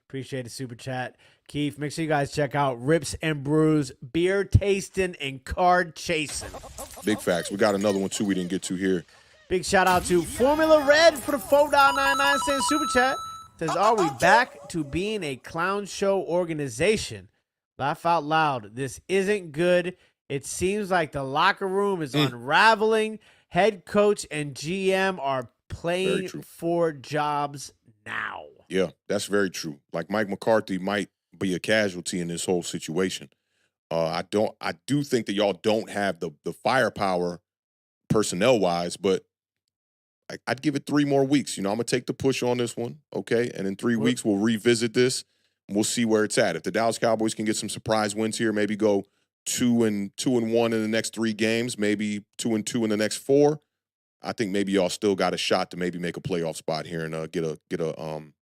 Appreciate the super chat. Keith, make sure you guys check out Rips and Brews, beer tasting and card chasing. Big facts. We got another one, too, we didn't get to here. Big shout out to Formula Red for the $4.99 super chat. Says, are we back to being a clown show organization? Laugh out loud. This isn't good. It seems like the locker room is unraveling. Head coach and GM are playing for jobs now. Yeah, that's very true. Like Mike McCarthy might be a casualty in this whole situation. I do think that y'all don't have the firepower personnel wise, but I'd give it 3 more weeks. I'm gonna take the push on this one, okay? And in 3 weeks we'll revisit this and we'll see where it's at. If the Dallas Cowboys can get some surprise wins here, maybe go 2-1 in the next 3 games, maybe 2-2 in the next 4. I think maybe y'all still got a shot to maybe make a playoff spot here and get a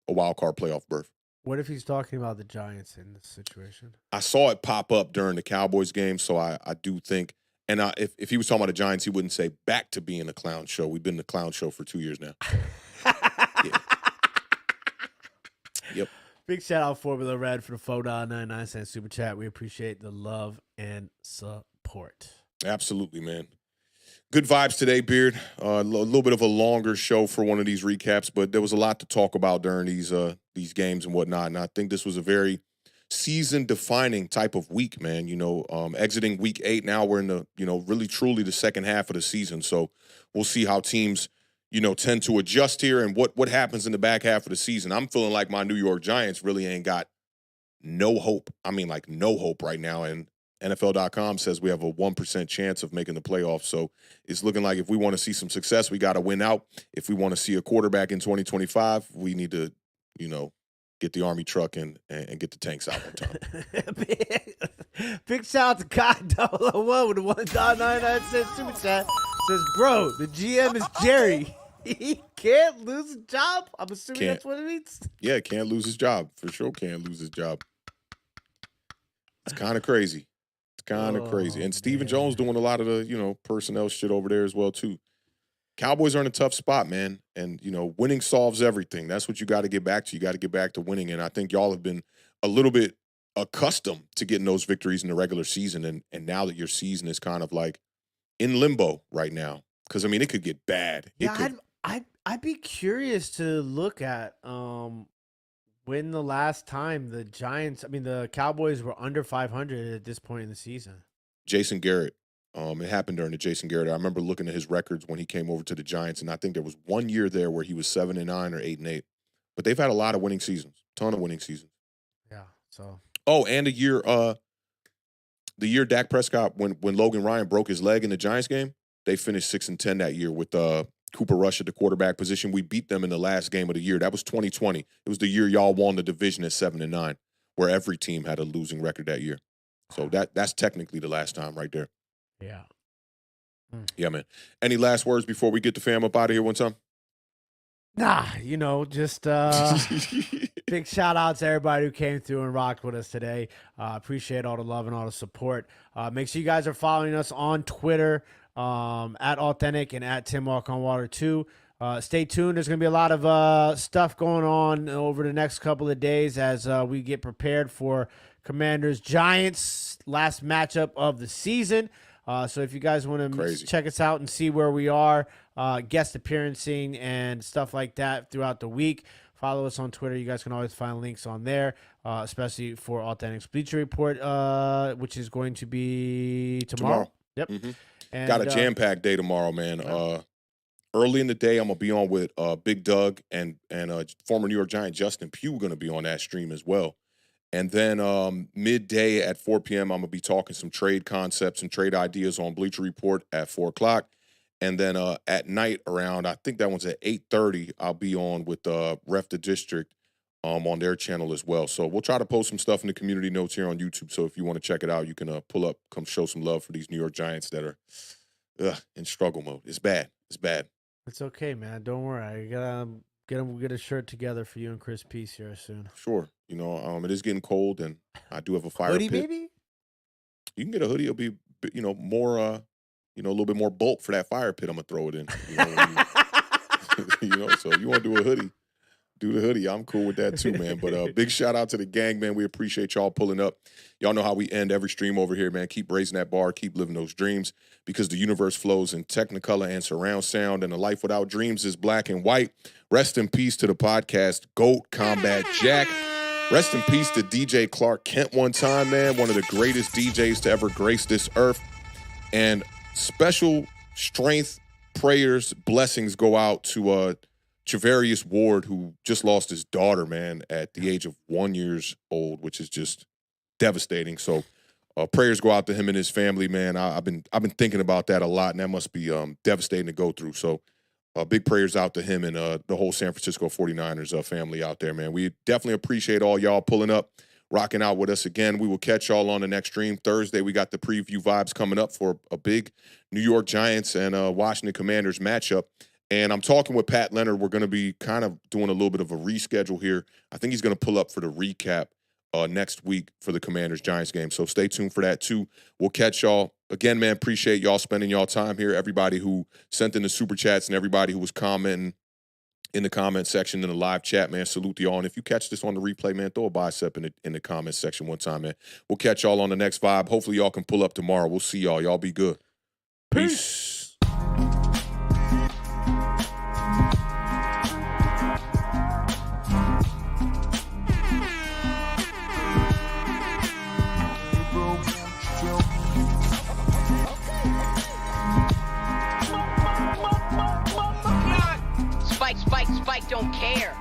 wild card playoff berth. What if he's talking about the Giants in this situation? I saw it pop up during the Cowboys game, so I do think, and if he was talking about the Giants, he wouldn't say back to being a clown show. We've been the clown show for 2 years now. Yeah. Yep. Big shout out Formula Red for the $4.99 super chat. We appreciate the love and support. Absolutely, man. Good vibes today, Beard. A little bit of a longer show for one of these recaps, but there was a lot to talk about during these games and whatnot. And I think this was a very season-defining type of week, man. Exiting week 8, now we're in the really truly the second half of the season. So we'll see how teams tend to adjust here and what happens in the back half of the season. I'm feeling like my New York Giants really ain't got no hope. I mean, like no hope right now. And NFL.com says we have a 1% chance of making the playoffs. So it's looking like if we want to see some success, we got to win out. If we want to see a quarterback in 2025, we need to, get the Army truck and get the tanks out on time. Big shout out to God 001 with the $1.99 super chat. Says, bro, the GM is Jerry. He can't lose his job? I'm assuming that's what it means. Yeah, can't lose his job. For sure can't lose his job. It's kind of crazy. Crazy. And Stephen Jones doing a lot of the, personnel shit over there as well, too. Cowboys are in a tough spot, man. And, winning solves everything. That's what you got to get back to. You got to get back to winning. And I think y'all have been a little bit accustomed to getting those victories in the regular season. And now that your season is kind of like in limbo right now. Because, I mean, it could get bad. Yeah, I'd be curious to look at when the last time the Cowboys were under 500 at this point in the season. Jason Garrett. It happened during the Jason Garrett. I remember looking at his records when he came over to the Giants, and I think there was 1 year there where he was 7-9 or 8-8. But they've had a lot of winning seasons, ton of winning seasons. Yeah. So. Oh, and the year Dak Prescott, when Logan Ryan broke his leg in the Giants game, they finished 6-10 that year with Cooper Rush at the quarterback position. We beat them in the last game of the year. That was 2020. It was the year y'all won the division at 7-9, where every team had a losing record that year. So that's technically the last time right there. Yeah. Yeah, man. Any last words before we get the fam up out of here one time? Nah, just big shout out to everybody who came through and rocked with us today. Appreciate all the love and all the support. Make sure you guys are following us on Twitter at Authentic and at Tim Walk on Water 2. Stay tuned. There's going to be a lot of stuff going on over the next couple of days as we get prepared for Commanders Giants last matchup of the season. So if you guys want to check us out and see where we are, guest appearancing and stuff like that throughout the week, follow us on Twitter. You guys can always find links on there, especially for Authentic's Bleacher Report, which is going to be tomorrow. Yep. Mm-hmm. And, Got a jam-packed day tomorrow, man. Early in the day, I'm gonna be on with Big Doug and former New York Giant Justin Pugh gonna be on that stream as well. And then midday at 4 p.m., I'm gonna be talking some trade concepts and trade ideas on Bleacher Report at 4 o'clock. And then at night around, I think that one's at 8:30, I'll be on with Ref the District on their channel as well. So we'll try to post some stuff in the community notes here on YouTube. So if you want to check it out, you can pull up, come show some love for these New York Giants that are in struggle mode. It's bad. It's bad. It's okay, man. Don't worry. I gotta get a shirt together for you and Chris Peace here soon. Sure. You know, it is getting cold, and I do have a fire Hoodie, pit. baby? You can get a hoodie. It'll be, more, a little bit more bulk for that fire pit I'm going to throw it in. So you want to do a hoodie, do the hoodie. I'm cool with that too, man. But big shout out to the gang, man. We appreciate y'all pulling up. Y'all know how we end every stream over here, man. Keep raising that bar. Keep living those dreams, because the universe flows in Technicolor and surround sound, and a life without dreams is black and white. Rest in peace to the podcast GOAT Combat Jack. Rest in peace to DJ Clark Kent one time, man. One of the greatest DJs to ever grace this earth. And special strength, prayers, blessings go out to Javarius Ward, who just lost his daughter, man, at the age of 1 year old, which is just devastating. So prayers go out to him and his family, man. I've been thinking about that a lot, and that must be devastating to go through. So big prayers out to him and the whole San Francisco 49ers family out there, man. We definitely appreciate all y'all pulling up, rocking out with us again. We will catch y'all on the next stream. Thursday, we got the preview vibes coming up for a big New York Giants and Washington Commanders matchup. And I'm talking with Pat Leonard. We're going to be kind of doing a little bit of a reschedule here. I think he's going to pull up for the recap next week for the Commanders-Giants game. So stay tuned for that, too. We'll catch y'all. Again, man, appreciate y'all spending y'all time here. Everybody who sent in the super chats and everybody who was commenting in the comment section in the live chat, man, salute to y'all. And if you catch this on the replay, man, throw a bicep in the comment section one time, man. We'll catch y'all on the next vibe. Hopefully y'all can pull up tomorrow. We'll see y'all. Y'all be good. Peace. Spike don't care.